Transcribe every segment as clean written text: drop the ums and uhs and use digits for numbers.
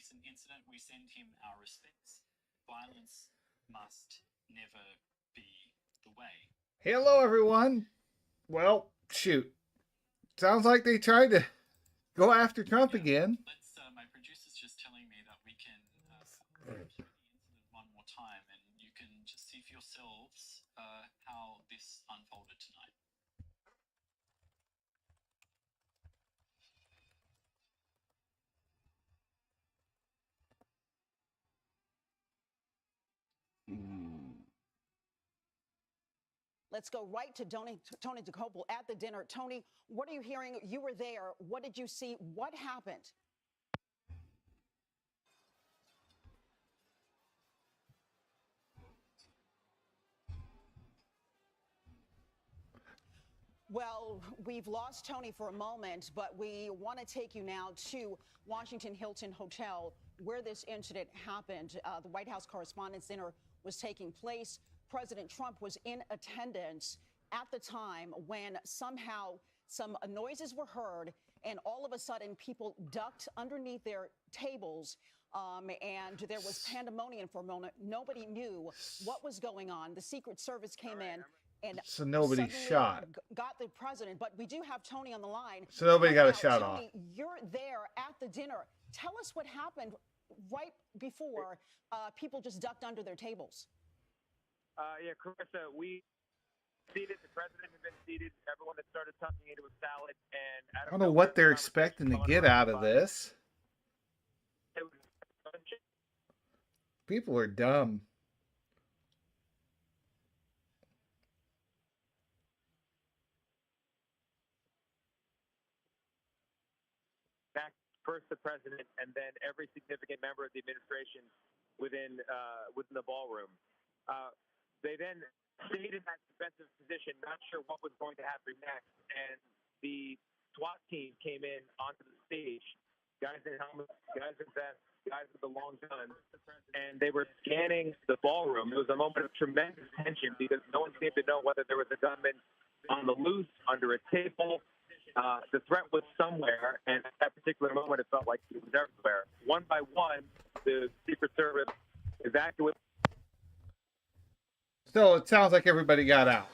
recent incident. We send him our respects. Violence must never be the way. Hello, everyone. Well, shoot. Sounds like they tried to go after Trump again. My producer's just telling me that we can the incident one more time, and you can just see for yourselves how this unfolded tonight. Let's go right to Tony DeCopel at the dinner. Tony, what are you hearing? You were there. What did you see? What happened? Well, we've lost Tony for a moment, but we want to take you now to Washington Hilton Hotel, where this incident happened. The White House Correspondents' Dinner was taking place. President Trump was in attendance at the time when somehow some noises were heard, and all of a sudden people ducked underneath their tables, and there was pandemonium for a moment. Nobody knew what was going on. The Secret Service came in. And so nobody shot. Got the president, but we do have Tony on the line. So nobody got a now, shot Tony, off. You're there at the dinner. Tell us what happened right before people just ducked under their tables. Yeah, Carissa, we seated. The president had been seated. Everyone had started tucking into a salad, and I don't know what they're expecting to get out of this. People are dumb. First the president, and then every significant member of the administration within the ballroom. They then stayed in that defensive position, not sure what was going to happen next, and the SWAT team came in onto the stage, guys in helmets, guys in vests, guys with the long guns, and they were scanning the ballroom. It was a moment of tremendous tension because no one seemed to know whether there was a gunman on the loose, under a table. The threat was somewhere, and at that particular moment, it felt like it was everywhere. One by one, the Secret Service evacuated. Still, it sounds like everybody got out.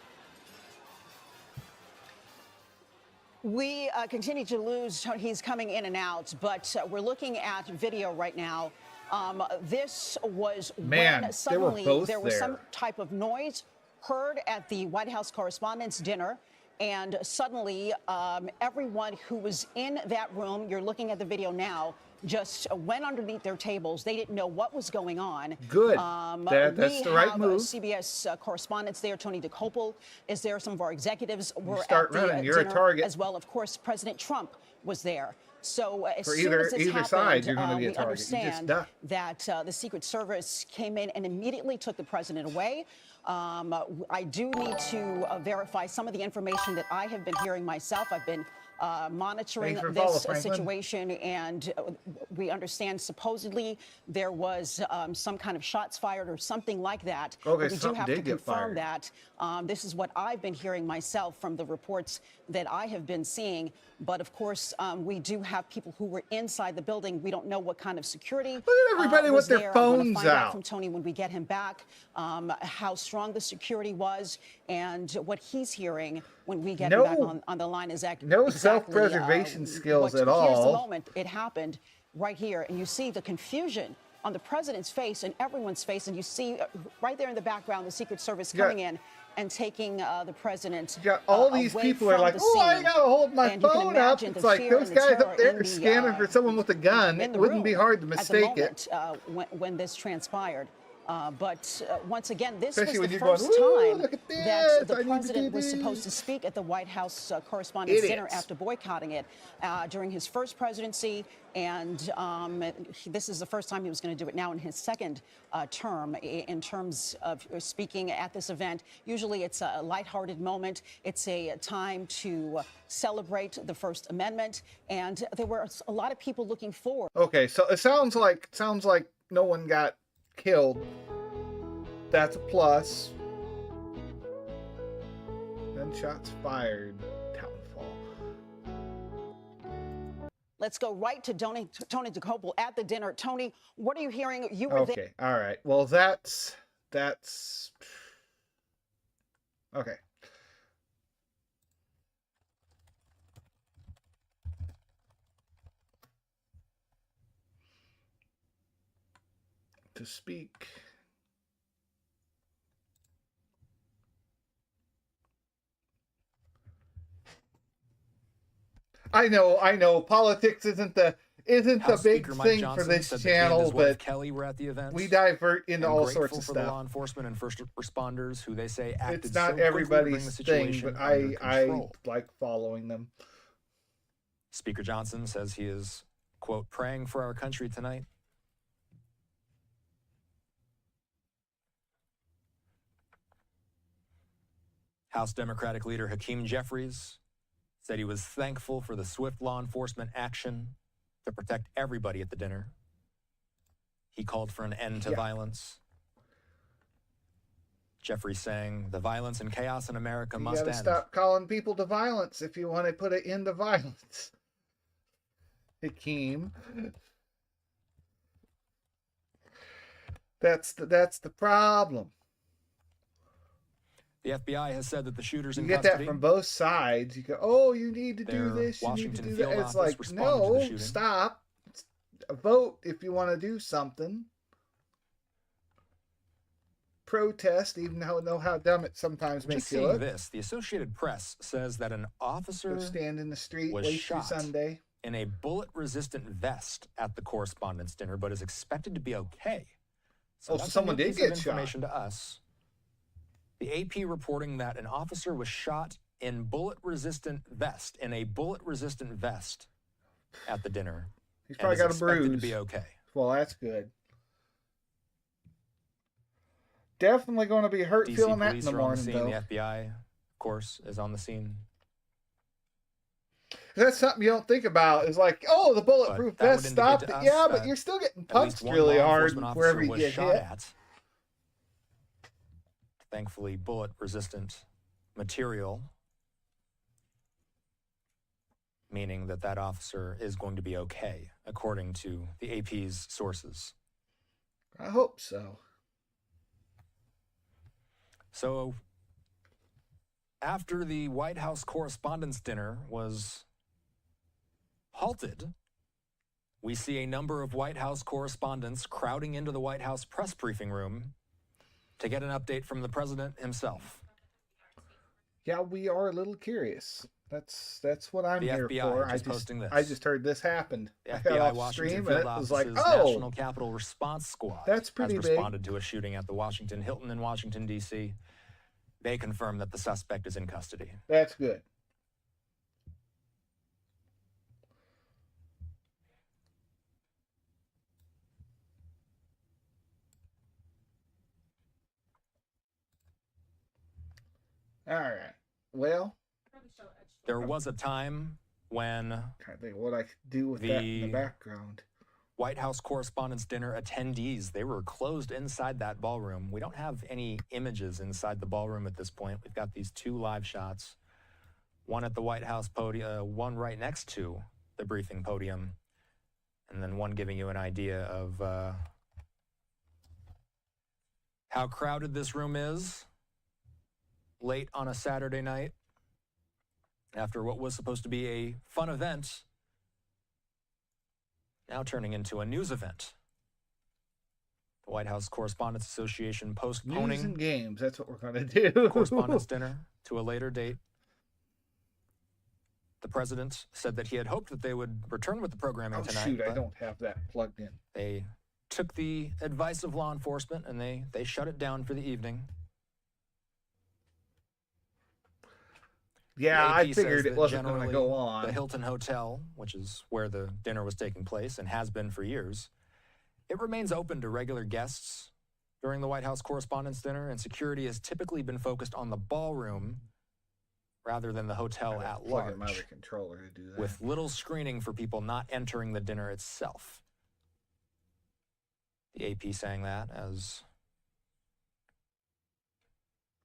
We continue to lose. He's coming in and out, but we're looking at video right now. This was when suddenly there was some type of noise heard at the White House Correspondents' Dinner. And suddenly, everyone who was in that room, you're looking at the video now, just went underneath their tables. They didn't know what was going on. Good. That's the right move. CBS correspondents there. Tony DeCopel is there. Some of our executives were at the dinner you're a target. as well. Of course, President Trump was there. So as For soon as this either happened, side, you're going to be a we target. understand that the Secret Service came in and immediately took the president away. I do need to verify some of the information that I have been hearing myself. I've been monitoring this situation, and we understand supposedly there was some kind of shots fired or something like that. Okay, we do have to confirm that. This is what I've been hearing myself from the reports that I have been seeing. But of course, we do have people who were inside the building. We don't know what kind of security. Look at everybody with their phones find out from Tony when we get him back, how strong the security was, and what he's hearing when we get him back on the line is exactly self-preservation skills at all. Here's the moment it happened right here, and you see the confusion on the president's face and everyone's face, and you see right there in the background the Secret Service coming in and taking the president. All these people are like, oh, I gotta hold my phone up. It's like those guys up there are scanning for someone with a gun. It wouldn't be hard to mistake it. When this transpired. But once again, this Especially was the first time that the president was supposed to speak at the White House Correspondents' Dinner after boycotting it during his first presidency. And this is the first time he was going to do it now in his second term in terms of speaking at this event. Usually it's a lighthearted moment. It's a time to celebrate the First Amendment. And there were a lot of people looking forward. Okay, so it sounds like no one got killed. That's a plus. Then shots fired. Downfall. Let's go right to Tony DeCopel at the dinner. Tony, what are you hearing? You were Okay, all right. Well, that's okay. To speak. I know. Politics isn't the House big Speaker Mike thing Johnson for this said that he and channel, his wife but Kelly were at the event. we divert into and all grateful sorts of for the stuff. law enforcement and first responders who they say acted It's not so quickly to bring the everybody's thing, situation but under I control. like following them. Speaker Johnson says he is, quote, praying for our country tonight. House Democratic leader Hakeem Jeffries said he was thankful for the swift law enforcement action to protect everybody at the dinner. He called for an end to violence. Jeffries saying the violence and chaos in America must end. You gotta stop calling people to violence if you want to put an end to violence. Hakeem. That's the problem. The FBI has said that the shooters in custody. You get that from both sides. You go, oh, you need to do this, you need to do that. It's like, no, stop. Vote if you want to do something. Protest, even know how dumb it sometimes makes you look. This, the Associated Press says that an officer go stand in the street, was wait shot through Sunday in a bullet-resistant vest at the Correspondents' Dinner, but is expected to be okay. So someone did get shot. Information to us. The AP reporting that an officer was shot in a bullet-resistant vest at the dinner. He's probably got a bruise. To be okay. Well, that's good. Definitely going to be hurt DC feeling that in the morning, scene. though. The FBI, of course, is on the scene. That's something you don't think about. Is like, oh, the bulletproof vest stopped it. Yeah, but you're still getting punched really hard wherever you get hit. Thankfully, bullet-resistant material, meaning that officer is going to be okay, according to the AP's sources. I hope so. So, after the White House Correspondents' Dinner was halted, we see a number of White House correspondents crowding into the White House press briefing room to get an update from the president himself. Yeah, we are a little curious. That's what I'm here FBI for. I just heard this happened. The I FBI got off Washington stream Field and it was like, Office's oh, National Capital Response Squad that's pretty has big. Responded to a shooting at the Washington Hilton in Washington, D.C. They confirm that the suspect is in custody. That's good. All right. Well, there was a time when I think what I could do with that in the background. White House Correspondents' Dinner attendees, they were closed inside that ballroom. We don't have any images inside the ballroom at this point. We've got these two live shots, one at the White House podium, one right next to the briefing podium, and then one giving you an idea of how crowded this room is late on a Saturday night after what was supposed to be a fun event, now turning into a news event. The White House Correspondents Association postponing news and games. That's what we're going to do. Correspondents' Dinner to a later date. The president said that he had hoped that they would return with the programming tonight. Shoot, I don't have that plugged in. They took the advice of law enforcement and they shut it down for the evening. Yeah, I figured it wasn't going to go on. The Hilton Hotel, which is where the dinner was taking place and has been for years, it remains open to regular guests during the White House Correspondents' Dinner, and security has typically been focused on the ballroom rather than the hotel at large, my other controller to do that. with little screening for people not entering the dinner itself. The AP saying that as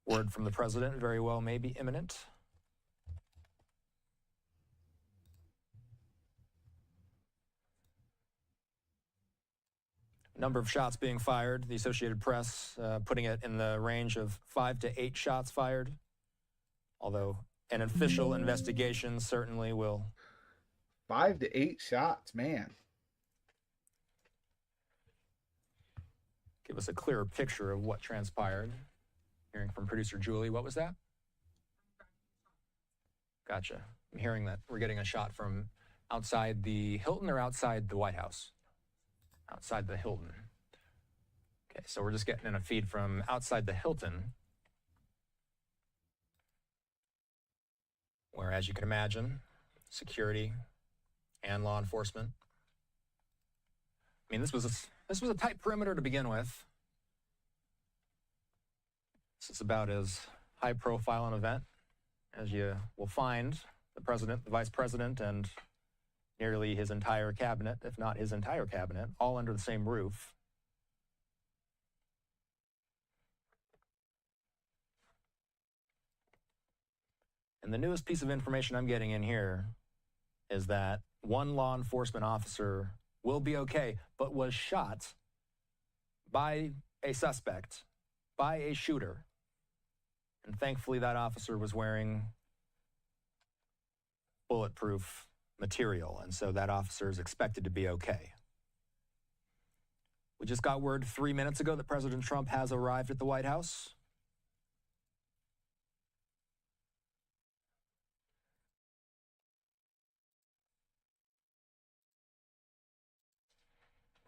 word from the president very well may be imminent. Number of shots being fired. The Associated Press putting it in the range of 5 to 8 shots fired. Although an official investigation certainly will. 5 to 8 shots, man. Give us a clearer picture of what transpired. Hearing from producer Julie, what was that? Gotcha. I'm hearing that we're getting a shot from outside the Hilton or outside the White House? Outside the Hilton. Okay, so we're just getting in a feed from outside the Hilton, where, as you can imagine, security and law enforcement. I mean, this was a tight perimeter to begin with. This is about as high-profile an event as you will find. The president, the vice president, and nearly his entire cabinet, if not his entire cabinet, all under the same roof. And the newest piece of information I'm getting in here is that one law enforcement officer will be okay, but was shot by a suspect, by a shooter. And thankfully that officer was wearing bulletproof material, and so that officer is expected to be okay. We just got word 3 minutes ago that President Trump has arrived at the White House.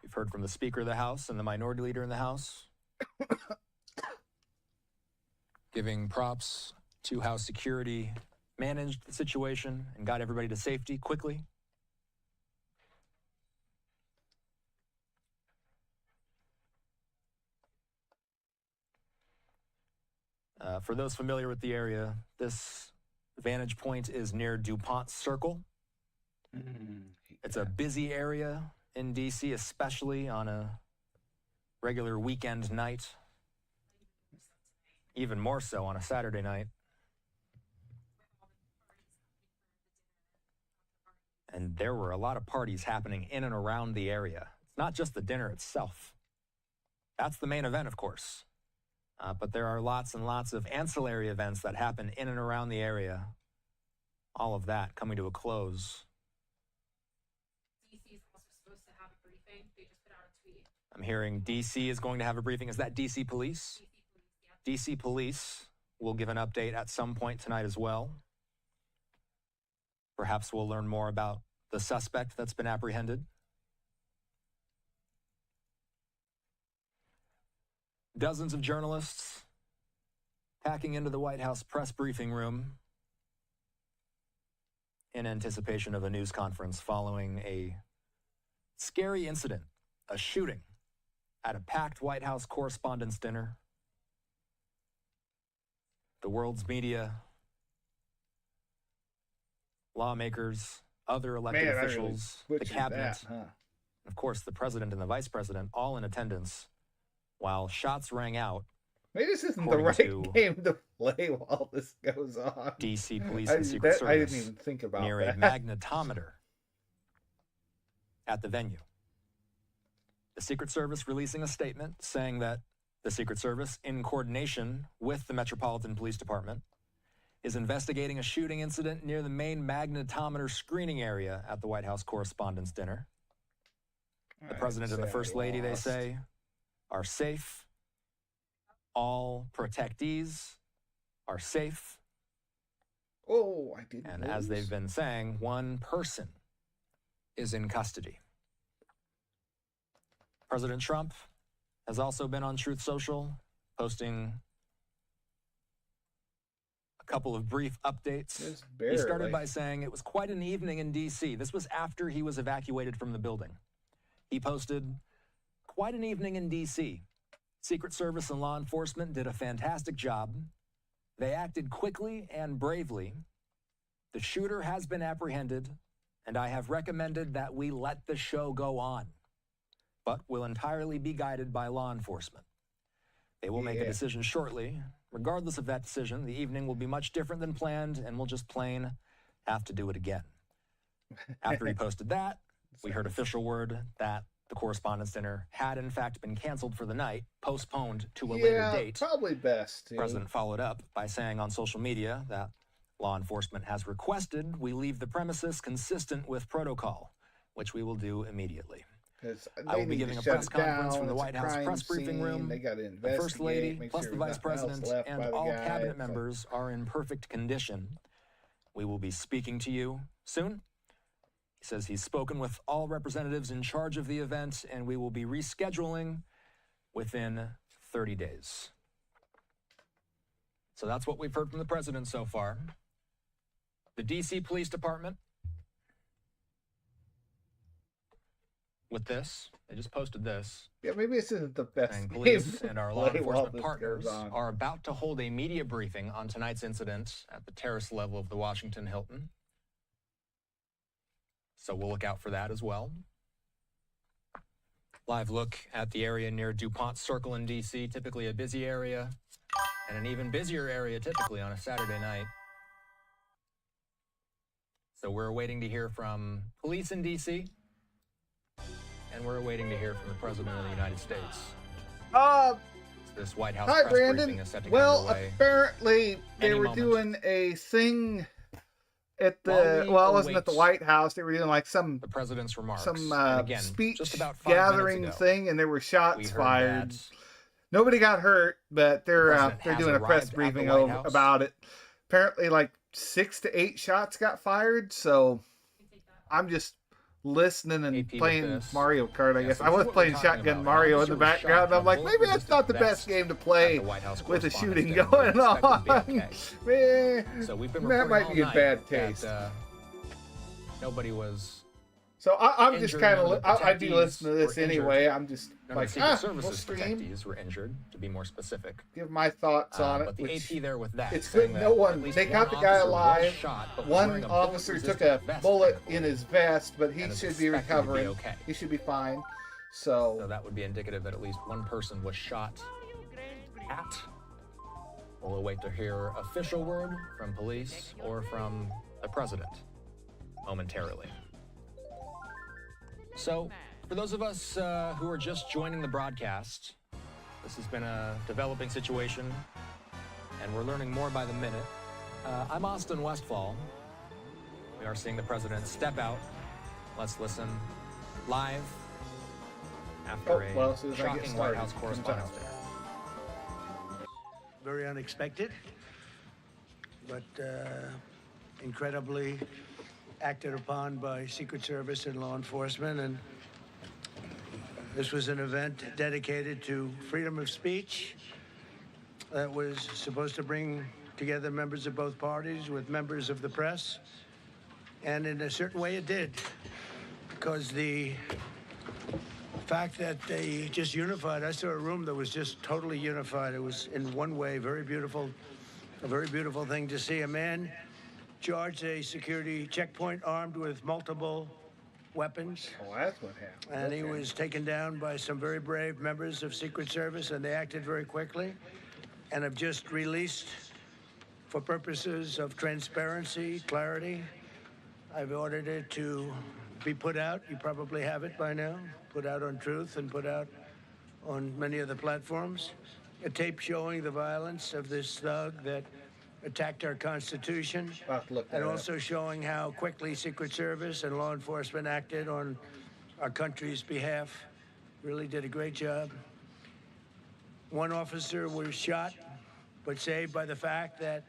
We've heard from the Speaker of the House and the Minority Leader in the House, giving props to how security managed the situation and got everybody to safety quickly. For those familiar with the area, this vantage point is near DuPont Circle. It's a busy area in D.C., especially on a regular weekend night. Even more so on a Saturday night. And there were a lot of parties happening in and around the area. It's not just the dinner itself. That's the main event, of course. But there are lots and lots of ancillary events that happen in and around the area. All of that coming to a close. DC is also supposed to have a briefing. They just put out a tweet. I'm hearing DC is going to have a briefing. Is that DC Police? DC Police, yeah. DC Police will give an update at some point tonight as well. Perhaps we'll learn more about the suspect that's been apprehended. Dozens of journalists packing into the White House press briefing room in anticipation of a news conference following a scary incident, a shooting at a packed White House Correspondents' Dinner. The world's media, lawmakers, other elected officials, the cabinet, of course, the president and the vice president, all in attendance while shots rang out. Maybe this isn't the right game to play while this goes on. DC Police and Secret Service. I didn't even think about near that. A magnetometer at the venue. The Secret Service releasing a statement saying that the Secret Service, in coordination with the Metropolitan Police Department, is investigating a shooting incident near the main magnetometer screening area at the White House Correspondents' Dinner. The President and the First Lady, they say, are safe. All protectees are safe. Oh, I didn't. And as they've been saying, one person is in custody. President Trump has also been on Truth Social, posting a couple of brief updates. He started by saying it was quite an evening in D.C. This was after he was evacuated from the building. He posted, quite an evening in D.C. Secret Service and law enforcement did a fantastic job. They acted quickly and bravely. The shooter has been apprehended, and I have recommended that we let the show go on, but will entirely be guided by law enforcement. They will make a decision shortly. Regardless of that decision, the evening will be much different than planned, and we'll just plain have to do it again. After he posted that, we heard official word that The Correspondents' Dinner had, in fact, been canceled for the night, postponed to a later date. Probably best. The president followed up by saying on social media that law enforcement has requested we leave the premises consistent with protocol, which we will do immediately. I will be giving a press conference from the White House press briefing room. The First Lady, plus the Vice President, and all cabinet members are in perfect condition. We will be speaking to you soon. He says he's spoken with all representatives in charge of the event, and we will be rescheduling within 30 days. So that's what we've heard from the president so far. The D.C. Police Department, with this, they just posted this. Yeah, maybe this isn't the best. And police and our law enforcement partners are about to hold a media briefing on tonight's incident at the terrace level of the Washington Hilton. So we'll look out for that as well. Live look at the area near DuPont Circle in D.C., typically a busy area, and an even busier area typically on a Saturday night. So we're waiting to hear from police in D.C., and we're waiting to hear from the President of the United States. This White House press briefing is set to get underway. Apparently they were doing a thing at the, well, it wasn't at the White House. They were doing like some the president's remarks, some again, speech just about gathering thing, and there were shots fired. Nobody got hurt, but they're doing a press briefing about it. Apparently, like 6 to 8 shots got fired. So I'm just listening and playing Mario Kart, I guess. I was playing Shotgun Mario in the background. I'm like, maybe that's not the best game to play with the shooting going on. That might be in bad taste. Nobody was. So I'm just kind of, I'd be listening to this anyway. I'm just like, we'll stream. Were injured, to be more specific. Give my thoughts on it. But the AP there with that. It's good. No one. They got the guy alive. One officer took a bullet in his vest, but he should be recovering. Okay. He should be fine. So that would be indicative that at least one person was shot at. We'll await to hear official word from police or from the president momentarily. So, for those of us who are just joining the broadcast, this has been a developing situation, and we're learning more by the minute. I'm Austin Westfall. We are seeing the president step out. Let's listen live after a shocking White House Correspondents' Dinner. Very unexpected, but incredibly acted upon by Secret Service and law enforcement, and this was an event dedicated to freedom of speech that was supposed to bring together members of both parties with members of the press, and in a certain way it did, because the fact that they just unified, I saw a room that was just totally unified. It was in one way very beautiful, a very beautiful thing to see. A man charged a security checkpoint armed with multiple weapons. Oh, that's what happened. And he was taken down by some very brave members of Secret Service, and they acted very quickly and have just released, for purposes of transparency, clarity, I've ordered it to be put out. You probably have it by now. Put out on Truth and put out on many of the platforms. A tape showing the violence of this thug that attacked our Constitution, and also showing how quickly Secret Service and law enforcement acted on our country's behalf. Really did a great job. One officer was shot, but saved by the fact that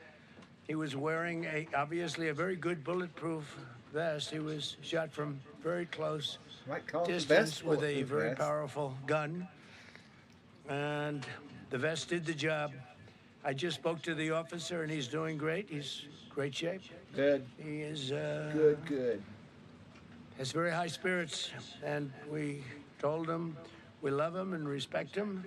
he was wearing obviously a very good bulletproof vest. He was shot from very close distance with a very powerful gun, and the vest did the job. I just spoke to the officer, and he's doing great. He's great shape. Good. He is good. Has very high spirits, and we told him we love him and respect him,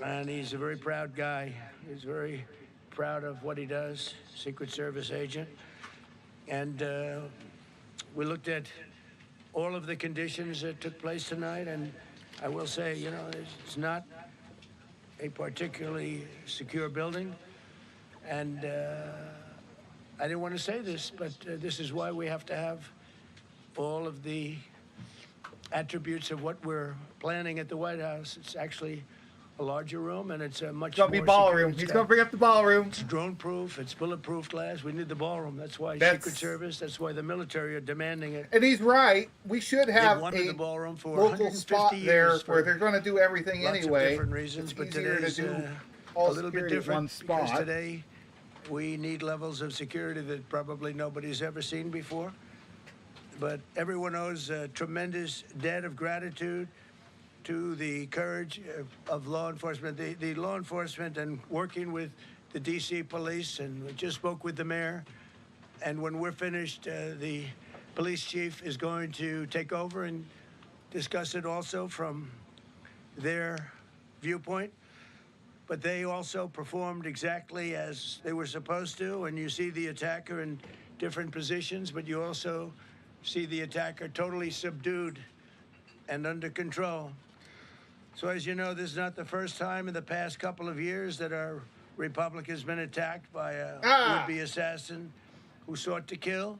and he's a very proud guy. He's very proud of what he does, Secret Service agent. And we looked at all of the conditions that took place tonight, and I will say, you know, it's not a particularly secure building, and I didn't want to say this, but this is why we have to have all of the attributes of what we're planning at the White House. It's actually a larger room, and it's a much It's gonna be more ballroom. secure. He's gonna bring up the ballroom. It's drone-proof. It's bulletproof glass. We need the ballroom. That's why That's- Secret Service. That's why the military are demanding it. And he's right. We should have They've wanted a the ballroom for local 150 spot years there for where they're going to do everything lots anyway. of different reasons, It's but easier to today's do a all little bit security at different one because spot. today we need levels of security that probably nobody's ever seen before. But everyone owes a tremendous debt of gratitude to the courage of law enforcement, the law enforcement, and working with the D.C. police. And we just spoke with the mayor. And when we're finished, the police chief is going to take over and discuss it also from their viewpoint. But they also performed exactly as they were supposed to. And you see the attacker in different positions, but you also see the attacker totally subdued and under control. So as you know, this is not the first time in the past couple of years that our republic has been attacked by a would-be assassin who sought to kill.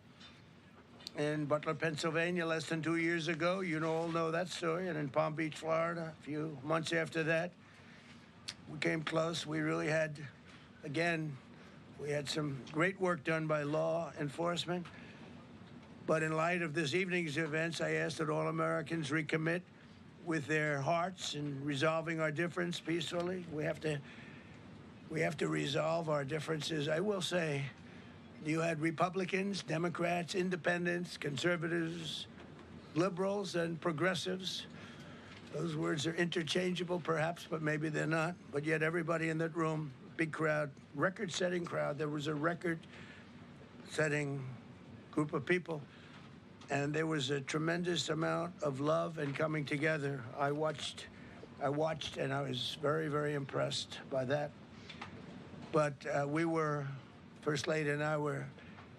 In Butler, Pennsylvania, less than 2 years ago, you all know that story. And in Palm Beach, Florida, a few months after that, we came close. We really had, again, we had some great work done by law enforcement. But in light of this evening's events, I ask that all Americans recommit with their hearts in resolving our difference peacefully. We have to resolve our differences. I will say, you had Republicans, Democrats, independents, conservatives, liberals, and progressives. Those words are interchangeable, perhaps, but maybe they're not. But yet everybody in that room, big crowd, record-setting crowd. There was a record-setting group of people. And there was a tremendous amount of love and coming together. I watched, and I was very, very impressed by that. But we were, First Lady and I were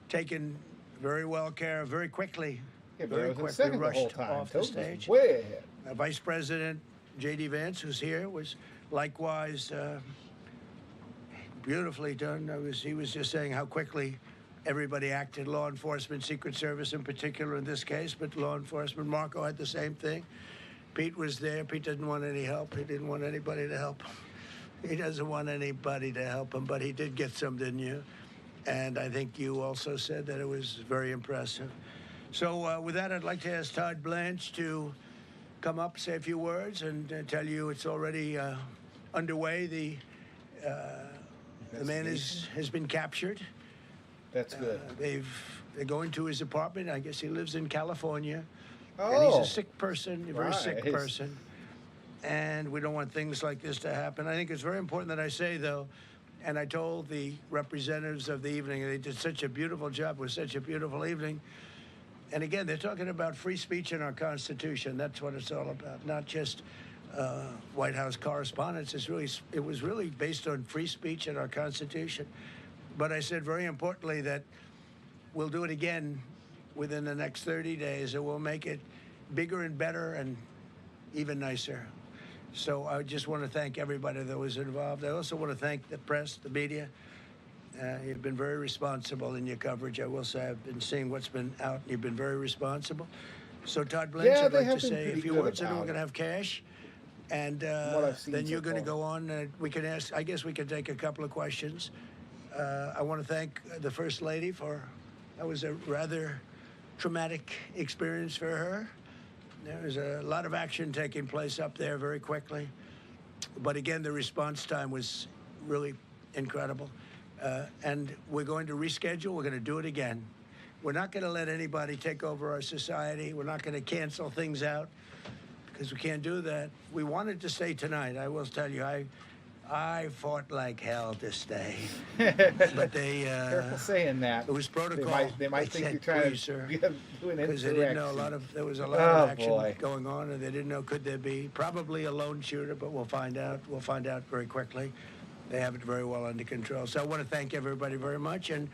taken very well care of very quickly. Yeah, but Very I was in quickly second the whole rushed time. off the Toby was stage. way ahead. Vice President J.D. Vance, who's here, was likewise beautifully done. He was just saying how quickly everybody acted, law enforcement, Secret Service in particular in this case, but law enforcement. Marco had the same thing. Pete was there. Pete didn't want any help. He didn't want anybody to help him. He doesn't want anybody to help him, but he did get some, didn't you? And I think you also said that it was very impressive. So with that, I'd like to ask Todd Blanche to come up, say a few words, and tell you it's already underway. The man has been captured. That's good. They're going to his apartment. I guess he lives in California. Oh, and he's a sick person, a very sick right. person. And we don't want things like this to happen. I think it's very important that I say, though, and I told the representatives of the evening, they did such a beautiful job. It was such a beautiful evening. And again, they're talking about free speech in our Constitution. That's what it's all about, not just White House correspondence. It was really based on free speech in our Constitution. But I said very importantly that we'll do it again within the next 30 days, and we'll make it bigger and better and even nicer. So I just want to thank everybody that was involved. I also want to thank the press, the media. You've been very responsible in your coverage. I will say I've been seeing what's been out. You've been very responsible. So Todd Blanche, Yeah, I'd they like have to been say a pretty few good words, and then we're about going to have cash. And what I've seen then you're so going to far. go on. We can ask, I guess we can take a couple of questions. I want to thank the First Lady that was a rather traumatic experience for her. There was a lot of action taking place up there very quickly. But again, the response time was really incredible. And we're going to reschedule. We're going to do it again. We're not going to let anybody take over our society. We're not going to cancel things out because we can't do that. We wanted to stay tonight. I will tell you, I fought like hell to stay. But they... Careful saying that. It was protocol. They might think you're trying to do an because they didn't know there was a lot of action going on, and they didn't know could there be probably a lone shooter, but we'll find out. We'll find out very quickly. They have it very well under control. So I want to thank everybody very much. And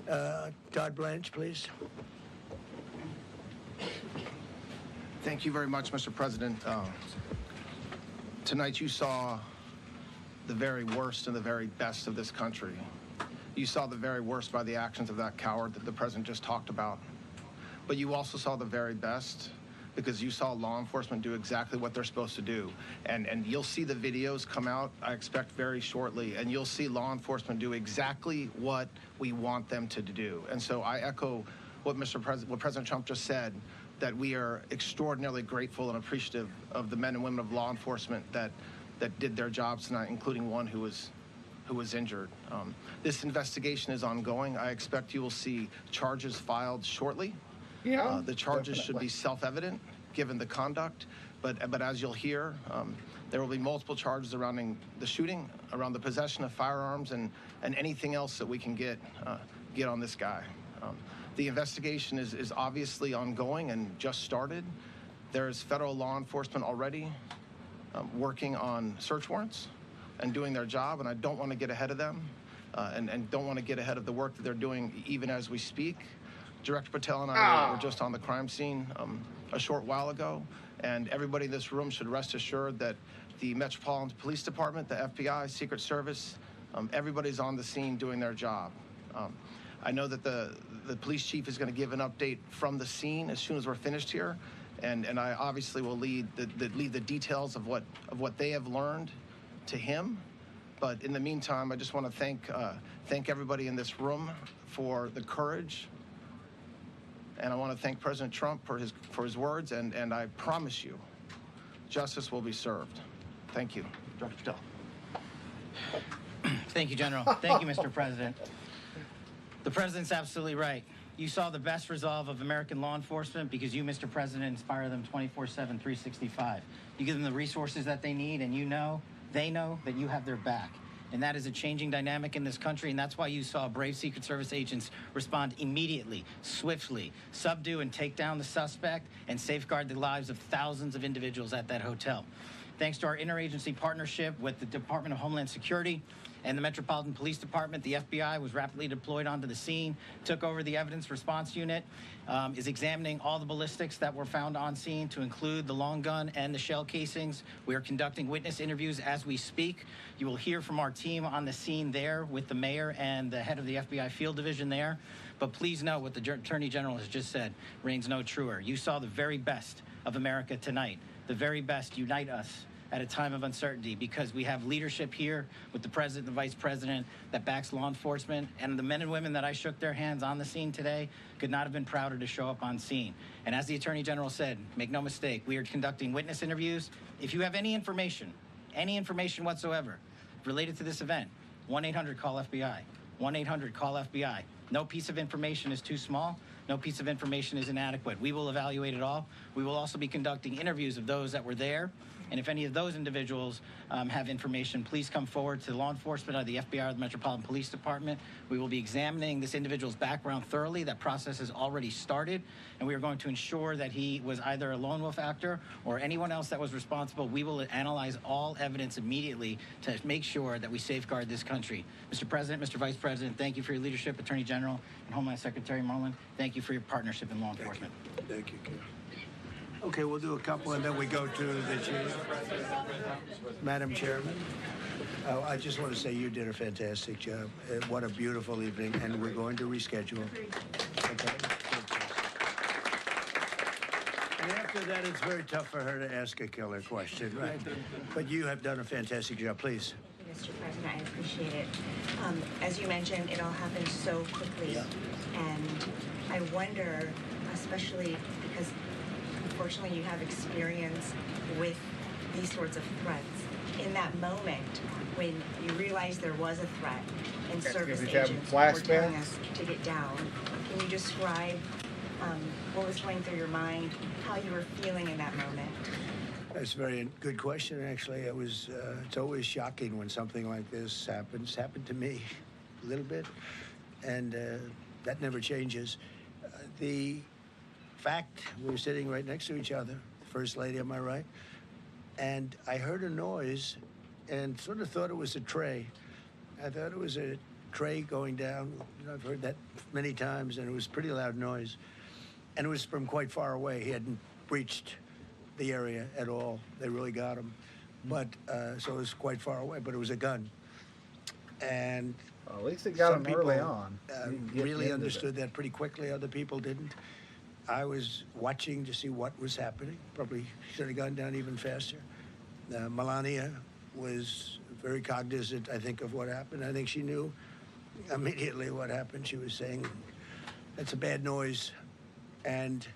Todd Blanche, please. Thank you very much, Mr. President. Tonight you saw the very worst and the very best of this country. You saw the very worst by the actions of that coward that the president just talked about. But you also saw the very best because you saw law enforcement do exactly what they're supposed to do. And you'll see the videos come out, I expect, very shortly, and you'll see law enforcement do exactly what we want them to do. And so I echo what President Trump just said, that we are extraordinarily grateful and appreciative of the men and women of law enforcement that did their jobs tonight, including one who was injured. This investigation is ongoing. I expect you will see charges filed shortly. Yeah, the charges definitely should be self-evident given the conduct, but as you'll hear, there will be multiple charges surrounding the shooting, around the possession of firearms, and anything else that we can get on this guy. The investigation is obviously ongoing and just started. There's federal law enforcement already working on search warrants and doing their job, and I don't want to get ahead of them and don't want to get ahead of the work that they're doing even as we speak. Director Patel and I were just on the crime scene a short while ago, and everybody in this room should rest assured that the Metropolitan Police Department, the FBI, Secret Service, everybody's on the scene doing their job. I know that the police chief is going to give an update from the scene as soon as we're finished here, and I obviously will lead the details of what they have learned to him. But in the meantime, I just want to thank everybody in this room for the courage, and I want to thank President Trump for his words, and I promise you, justice will be served. Thank you, Director Patel. Thank you, General. Thank you, Mr. President. The President's absolutely right. You saw the best resolve of American law enforcement because you, Mr. President, inspire them 24/7, 365. You give them the resources that they need, and they know that you have their back. And that is a changing dynamic in this country, and that's why you saw brave Secret Service agents respond immediately, swiftly, subdue and take down the suspect, and safeguard the lives of thousands of individuals at that hotel. Thanks to our interagency partnership with the Department of Homeland Security and the Metropolitan Police Department, the FBI was rapidly deployed onto the scene, took over the evidence response unit, is examining all the ballistics that were found on scene, to include the long gun and the shell casings. We are conducting witness interviews as we speak. You will hear from our team on the scene there with the mayor and the head of the FBI field division there. But please know what the Attorney General has just said reigns no truer. You saw the very best of America tonight. The very best unite us at a time of uncertainty, because we have leadership here with the President and the Vice President that backs law enforcement, and the men and women that I shook their hands on the scene today could not have been prouder to show up on scene. And as the Attorney General said, make no mistake, we are conducting witness interviews. If you have any information whatsoever related to this event, 1-800-CALL-FBI, 1-800-CALL-FBI. No piece of information is too small. No piece of information is inadequate. We will evaluate it all. We will also be conducting interviews of those that were there. And if any of those individuals have information, please come forward to law enforcement or the FBI or the Metropolitan Police Department. We will be examining this individual's background thoroughly. That process has already started, and we are going to ensure that he was either a lone wolf actor or anyone else that was responsible. We will analyze all evidence immediately to make sure that we safeguard this country. Mr. President, Mr. Vice President, thank you for your leadership. Attorney General and Homeland Secretary Merlin, thank you for your partnership in law enforcement. Thank you, Ken. Okay, we'll do a couple, and then we go to the chief. Madam Chairman, I just want to say you did a fantastic job. What a beautiful evening, and we're going to reschedule. Okay. And after that, it's very tough for her to ask a killer question, right? But you have done a fantastic job. Please. Mr. President, I appreciate it. As you mentioned, it all happened so quickly. Yeah. And I wonder, especially because unfortunately you have experience with these sorts of threats. In that moment, when you realized there was a threat and service agents were telling us to get down, can you describe what was going through your mind, how you were feeling in that moment? That's a very good question, actually. It's always shocking when something like this happens. Happened to me a little bit, and that never changes. The fact, we were sitting right next to each other, First Lady on my right, and I heard a noise and sort of thought it was a tray. I thought it was a tray going down. You know, I've heard that many times, and it was a pretty loud noise. And it was from quite far away. He hadn't breached the area at all. They really got him. But, so it was quite far away, but it was a gun. And well, at least they got him early on. Really understood that pretty quickly. Other people didn't. I was watching to see what was happening. Probably should have gone down even faster. Melania was very cognizant, I think, of what happened. I think she knew immediately what happened. She was saying, "That's a bad noise," and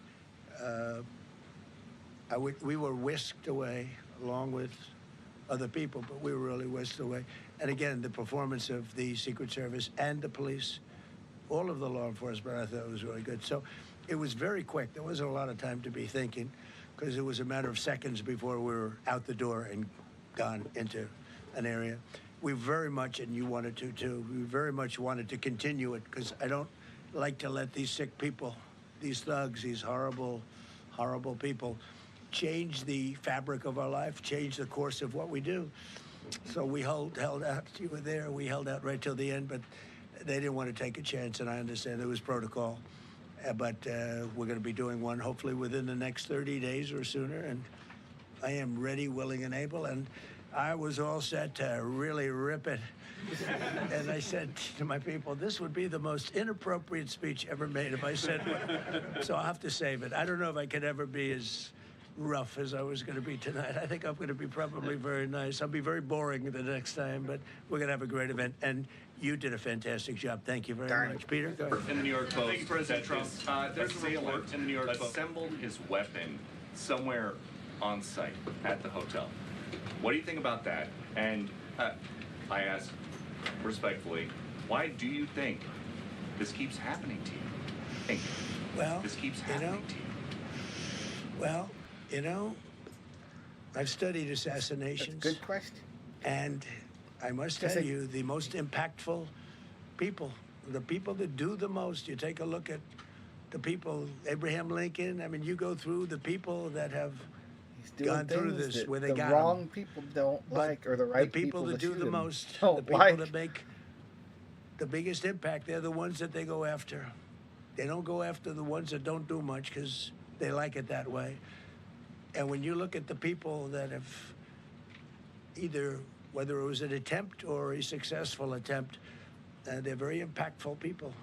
we were whisked away along with other people, but we were really whisked away. And again, the performance of the Secret Service and the police, all of the law enforcement, I thought was really good. So it was very quick. There wasn't a lot of time to be thinking, because it was a matter of seconds before we were out the door and gone into an area. We very much, and you wanted to too, we very much wanted to continue it, because I don't like to let these sick people, these thugs, these horrible, horrible people, change the fabric of our life, change the course of what we do. So we held out. You were there. We held out right till the end, but they didn't want to take a chance, and I understand there was protocol. But we're going to be doing one hopefully within the next 30 days or sooner, and I am ready, willing, and able. And I was all set to really rip it. And I said to my people, this would be the most inappropriate speech ever made if I said what. So I'll have to save it. I don't know if I could ever be as rough as I was going to be tonight. I think I'm going to be probably very nice. I'll be very boring the next time, but we're going to have a great event. And you did a fantastic job. Thank you very much. Peter, go ahead. In the New York Post, thank you, President Trump. There's a report in the New York Post. Assembled his weapon somewhere on site at the hotel. What do you think about that? And I ask respectfully, why do you think this keeps happening to you? Thank you. Well, this keeps happening to you. Well, you know, I've studied assassinations. That's a good question. And I must tell you, the most impactful people, the people that do the most, you take a look at the people, Abraham Lincoln, I mean, you go through the people that have gone through this, where they got the wrong people don't like, or the right people that do the most, the people like. that make the biggest impact, they're the ones that they go after. They don't go after the ones that don't do much because they like it that way. And when you look at the people that have either, whether it was an attempt or a successful attempt, they're very impactful people.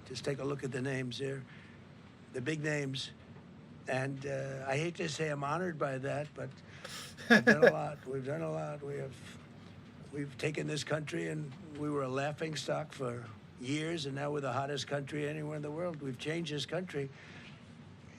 Just take a look at the names there, the big names. And I hate to say I'm honored by that, but we've done a lot. We've done a lot. We've taken this country, and we were a laughing stock for years, and now we're the hottest country anywhere in the world. We've changed this country.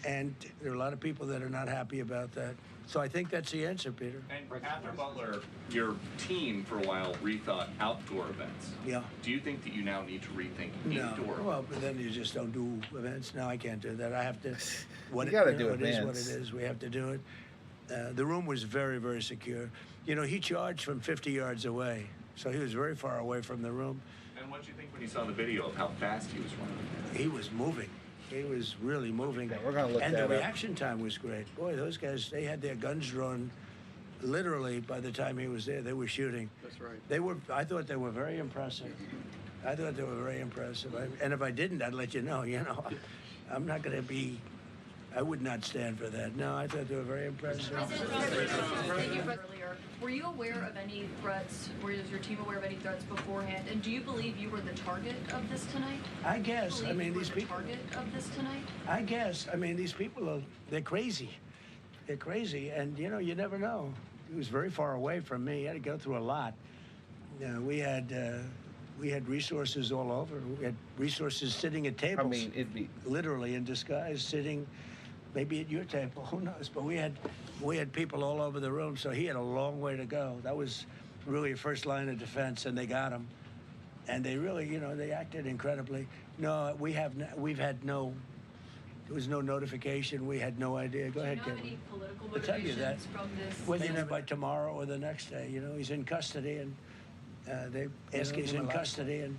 And there are a lot of people that are not happy about that. So I think that's the answer, Peter. And after Butler, your team for a while rethought outdoor events. Yeah. Do you think that you now need to rethink indoor? Well, but then you just don't do events. No, I can't do that. I have to. You got to do it events. It is what it is. We have to do it. The room was very, very secure. You know, he charged from 50 yards away, so he was very far away from the room. And what did you think when you saw the video of how fast he was running? He was moving. He was really moving. Yeah, we're gonna look and that the up. reaction time was great. Boy, those guys, they had their guns drawn literally by the time he was there. They were shooting. That's right. I thought they were very impressive. I thought they were very impressive. And if I didn't, I'd let you know. You know, I'm not going to be, I would not stand for that. No, I thought they were very impressive. Earlier, were you aware of any threats? Was your team aware of any threats beforehand? And do you believe you were the target of this tonight? I guess. I mean, these people. Target of this tonight? I guess. I mean, these people they're crazy. They're crazy, and you know, you never know. He was very far away from me. He had to go through a lot. We had resources all over. We had resources sitting at tables. I mean, it'd be literally in disguise, sitting maybe at your table. Who knows? But we had people all over the room. So he had a long way to go. That was really a first line of defense, and they got him. And they really, you know, they acted incredibly. No, we've had no. There was no notification. We had no idea. Go ahead, Kevin. Any political I'll tell you that. from this? Whether by tomorrow or the next day, you know, he's in custody, and they asking him in custody, and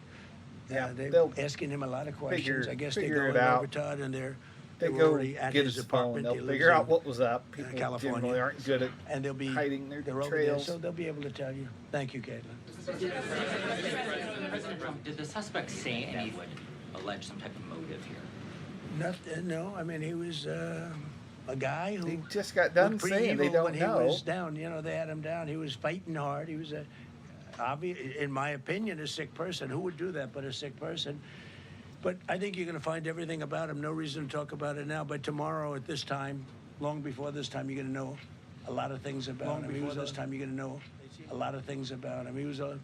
they're asking him a lot of questions. I guess they're going over Todd, and they were go already at get his his apartment. phone. They'll figure out what was up. People California. generally aren't good at and they'll be hiding their they're over trails. there, so they'll be able to tell you. Thank you, Caitlin. President Trump, did the suspect say any would allege some type of motive here? Nothing. No, I mean he was a guy who He just got done looked pretty saying evil they don't when know. He was down. You know, they had him down. He was fighting hard. He was in my opinion, a sick person. Who would do that but a sick person? But I think you're going to find everything about him. No reason to talk about it now. But tomorrow at this time, long before this time, you're going to know a lot of things about him. Before this time, you're going to know a lot of things about him.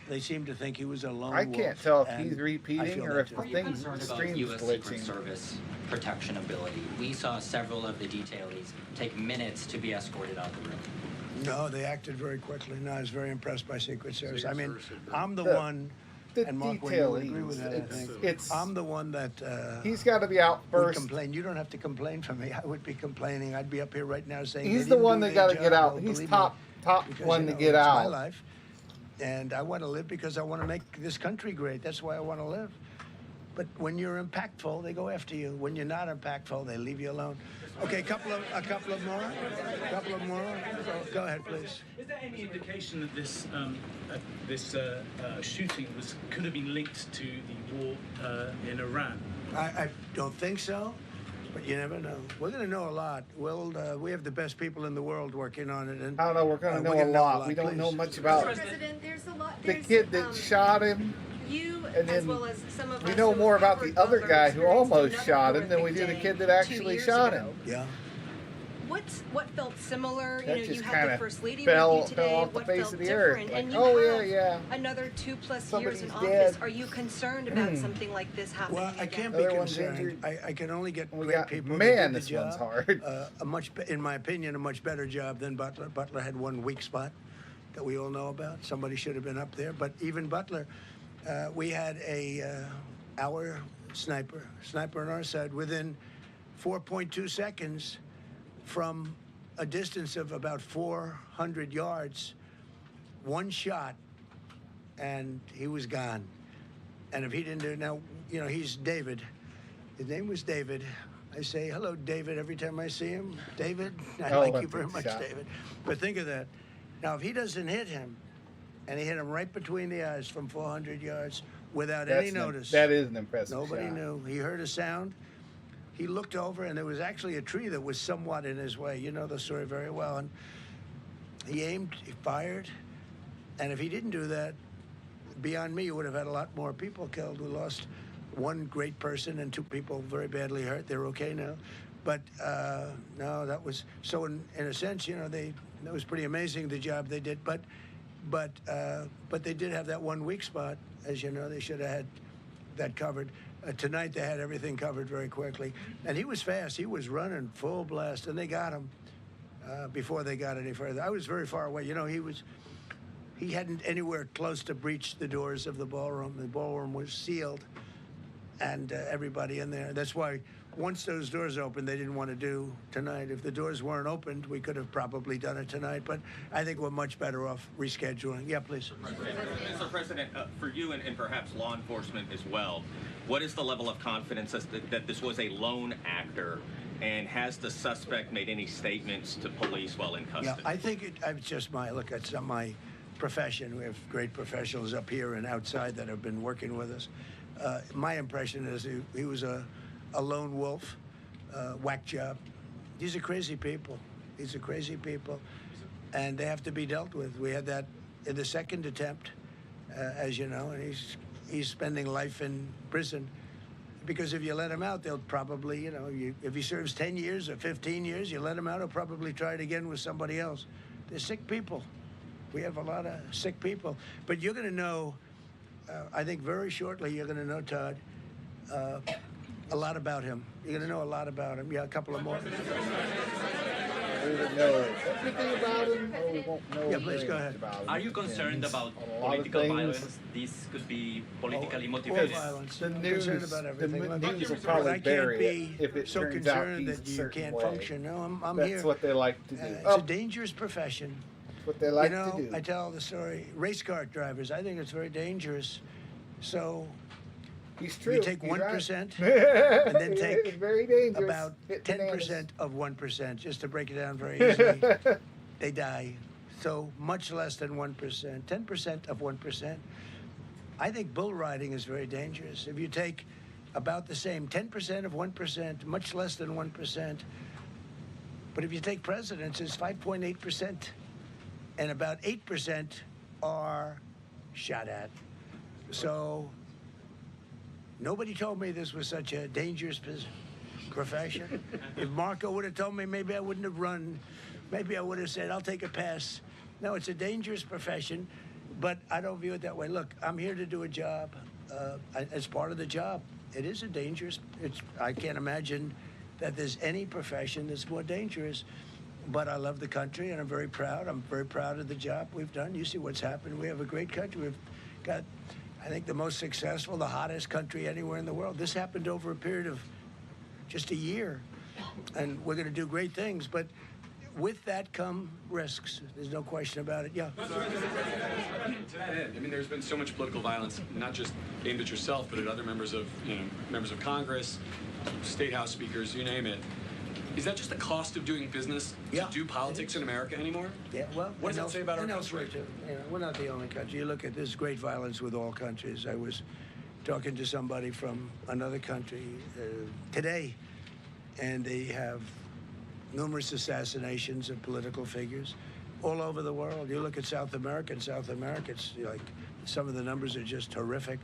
They seem to think he was a lone wolf. I can't tell if he's repeating or if the Are you concerned about U.S. Secret Service protection ability? We saw several of the detailees take minutes to be escorted out the room. No, they acted very quickly. No, I was very impressed by Secret Service. I mean, I'm the one, and Mark, would you agree with that? I think I'm the one that he's got to be out first. Complain. You don't have to complain for me. I would be complaining. I'd be up here right now saying he's the one that got to get out. He's top one to get out. My life. And I want to live because I want to make this country great. That's why I want to live. But when you're impactful, they go after you. When you're not impactful, they leave you alone. Okay, a couple of more. Go ahead, please. Is there any indication that this shooting could have been linked to the war in Iran? I don't think so. But you never know. We're going to know a lot. We have the best people in the world working on it. And I don't know. We're going to know a lot. We don't know much about President, there's a lot. The kid that shot him. You, and as then well as some of we us know who more about the covered other both guy our who almost experienced shot him than we horrific do the day kid that 2 actually years shot ago. him. Yeah. What felt similar? That You know, just you had the kinda First Lady fell with you today. off the What face felt of the earth. different? Like, And you oh, have yeah. another 2+ Somebody's years in dead. office. Are you concerned about something like this happening? Well, I again? can't be concerned. I can only get great people. Man, that did this the one's job. hard. In my opinion, a much better job than Butler. Butler had one weak spot that we all know about. Somebody should have been up there. But even Butler, we had our sniper on our side within 4.2 seconds from a distance of about 400 yards, one shot, and he was gone. And if he didn't do it, now, you know, he's David. His name was David. I say, hello, David, every time I see him. David, I like you very much, David. But think of that. Now, if he doesn't hit him, and he hit him right between the eyes from 400 yards without any notice. That is an impressive Nobody shot. knew. He heard a sound. He looked over, and there was actually a tree that was somewhat in his way. You know the story very well. And he aimed, he fired. And if he didn't do that, beyond me, you would have had a lot more people killed. We lost one great person and 2 people very badly hurt. They're okay now. But no, that was so. In a sense, you know, that was pretty amazing the job they did. But they did have that one weak spot, as you know. They should have had that covered. Tonight they had everything covered very quickly, and he was fast. He was running full blast, and they got him before they got any further. I was very far away. You know, he hadn't anywhere close to breach the doors of the ballroom. The ballroom was sealed, and everybody in there. That's why once those doors opened, they didn't want to do tonight. If the doors weren't opened, we could have probably done it tonight, but I think we're much better off rescheduling. Yeah, please. Mr. President, for you and perhaps law enforcement as well, what is the level of confidence that this was a lone actor, and has the suspect made any statements to police while in custody? Yeah, I think it's just it's my profession. We have great professionals up here and outside that have been working with us. My impression is he was a lone wolf, whack job. These are crazy people. And they have to be dealt with. We had that in the second attempt, as you know, and he's spending life in prison. Because if you let him out, they'll probably, you know, if he serves 10 years or 15 years, you let him out, he'll probably try it again with somebody else. They're sick people. We have a lot of sick people. But you're going to know, I think very shortly, you're going to know, Todd, a lot about him. You're going to know a lot about him. Yeah, a couple of more. We would know everything about him, or we won't know. Yeah, please go ahead. Are you concerned about political violence? This could be politically motivated. Violence. The I'm news, concerned about everything. the news will probably bury it if it so turns out concerned he's that a you certain can't way. function. No, I'm That's here. what they like to do. It's a dangerous profession. That's what they like you know, to do. I tell the story. Race car drivers, I think it's very dangerous. So He's true. you take He's 1% right. and then It's take very dangerous. about Hit 10% of 1%, just to break it down very easily. They die. So much less than 1%, 10% of 1%. I think bull riding is very dangerous. If you take about the same, 10% of 1%, much less than 1%. But if you take presidents, it's 5.8%. And about 8% are shot at. So Nobody told me this was such a dangerous profession. If Marco would have told me, maybe I wouldn't have run. Maybe I would have said, I'll take a pass. No, it's a dangerous profession, but I don't view it that way. Look, I'm here to do a job. As part of the job, it is a dangerous, I can't imagine that there's any profession that's more dangerous. But I love the country, and I'm very proud. I'm very proud of the job we've done. You see what's happened. We have a great country. We've got, I think, the most successful, the hottest country anywhere in the world. This happened over a period of just a year, and we're going to do great things. But with that come risks. There's no question about it. Yeah. To that end, I mean, there's been so much political violence, not just aimed at yourself, but at other members of Congress, state house speakers, you name it. Is that just the cost of doing business to do politics in America anymore? Yeah, well, what does that say about our country? Too. We're not the only country. You look at this great violence with all countries. I was talking to somebody from another country today, and they have numerous assassinations of political figures all over the world. You look at South America, it's like some of the numbers are just horrific.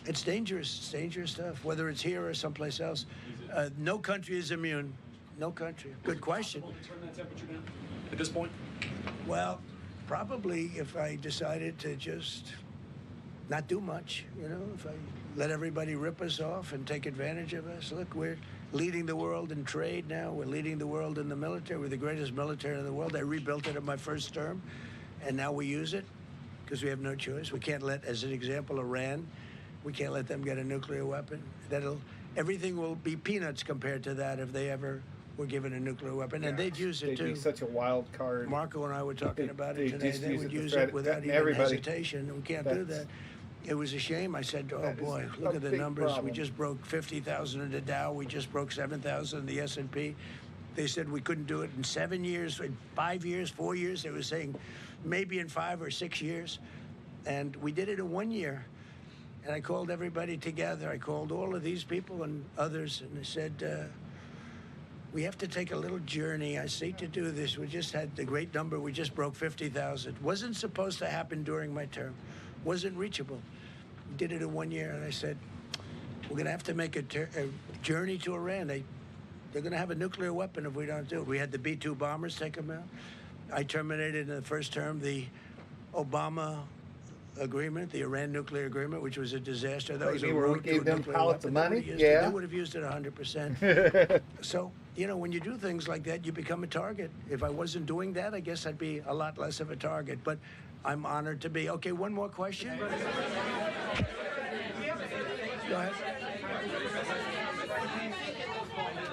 It's dangerous stuff, whether it's here or someplace else. No country is immune. No country. Good question. Will you turn that temperature down at this point? Well, probably if I decided to just not do much, if I let everybody rip us off and take advantage of us. Look, we're leading the world in trade now. We're leading the world in the military. We're the greatest military in the world. I rebuilt it in my first term, and now we use it because we have no choice. We can't let, as an example, Iran, we can't let them get a nuclear weapon. Everything will be peanuts compared to that if they ever were given a nuclear weapon, and they'd use it too. They'd be such a wild card. Marco and I were talking about it today. They would use it without even hesitation. We can't do that. It was a shame. I said, oh boy, look at the numbers. We just broke 50,000 in the Dow. We just broke 7,000 in the S&P. They said we couldn't do it in 7 years, in 5 years, 4 years. They were saying maybe in 5 or 6 years. And we did it in 1 year. And I called everybody together. I called all of these people and others, and I said, we have to take a little journey. I say to do this. We just had the great number. We just broke 50,000. Wasn't supposed to happen during my term. Wasn't reachable. We did it in 1 year, and I said, we're going to have to make a journey to Iran. They're going to have a nuclear weapon if we don't do it. We had the B-2 bombers take them out. I terminated in the first term the Obama agreement, the Iran nuclear agreement, which was a disaster. That was a road to a nuclear weapon. They would have used it 100%. So, when you do things like that, you become a target. If I wasn't doing that, I guess I'd be a lot less of a target. But I'm honored to be. Okay, one more question. Go ahead.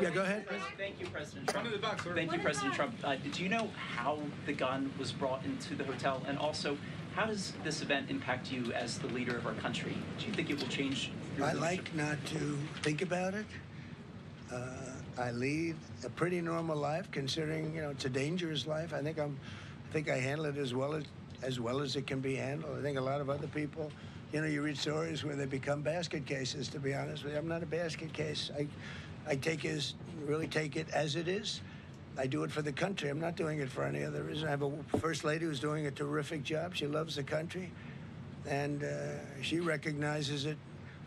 Yeah, go ahead. Thank you, President Trump. Thank you, President Trump. Did you know how the gun was brought into the hotel? And also, how does this event impact you as the leader of our country? Do you think it will change your I leadership? like not to think about it. I lead a pretty normal life, considering it's a dangerous life. I think I handle it as well as it can be handled. I think a lot of other people, you read stories where they become basket cases. To be honest with you, I'm not a basket case. I really take it as it is. I do it for the country. I'm not doing it for any other reason. I have a first lady who's doing a terrific job. She loves the country, and she recognizes it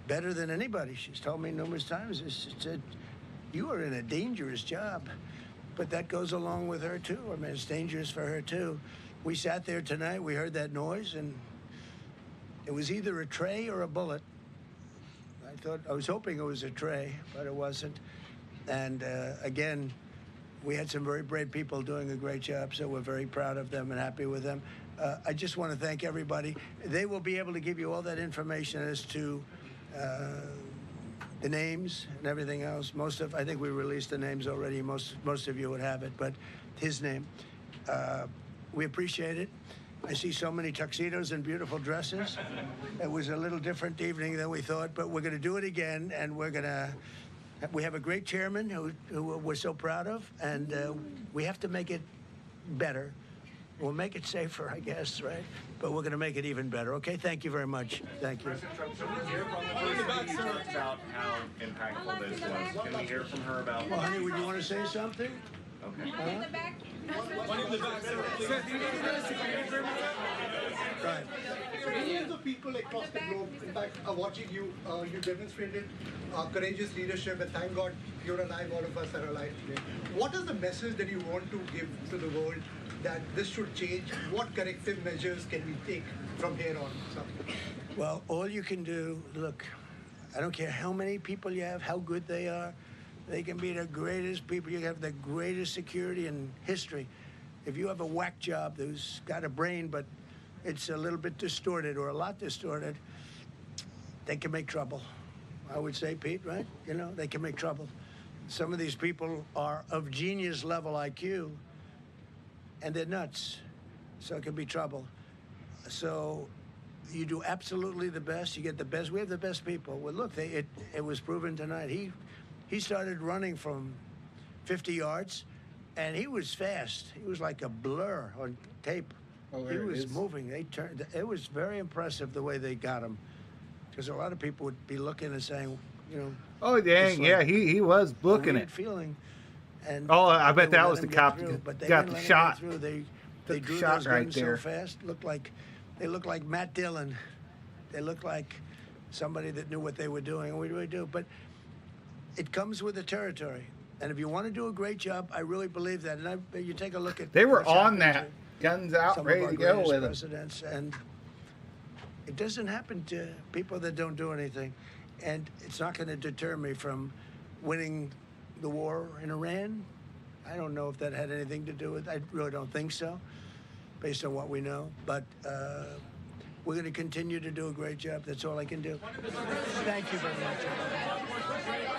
better than anybody. She's told me numerous times, she said, you are in a dangerous job. But that goes along with her, too. I mean, it's dangerous for her, too. We sat there tonight. We heard that noise, and it was either a tray or a bullet. I was hoping it was a tray, but it wasn't. And again, we had some very brave people doing a great job, so we're very proud of them and happy with them. I just want to thank everybody. They will be able to give you all that information as to the names and everything else. I think we released the names already. Most of you would have it, but his name. We appreciate it. I see so many tuxedos and beautiful dresses. It was a little different evening than we thought, but we're going to do it again, and we have a great chairman who we're so proud of, and we have to make it better. We'll make it safer, I guess, right? But we're going to make it even better. Okay, thank you very much. Thank you. President Trump, so we hear from the first lady about how impactful this was. Can we hear from her about... Well, honey, would you want to say something? Okay. Huh? One in the back, sir, please. Right. Millions of people across the globe, in fact, are watching you. You demonstrated courageous leadership, and thank God you're alive. All of us are alive today. What is the message that you want to give to the world that this should change? What corrective measures can we take from here on? So. Well, all you can do, look, I don't care how many people you have, how good they are. They can be the greatest people. You have the greatest security in history. If you have a whack job who's got a brain, but it's a little bit distorted or a lot distorted, they can make trouble. I would say, Pete, right? You know, they can make trouble. Some of these people are of genius level IQ, and they're nuts. So it can be trouble. So you do absolutely the best. You get the best. We have the best people. Well, look, it was proven tonight. He started running from 50 yards, and he was fast. He was like a blur on tape. Oh, he was moving. They turned. It was very impressive the way they got him, because a lot of people would be looking and saying, you know. Oh dang, like, yeah, he was booking it. Feeling. And I bet that was the cop but they got the shot. They drew shot those right guns there. so fast. They looked like Matt Dillon. They looked like somebody that knew what they were doing. And what do we do? But it comes with the territory. And if you want to do a great job, I really believe that. And you take a look at. They were on that, guns out, ready to go with presidents, and it doesn't happen to people that don't do anything. And it's not going to deter me from winning the war in Iran. I don't know if that had anything to do with it. I really don't think so, based on what we know. But we're going to continue to do a great job. That's all I can do. Thank you very much.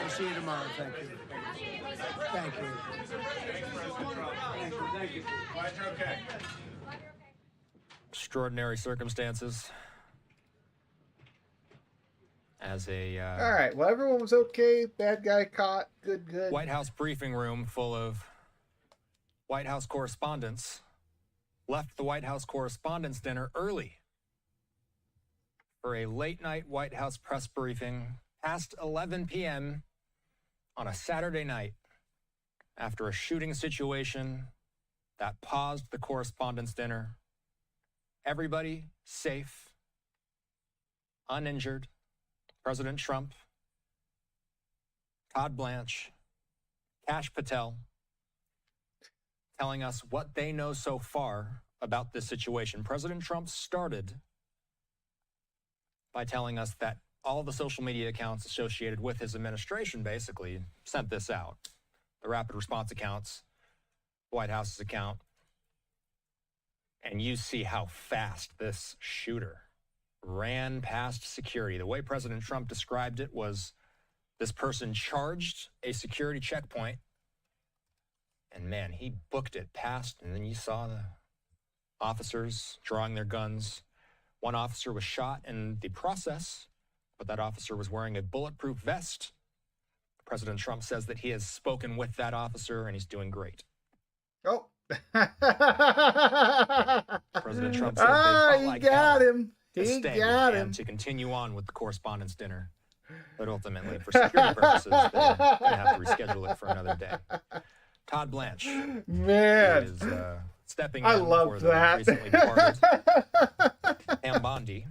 We'll see you tomorrow. Thank you. Thank you. Thank you. Glad you're okay. Extraordinary circumstances. As a all right, well, everyone was okay. Bad guy caught. Good. White House briefing room full of White House correspondents left the White House Correspondents' Dinner early for a late-night White House press briefing past 11 p.m. on a Saturday night after a shooting situation that paused the Correspondents' Dinner. Everybody safe, uninjured. President Trump, Todd Blanche, Kash Patel, telling us what they know so far about this situation. President Trump started by telling us that all the social media accounts associated with his administration basically sent this out. The rapid response accounts, White House's account, and you see how fast this shooter ran past security. The way President Trump described it was this person charged a security checkpoint, and man, he booked it past, and then you saw the officers drawing their guns. One officer was shot in the process, but that officer was wearing a bulletproof vest. President Trump says that he has spoken with that officer, and he's doing great. Oh. President Trump says they fought like got hell. him. He got him. To continue on with the Correspondents' Dinner. But ultimately, for security purposes, they're going to have to reschedule it for another day. Todd Blanche. Man. Is stepping I in love for that. the recently departed Pam Bondi,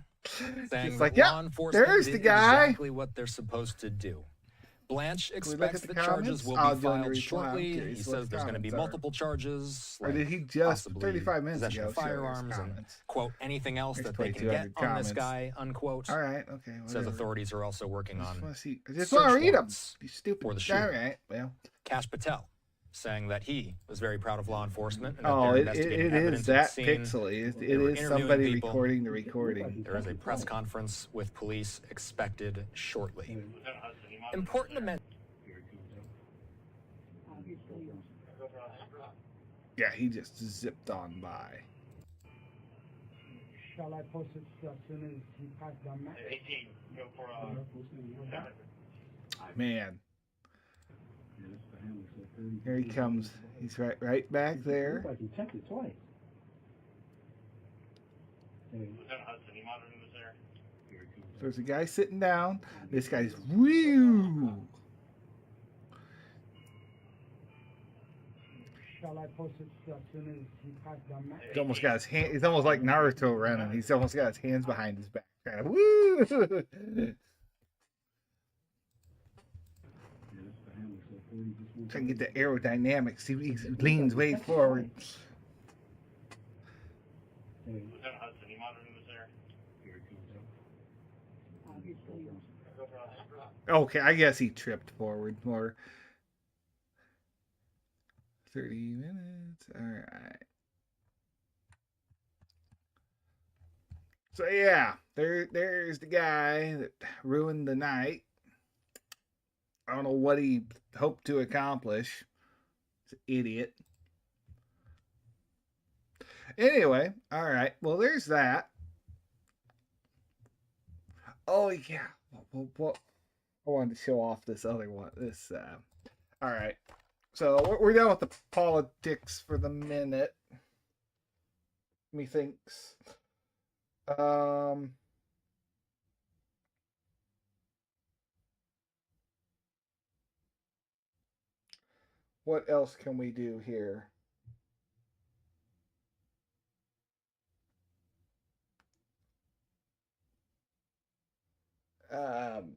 saying like, that law enforcement there's did the guy. exactly what they're supposed to do. Blanche Can we look expects at the the charges comments? will I'll be join the filed reply. shortly. I'm He curious what says the there's going to be comments are. multiple charges. Or did he just possibly 35 minutes possession ago of show his firearms and comments? quote anything else There's that they can 2,200 get on this comments. guy, unquote. All right, okay. Says whatever. authorities are also working I just on want to see. I just want to read them. warrants You stupid. for the shooting. All right, well. Kash Patel saying that he was very proud of law enforcement and that Oh, they're it investigating is evidence that at the scene. pixely. It They were is interviewing somebody people. recording the recording. There is a press conference with police expected shortly. Important to mention. Yeah, he just zipped on by. Shall I post it as soon as he passed down that? 18. Go for Man. Here he comes. He's right back there. I can check it twice. Lieutenant Hudson, you monitoring this there? There's a guy sitting down. This guy's woo. He's almost got his hand. He's almost like Naruto running. He's almost got his hands behind his back. Kind of, woo! Trying to get the aerodynamics. He leans way forward. Okay, I guess he tripped forward more. 30 minutes. All right. So yeah, there's the guy that ruined the night. I don't know what he hoped to accomplish. He's an idiot. Anyway, all right. Well, there's that. Oh yeah. Well, I wanted to show off this other one. All right. So we're done with the politics for the minute. Methinks. What else can we do here?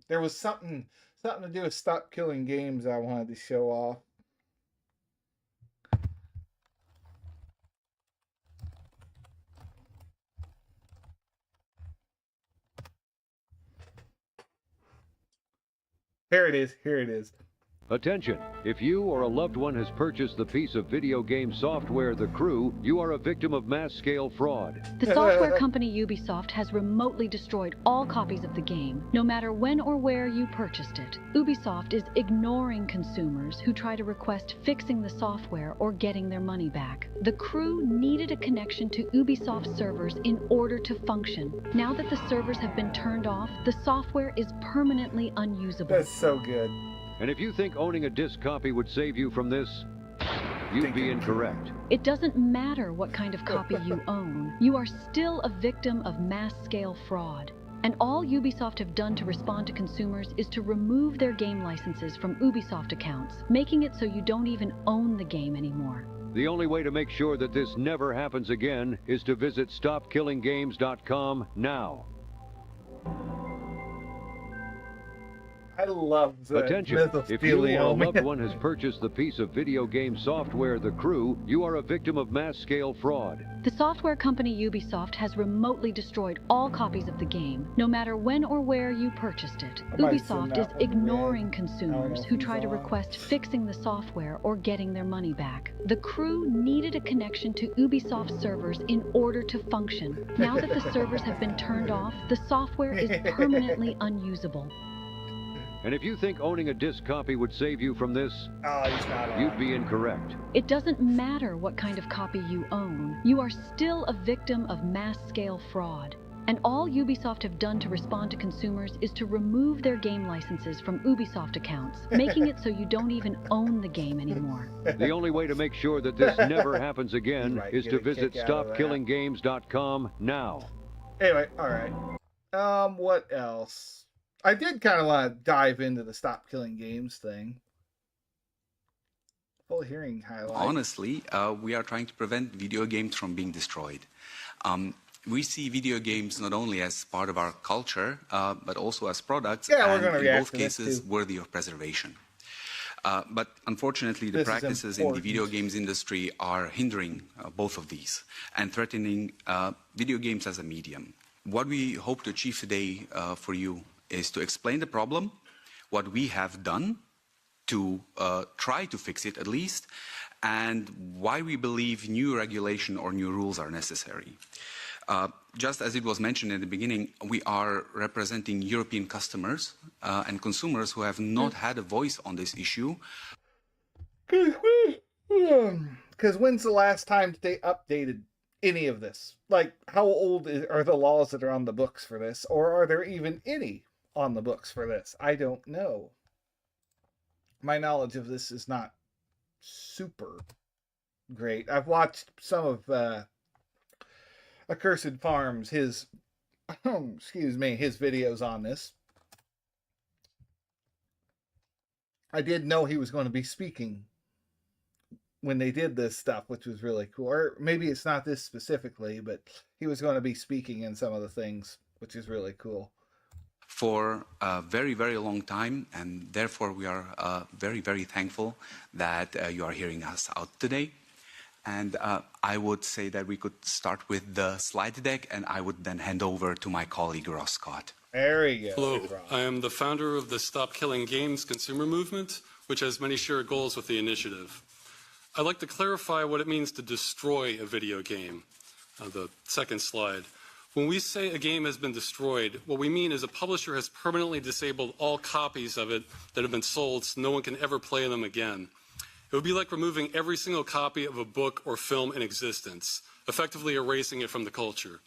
There was something to do with Stop Killing Games I wanted to show off. Here it is. Here it is. Attention! If you or a loved one has purchased the piece of video game software The Crew, you are a victim of mass-scale fraud. The software company Ubisoft has remotely destroyed all copies of the game, no matter when or where you purchased it. Ubisoft is ignoring consumers who try to request fixing the software or getting their money back. The Crew needed a connection to Ubisoft servers in order to function. Now that the servers have been turned off, the software is permanently unusable. That's so good. And if you think owning a disc copy would save you from this, you'd be incorrect. It doesn't matter what kind of copy you own. You are still a victim of mass-scale fraud. And all Ubisoft have done to respond to consumers is to remove their game licenses from Ubisoft accounts, making it so you don't even own the game anymore. The only way to make sure that this never happens again is to visit StopKillingGames.com now. I love the Attention! If you or a loved one has purchased the piece of video game software The Crew, you are a victim of mass-scale fraud. The software company Ubisoft has remotely destroyed all copies of the game, no matter when or where you purchased it. Ubisoft is ignoring consumers who try to request fixing the software or getting their money back. The Crew needed a connection to Ubisoft servers in order to function. Now that the servers have been turned off, the software is permanently unusable. And if you think owning a disc copy would save you from this, you'd be incorrect. It doesn't matter what kind of copy you own. You are still a victim of mass-scale fraud. And all Ubisoft have done to respond to consumers is to remove their game licenses from Ubisoft accounts, making it so you don't even own the game anymore. The only way to make sure that this never happens again is to visit StopKillingGames.com now. Anyway, all right. What else? I did kind of want to dive into the Stop Killing Games thing. Full hearing highlight. Honestly, we are trying to prevent video games from being destroyed. We see video games not only as part of our culture, but also as products, and in both cases worthy of preservation. But unfortunately, the practices in the video games industry are hindering both of these and threatening video games as a medium. What we hope to achieve today for you is to explain the problem, what we have done to try to fix it at least, and why we believe new regulation or new rules are necessary. Just as it was mentioned in the beginning, we are representing European customers and consumers who have not had a voice on this issue. Because when's the last time they updated any of this? Like, how old are the laws that are on the books for this? Or are there even any on the books for this? I don't know. My knowledge of this is not super great. I've watched some of Accursed Farms, his his videos on this. I did know he was going to be speaking when they did this stuff, which was really cool. Or maybe it's not this specifically, but he was going to be speaking in some of the things, which is really cool. For a very, very long time, and therefore we are very, very thankful that you are hearing us out today. And I would say that we could start with the slide deck, and I would then hand over to my colleague, Ross Scott. There you go. Hello, I am the founder of the Stop Killing Games consumer movement, which has many shared goals with the initiative. I'd like to clarify what it means to destroy a video game. The second slide. When we say a game has been destroyed, what we mean is a publisher has permanently disabled all copies of it that have been sold so no one can ever play them again. It would be like removing every single copy of a book or film in existence, effectively erasing it from the culture.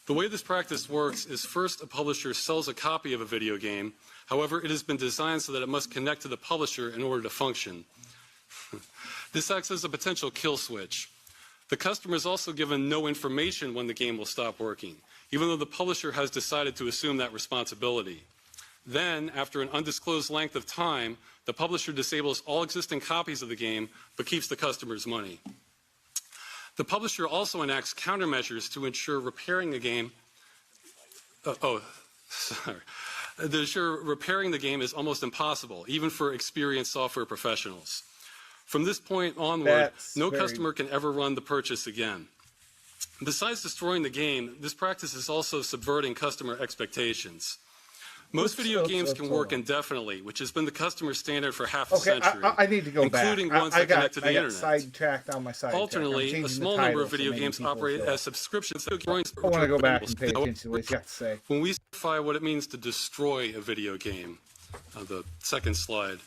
The way this practice works is first a publisher sells a copy of a video game. However, it has been designed so that it must connect to the publisher in order to function. This acts as a potential kill switch. The customer is also given no information when the game will stop working, even though the publisher has decided to assume that responsibility. Then, after an undisclosed length of time, the publisher disables all existing copies of the game, but keeps the customer's money. The publisher also enacts countermeasures to ensure repairing the game. To ensure repairing the game is almost impossible, even for experienced software professionals. From this point onward, no customer can ever run the purchase again. Besides destroying the game, this practice is also subverting customer expectations. Most video games can work indefinitely, which has been the customer standard for half a century. I need to go back. Including ones that connect to the internet. Sidetracked on my sidetrack. Alternately, a small number of video games operate as subscriptions. I want to go back and pay attention to what he's got to say. When we specify what it means to destroy a video game, the second slide.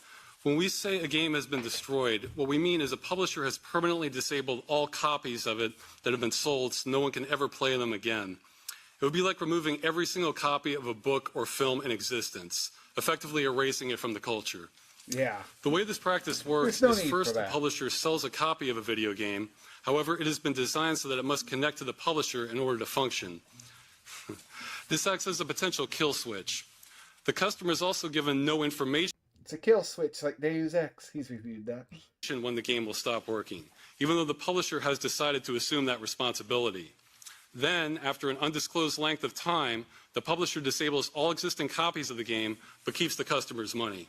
When we say a game has been destroyed, what we mean is a publisher has permanently disabled all copies of it that have been sold so no one can ever play them again. It would be like removing every single copy of a book or film in existence, effectively erasing it from the culture. Yeah. The way this practice works is first a publisher sells a copy of a video game. However, it has been designed so that it must connect to the publisher in order to function. This acts as a potential kill switch. The customer is also given no information. It's a kill switch like Deus Ex. He's reviewed that. When the game will stop working, even though the publisher has decided to assume that responsibility. Then, after an undisclosed length of time, the publisher disables all existing copies of the game, but keeps the customer's money.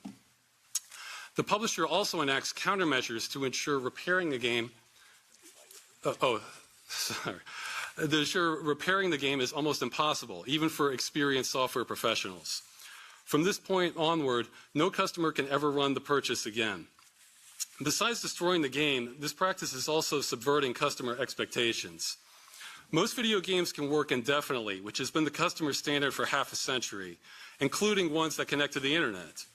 The publisher also enacts countermeasures to ensure repairing the game. To ensure repairing the game is almost impossible, even for experienced software professionals. From this point onward, no customer can ever run the purchase again. Besides destroying the game, this practice is also subverting customer expectations. Most video games can work indefinitely, which has been the customer standard for half a century, including ones that connect to the internet.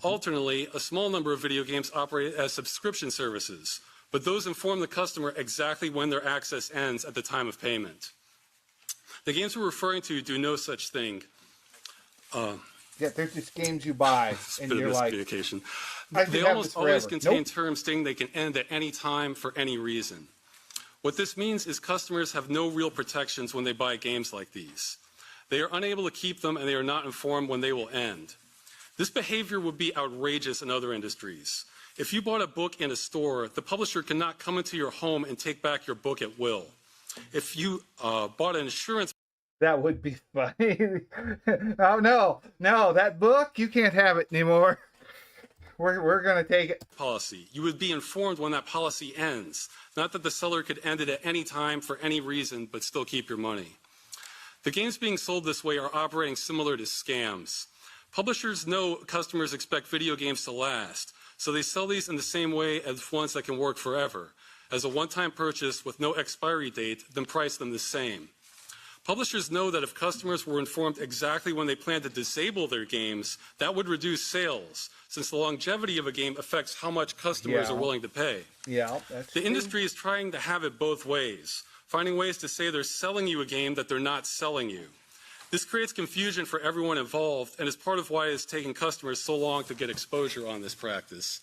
Alternately, a small number of video games operate as subscription services, but those inform the customer exactly when their access ends at the time of payment. The games we're referring to do no such thing. Yeah, they're just games you buy, and you're like, they almost always contain terms stating they can end at any time for any reason. What this means is customers have no real protections when they buy games like these. They are unable to keep them, and they are not informed when they will end. This behavior would be outrageous in other industries. If you bought a book in a store, the publisher cannot come into your home and take back your book at will. If you bought an insurance... That would be funny. Oh, no, that book, you can't have it anymore. We're going to take it. Policy. You would be informed when that policy ends. Not that the seller could end it at any time for any reason, but still keep your money. The games being sold this way are operating similar to scams. Publishers know customers expect video games to last, so they sell these in the same way as ones that can work forever. As a one-time purchase with no expiry date, then price them the same. Publishers know that if customers were informed exactly when they plan to disable their games, that would reduce sales, since the longevity of a game affects how much customers are willing to pay. Yeah, that's the industry is trying to have it both ways, finding ways to say they're selling you a game that they're not selling you. This creates confusion for everyone involved and is part of why it's taking customers so long to get exposure on this practice.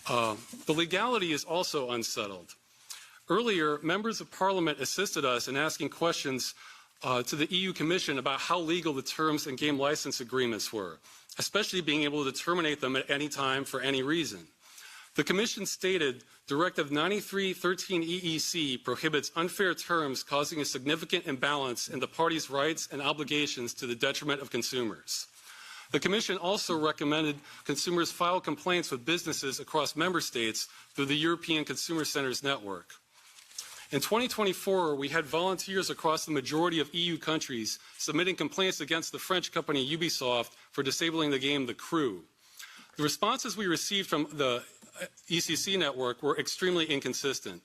The legality is also unsettled. Earlier, members of Parliament assisted us in asking questions to the EU Commission about how legal the terms and game license agreements were, especially being able to terminate them at any time for any reason. The Commission stated Directive 9313 EEC prohibits unfair terms causing a significant imbalance in the parties' rights and obligations to the detriment of consumers. The Commission also recommended consumers file complaints with businesses across member states through the European Consumer Centers Network. In 2024, we had volunteers across the majority of EU countries submitting complaints against the French company Ubisoft for disabling the game The Crew. The responses we received from the ECC network were extremely inconsistent.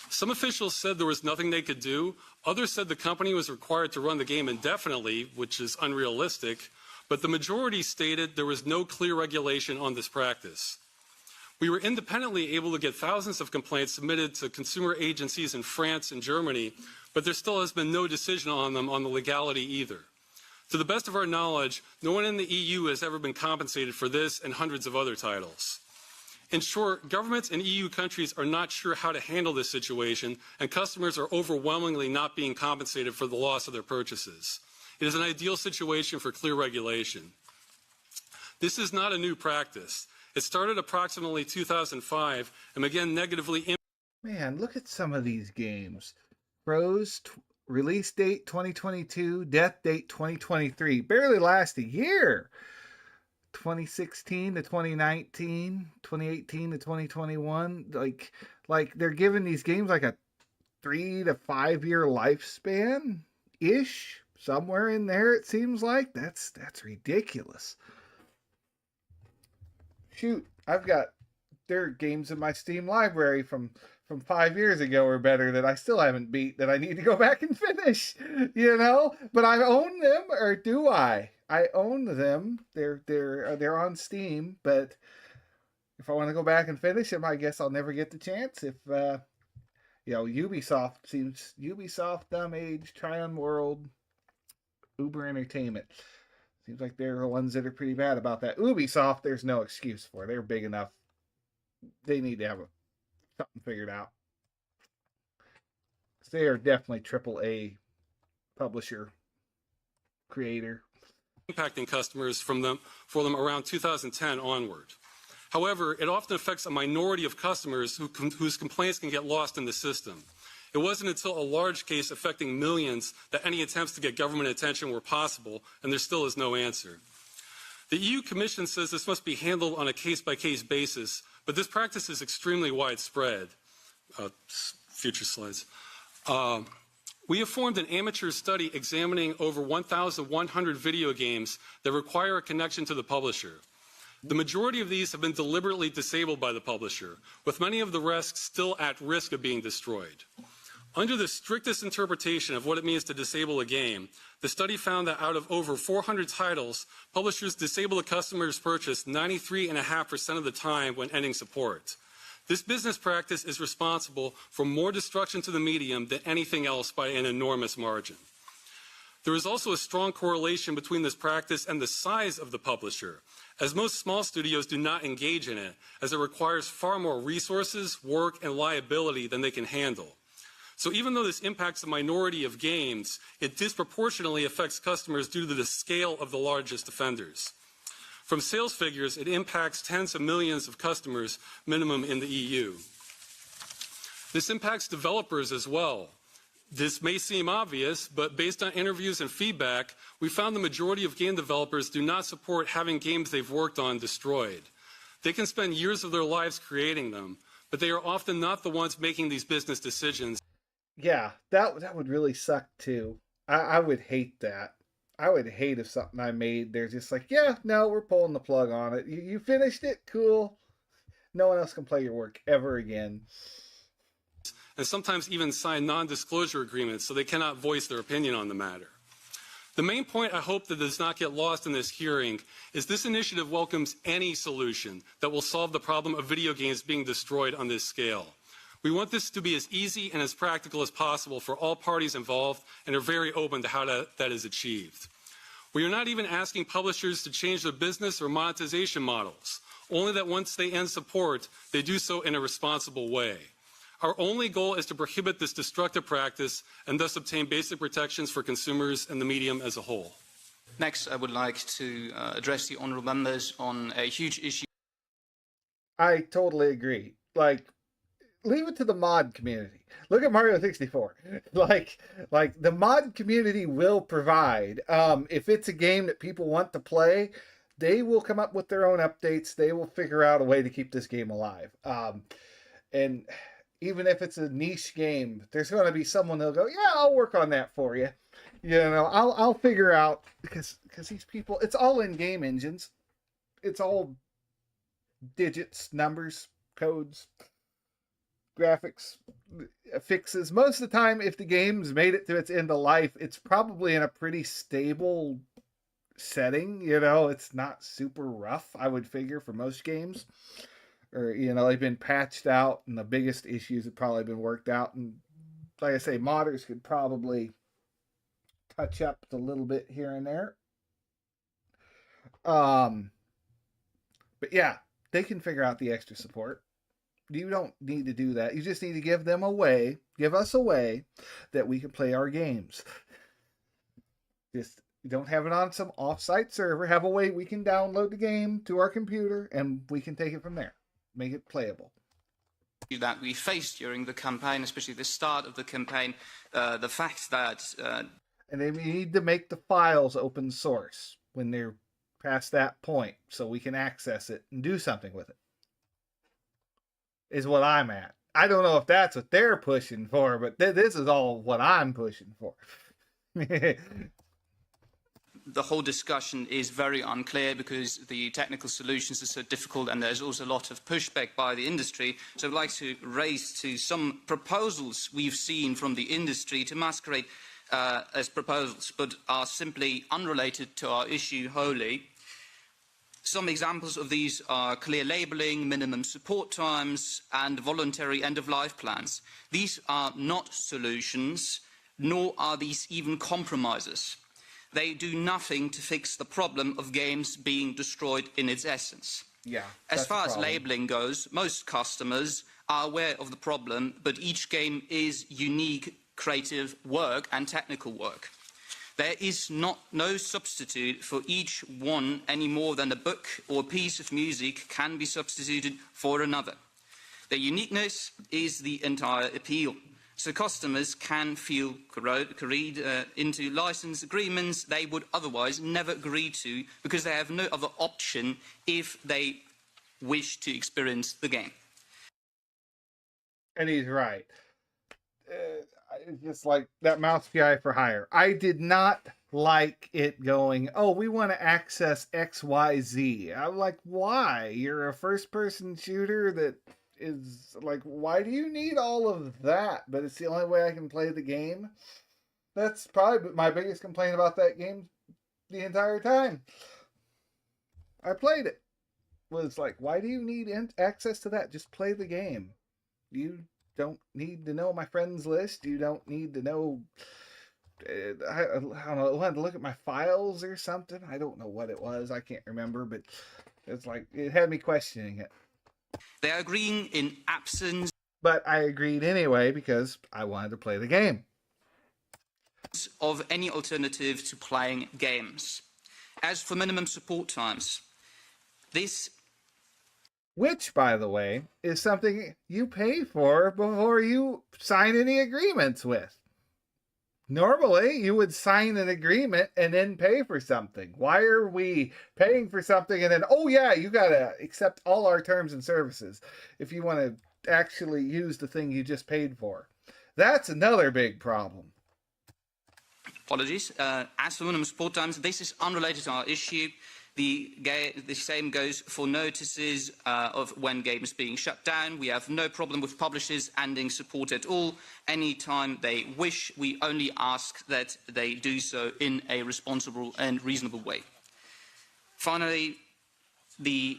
Some officials said there was nothing they could do. Others said the company was required to run the game indefinitely, which is unrealistic. But the majority stated there was no clear regulation on this practice. We were independently able to get thousands of complaints submitted to consumer agencies in France and Germany, but there still has been no decision on them on the legality either. To the best of our knowledge, no one in the EU has ever been compensated for this and hundreds of other titles. In short, governments in EU countries are not sure how to handle this situation, and customers are overwhelmingly not being compensated for the loss of their purchases. It is an ideal situation for clear regulation. This is not a new practice. It started approximately 2005 and began negatively. Man, look at some of these games. Pros, release date 2022, death date 2023. Barely last a year. 2016 to 2019, 2018 to 2021. Like they're giving these games like a 3 to 5 year lifespan ish. Somewhere in there, it seems like. That's ridiculous. Shoot, there are games in my Steam library from 5 years ago or better that I still haven't beat that I need to go back and finish, you know? But I own them, or do I? I own them. They're on Steam, but if I want to go back and finish them, I guess I'll never get the chance. If Ubisoft, Dumb Age, Trion World, Uber Entertainment. Seems like they're the ones that are pretty bad about that. Ubisoft, there's no excuse for. They're big enough. They need to have something figured out. They are definitely AAA publisher, creator. Impacting customers for them around 2010 onward. However, it often affects a minority of customers whose complaints can get lost in the system. It wasn't until a large case affecting millions that any attempts to get government attention were possible, and there still is no answer. The EU Commission says this must be handled on a case-by-case basis, but this practice is extremely widespread. Future slides. We have formed an amateur study examining over 1,100 video games that require a connection to the publisher. The majority of these have been deliberately disabled by the publisher, with many of the rest still at risk of being destroyed. Under the strictest interpretation of what it means to disable a game, the study found that out of over 400 titles, publishers disable a customer's purchase 93.5% of the time when ending support. This business practice is responsible for more destruction to the medium than anything else by an enormous margin. There is also a strong correlation between this practice and the size of the publisher, as most small studios do not engage in it, as it requires far more resources, work, and liability than they can handle. So even though this impacts a minority of games, it disproportionately affects customers due to the scale of the largest offenders. From sales figures, it impacts tens of millions of customers, minimum in the EU. This impacts developers as well. This may seem obvious, but based on interviews and feedback, we found the majority of game developers do not support having games they've worked on destroyed. They can spend years of their lives creating them, but they are often not the ones making these business decisions. Yeah, that would really suck too. I would hate that. I would hate if something I made, they're just like, yeah, no, we're pulling the plug on it. You finished it? Cool. No one else can play your work ever again. And sometimes even sign non-disclosure agreements so they cannot voice their opinion on the matter. The main point I hope that does not get lost in this hearing is this initiative welcomes any solution that will solve the problem of video games being destroyed on this scale. We want this to be as easy and as practical as possible for all parties involved and are very open to how that is achieved. We are not even asking publishers to change their business or monetization models, only that once they end support, they do so in a responsible way. Our only goal is to prohibit this destructive practice and thus obtain basic protections for consumers and the medium as a whole. Next, I would like to address the honourable members on a huge issue. I totally agree. Like, leave it to the mod community. Look at Mario 64. Like the mod community will provide. If it's a game that people want to play, they will come up with their own updates. They will figure out a way to keep this game alive. And even if it's a niche game, there's going to be someone that'll go, yeah, I'll work on that for you. You know, I'll figure out, because these people, it's all in game engines. It's all digits, numbers, codes, graphics, fixes. Most of the time, if the game's made it to its end of life, it's probably in a pretty stable setting. You know, it's not super rough, I would figure, for most games. Or, you know, they've been patched out and the biggest issues have probably been worked out. And like I say, modders could probably touch up a little bit here and there. But yeah, they can figure out the extra support. You don't need to do that. You just need to give us a way that we can play our games. Just don't have it on some off-site server. Have a way we can download the game to our computer and we can take it from there. Make it playable. That we faced during the campaign, especially the start of the campaign, the fact that... And then we need to make the files open source when they're past that point so we can access it and do something with it. Is what I'm at. I don't know if that's what they're pushing for, but this is all what I'm pushing for. The whole discussion is very unclear because the technical solutions are so difficult and there's also a lot of pushback by the industry. So I'd like to raise to some proposals we've seen from the industry to masquerade as proposals, but are simply unrelated to our issue wholly. Some examples of these are clear labeling, minimum support times, and voluntary end-of-life plans. These are not solutions, nor are these even compromises. They do nothing to fix the problem of games being destroyed in its essence. Yeah. As far as labeling goes, most customers are aware of the problem, but each game is unique creative work and technical work. There is no substitute for each one any more than a book or a piece of music can be substituted for another. Their uniqueness is the entire appeal. So customers can feel carried into license agreements they would otherwise never agree to because they have no other option if they wish to experience the game. And he's right. Just like that mouse PI for hire. I did not like it going, oh, we want to access XYZ. I'm like, why? You're a first-person shooter that is like, why do you need all of that? But it's the only way I can play the game. That's probably my biggest complaint about that game the entire time. I played it. Was like, why do you need access to that? Just play the game. You don't need to know my friends list. You don't need to know, I don't know, I wanted to look at my files or something. I don't know what it was. I can't remember, but it's like, it had me questioning it. They are agreeing in absence. But I agreed anyway because I wanted to play the game. Of any alternative to playing games. As for minimum support times, this... Which, by the way, is something you pay for before you sign any agreements with. Normally, you would sign an agreement and then pay for something. Why are we paying for something and then, oh yeah, you gotta accept all our terms and services if you want to actually use the thing you just paid for? That's another big problem. Apologies. As for minimum support times, this is unrelated to our issue. The same goes for notices of when games being shut down. We have no problem with publishers ending support at all. Anytime they wish, we only ask that they do so in a responsible and reasonable way. Finally, the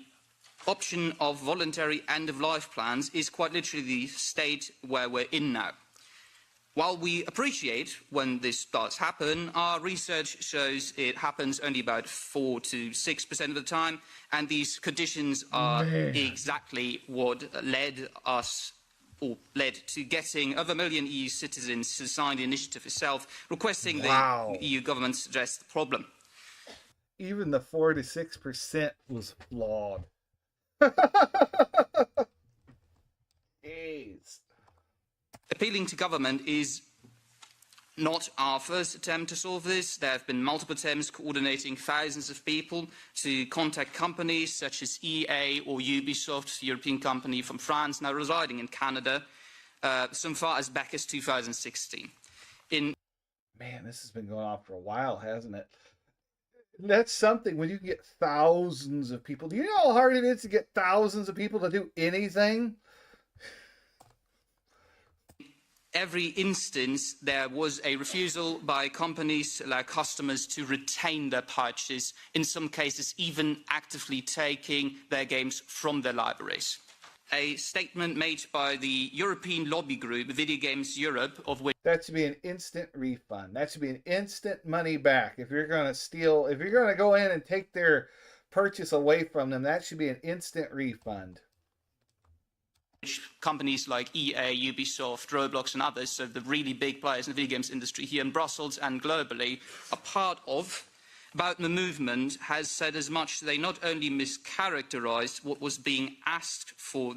option of voluntary end-of-life plans is quite literally the state where we're in now. While we appreciate when this does happen, our research shows it happens only about 4 to 6% of the time, and these conditions are exactly what led to getting over 1 million EU citizens to sign the initiative itself, requesting the EU government to address the problem. Even the 4 to 6% was flawed. Jeez. Appealing to government is not our first attempt to solve this. There have been multiple attempts coordinating thousands of people to contact companies such as EA or Ubisoft, a European company from France now residing in Canada, so far as back as 2016. Man, this has been going on for a while, hasn't it? That's something when you get thousands of people. Do you know how hard it is to get thousands of people to do anything? Every instance, there was a refusal by companies, like customers, to retain their purchase, in some cases even actively taking their games from their libraries. A statement made by the European lobby group, Video Games Europe, of which... That should be an instant refund. That should be an instant money back. If you're going to steal, if you're going to go in and take their purchase away from them, that should be an instant refund. Companies like EA, Ubisoft, Roblox and others, so the really big players in the video games industry here in Brussels and globally, are part of, about the movement has said as much. They not only mischaracterized what was being asked for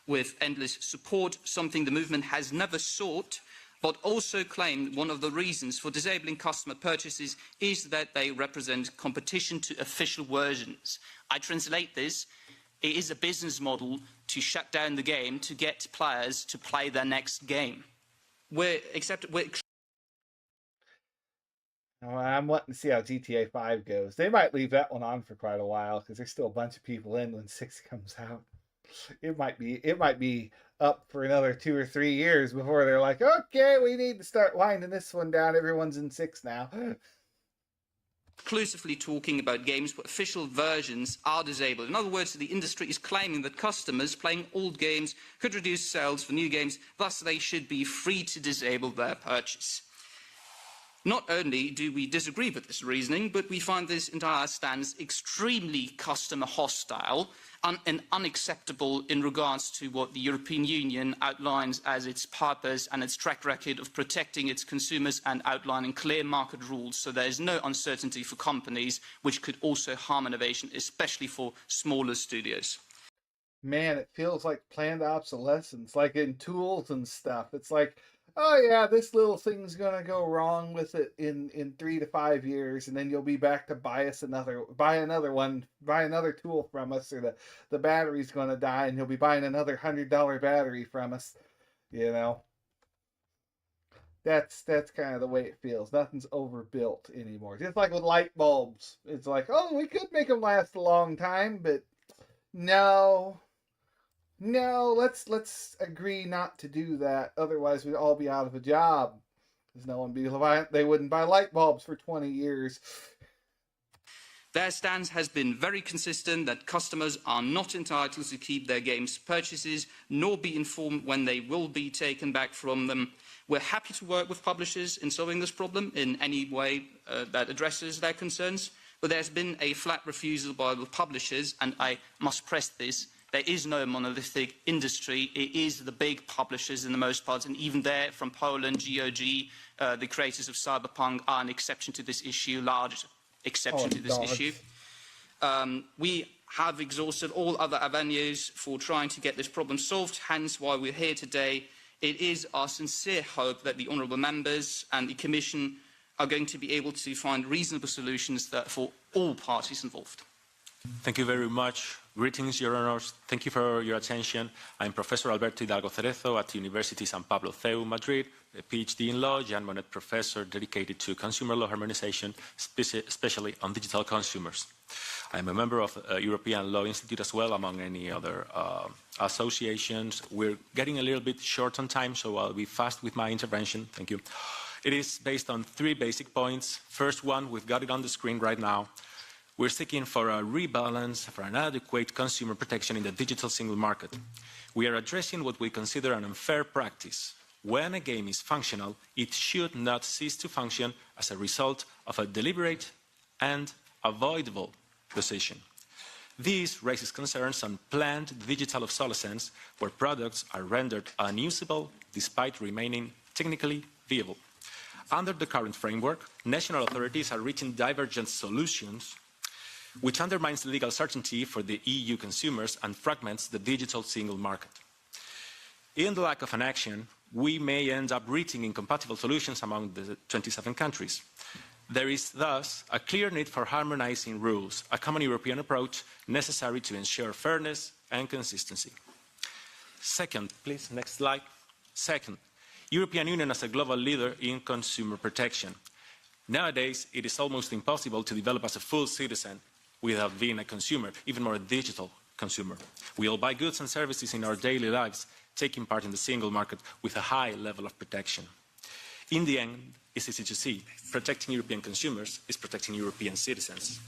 with endless support, something the movement has never sought, but also claimed one of the reasons for disabling customer purchases is that they represent competition to official versions. I translate this. It is a business model to shut down the game to get players to play their next game. I'm wanting to see how GTA 5 goes. They might leave that one on for quite a while because there's still a bunch of people in when 6 comes out. It might be up for another 2 or 3 years before they're like, okay, we need to start winding this one down. Everyone's in 6 now. Exclusively talking about games where official versions are disabled. In other words, the industry is claiming that customers playing old games could reduce sales for new games, thus they should be free to disable their purchase. Not only do we disagree with this reasoning, but we find this entire stance extremely customer hostile and unacceptable in regards to what the European Union outlines as its purpose and its track record of protecting its consumers and outlining clear market rules, so there is no uncertainty for companies, which could also harm innovation, especially for smaller studios. Man, it feels like planned obsolescence, like in tools and stuff. It's like, oh yeah, this little thing's gonna go wrong with it in 3 to 5 years, and then you'll be back to buy another tool from us, or the battery's gonna die, and you'll be buying another $100 battery from us. You know, that's kind of the way it feels. Nothing's overbuilt anymore. Just like with light bulbs, it's like, oh, we could make them last a long time, but no, let's agree not to do that. Otherwise, we'd all be out of a job. Because no one they wouldn't buy light bulbs for 20 years. Their stance has been very consistent that customers are not entitled to keep their games purchases, nor be informed when they will be taken back from them. We're happy to work with publishers in solving this problem in any way that addresses their concerns, but there's been a flat refusal by the publishers, and I must press this. There is no monolithic industry. It is the big publishers in the most part, and even there, from Poland, GOG, the creators of Cyberpunk are an exception to this issue, large exception to this issue. We have exhausted all other avenues for trying to get this problem solved, hence why we're here today. It is our sincere hope that the honourable members and the Commission are going to be able to find reasonable solutions for all parties involved. Thank you very much. Greetings, Your Honors. Thank you for your attention. I'm Professor Alberto Hidalgo Cerezo at University San Pablo CEU, Madrid, a PhD in law, Jean Monnet Professor dedicated to consumer law harmonization, especially on digital consumers. I'm a member of European Law Institute as well, among any other associations. We're getting a little bit short on time, so I'll be fast with my intervention. Thank you. It is based on 3 basic points. First one, we've got it on the screen right now. We're seeking for a rebalance, for an adequate consumer protection in the digital single market. We are addressing what we consider an unfair practice. When a game is functional, it should not cease to function as a result of a deliberate and avoidable decision. This raises concerns on planned digital obsolescence, where products are rendered unusable despite remaining technically viable. Under the current framework, national authorities are reaching divergent solutions which undermines legal certainty for the EU consumers and fragments the digital single market. In the lack of an action, we may end up reaching incompatible solutions among the 27 countries. There is thus a clear need for harmonizing rules, a common European approach necessary to ensure fairness and consistency. Second, please, next slide. Second, European Union as a global leader in consumer protection. Nowadays, it is almost impossible to develop as a full citizen without being a consumer, even more a digital consumer. We all buy goods and services in our daily lives, taking part in the single market with a high level of protection. In the end, it's easy to see, protecting European consumers is protecting European citizens.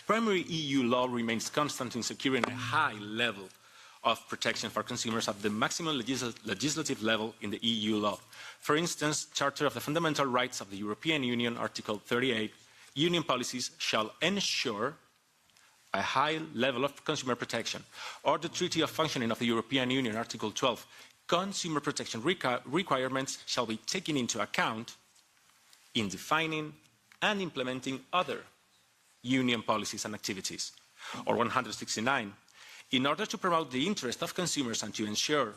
Primary EU law remains constant in securing a high level of protection for consumers at the maximum legislative level in the EU law. For instance, Charter of the Fundamental Rights of the European Union, Article 38, Union policies shall ensure a high level of consumer protection. Or the Treaty of Functioning of the European Union, Article 12, consumer protection requirements shall be taken into account in defining and implementing other Union policies and activities. Or 169, in order to promote the interest of consumers and to ensure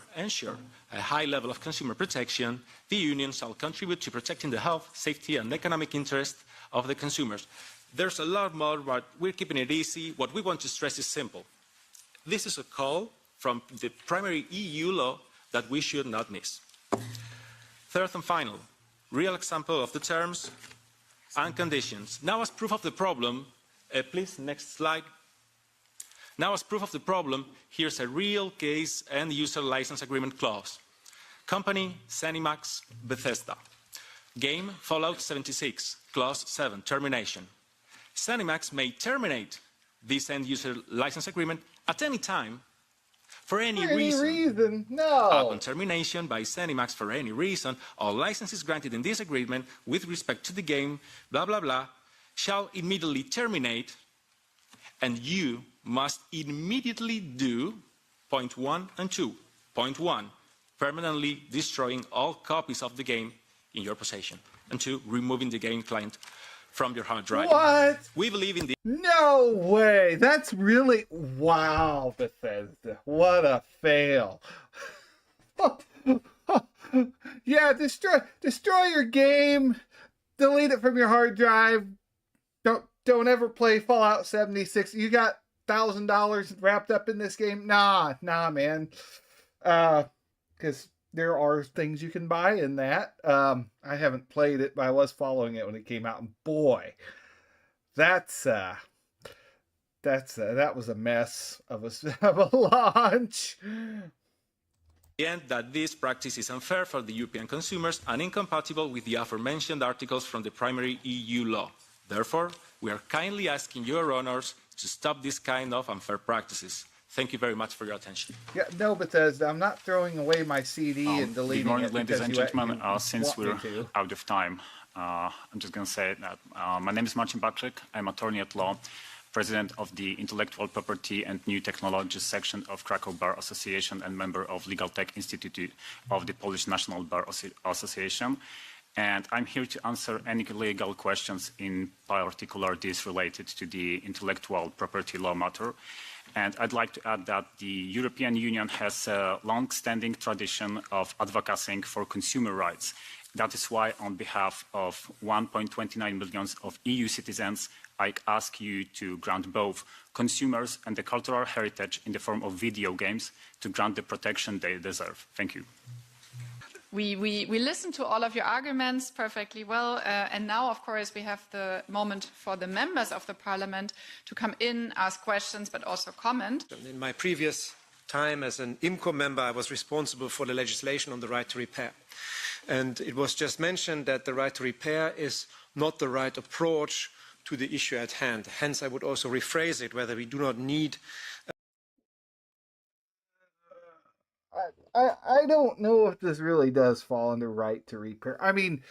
a high level of consumer protection, the Union shall contribute to protecting the health, safety and economic interest of the consumers. There's a lot more, but we're keeping it easy. What we want to stress is simple. This is a call from the primary EU law that we should not miss. Third and final, real example of the terms and conditions. Now as proof of the problem, please, next slide. Now as proof of the problem, here's a real case and user license agreement clause. Company, Zenimax, Bethesda. Game, Fallout 76, clause 7, termination. Zenimax may terminate this end-user license agreement at any time, for any reason. No. Upon termination by Zenimax for any reason, all licenses granted in this agreement with respect to the game, blah, blah, blah, shall immediately terminate, and you must immediately do point 1 and 2. Point 1, permanently destroying all copies of the game in your possession. And 2, removing the game client from your hard drive. What? We believe in the... No way. That's really... Wow, Bethesda. What a fail. Yeah, destroy your game. Delete it from your hard drive. Don't ever play Fallout 76. You got $1,000 wrapped up in this game? Nah, man. Because there are things you can buy in that. I haven't played it, but I was following it when it came out, and boy, that was a mess of a launch. And that this practice is unfair for the European consumers and incompatible with the aforementioned articles from the primary EU law. Therefore, we are kindly asking your honors to stop this kind of unfair practices. Thank you very much for your attention. Yeah, no, Bethesda, I'm not throwing away my CD and deleting Good morning, it. ladies and gentlemen. Since we're out of time, I'm just going to say that my name is Marcin Baczyk. I'm attorney at law, president of the Intellectual Property and New Technologies section of Krakow Bar Association and member of Legal Tech Institute of the Polish National Bar Association. And I'm here to answer any legal questions, in particular these related to the intellectual property law matter. And I'd like to add that the European Union has a long-standing tradition of advocating for consumer rights. That is why, on behalf of 1.29 million of EU citizens, I ask you to grant both consumers and the cultural heritage in the form of video games to grant the protection they deserve. Thank you. We listened to all of your arguments perfectly well, and now, of course, we have the moment for the members of the Parliament to come in, ask questions, but also comment. In my previous time as an IMCO member, I was responsible for the legislation on the right to repair. And it was just mentioned that the right to repair is not the right approach to the issue at hand. Hence, I would also rephrase it, whether we do not need... I don't know if this really does fall under right to repair. I mean,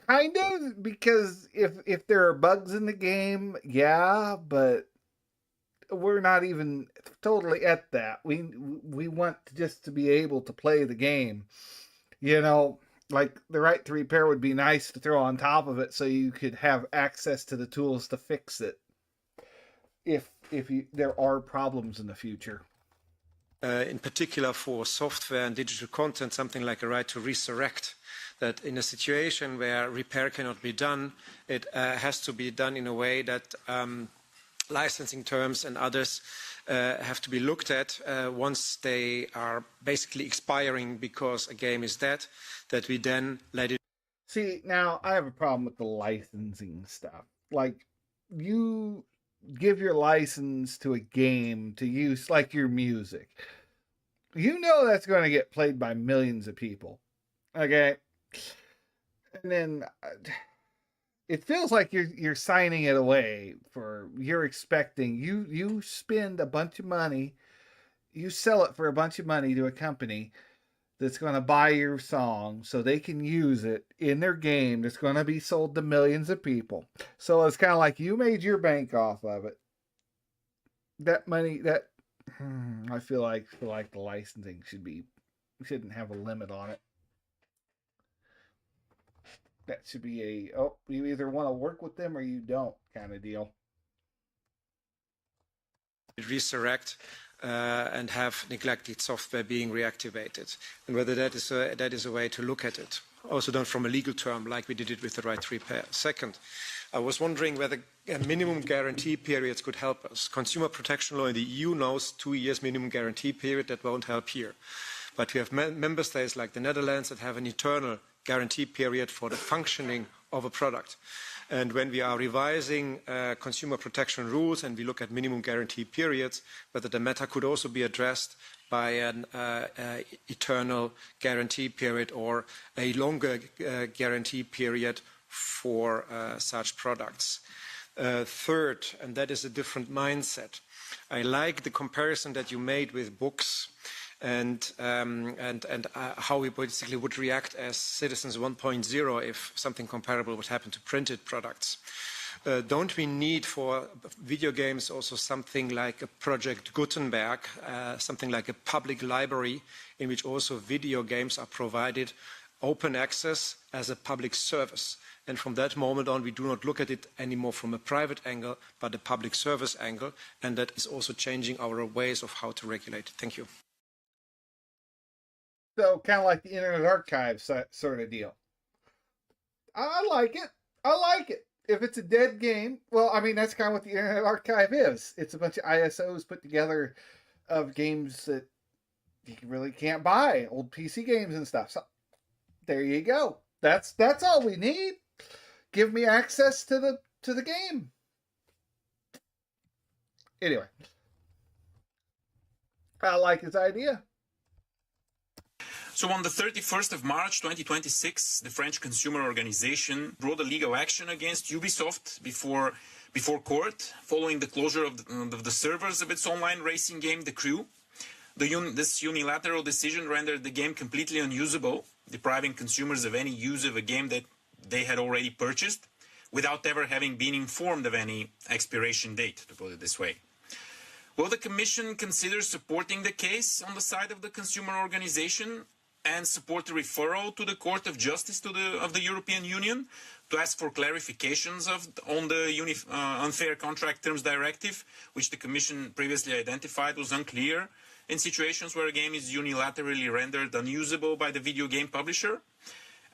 kind of, because if there are bugs in the game, yeah, but we're not even totally at that. We want just to be able to play the game. You know, like the right to repair would be nice to throw on top of it so you could have access to the tools to fix it. if there are problems in the future. In particular for software and digital content, something like a right to resurrect, that in a situation where repair cannot be done, it has to be done in a way that licensing terms and others have to be looked at once they are basically expiring because a game is dead, that we then let it. See, now I have a problem with the licensing stuff. Like, you give your license to a game to use like your music. You know that's going to get played by millions of people. Okay? And then it feels like you're signing it away for you're expecting you spend a bunch of money, you sell it for a bunch of money to a company that's going to buy your song so they can use it in their game that's going to be sold to millions of people. So it's kind of like you made your bank off of it. That money, that I feel like the licensing shouldn't have a limit on it. That should be you either want to work with them or you don't kind of deal. Resurrect and have neglected software being reactivated, and whether that is a way to look at it. Also done from a legal term, like we did it with the right to repair. Second, I was wondering whether minimum guarantee periods could help us. Consumer protection law in the EU knows 2 years minimum guarantee period. That won't help here. But we have member states like the Netherlands that have an eternal guarantee period for the functioning of a product. And when we are revising consumer protection rules and we look at minimum guarantee periods, whether the matter could also be addressed by an eternal guarantee period or a longer guarantee period for such products. Third, and that is a different mindset, I like the comparison that you made with books and how we basically would react as citizens 1.0 if something comparable would happen to printed products. Don't we need for video games also something like a Project Gutenberg, something like a public library in which also video games are provided open access as a public service? And from that moment on, we do not look at it anymore from a private angle, but a public service angle, and that is also changing our ways of how to regulate it. Thank you. So kind of like the Internet Archive sort of deal. I like it. I like it. If it's a dead game, well, I mean, that's kind of what the Internet Archive is. It's a bunch of ISOs put together of games that you really can't buy, old PC games and stuff. So there you go. That's all we need. Give me access to the game. Anyway, I like his idea. So on the 31st of March 2026, the French consumer organization brought a legal action against Ubisoft before court, following the closure of the servers of its online racing game, The Crew. This unilateral decision rendered the game completely unusable, depriving consumers of any use of a game that they had already purchased, without ever having been informed of any expiration date, to put it this way. Will the Commission consider supporting the case on the side of the consumer organization and support a referral to the Court of Justice of the European Union to ask for clarifications on the Unfair Contract Terms Directive, which the Commission previously identified was unclear in situations where a game is unilaterally rendered unusable by the video game publisher?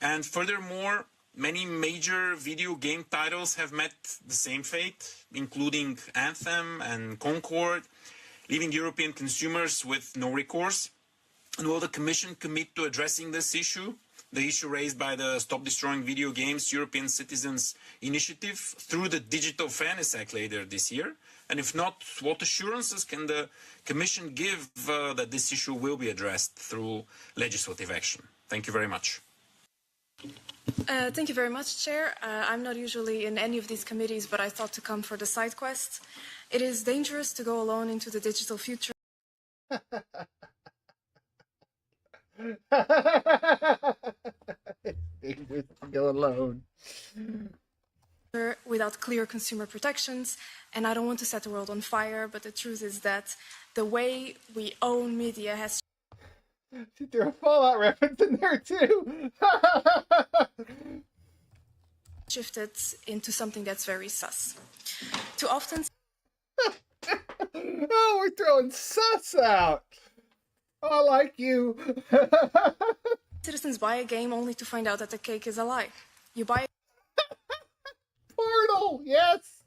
And furthermore, many major video game titles have met the same fate, including Anthem and Concord, leaving European consumers with no recourse. And will the Commission commit to addressing this issue, the issue raised by the Stop Destroying Video Games European Citizens Initiative, through the Digital Fairness Act later this year? And if not, what assurances can the Commission give that this issue will be addressed through legislative action? Thank you very much. Thank you very much, Chair. I'm not usually in any of these committees, but I thought to come for the side quest. It is dangerous to go alone into the digital future. Dangerous to go alone. Without clear consumer protections, and I don't want to set the world on fire, but the truth is that the way we own media has There's a Fallout reference in there too. shifted into something that's very sus. Too often Oh, we're throwing sus out. I like you. Citizens buy a game only to find out that the cake is a lie. You buy Portal, yes.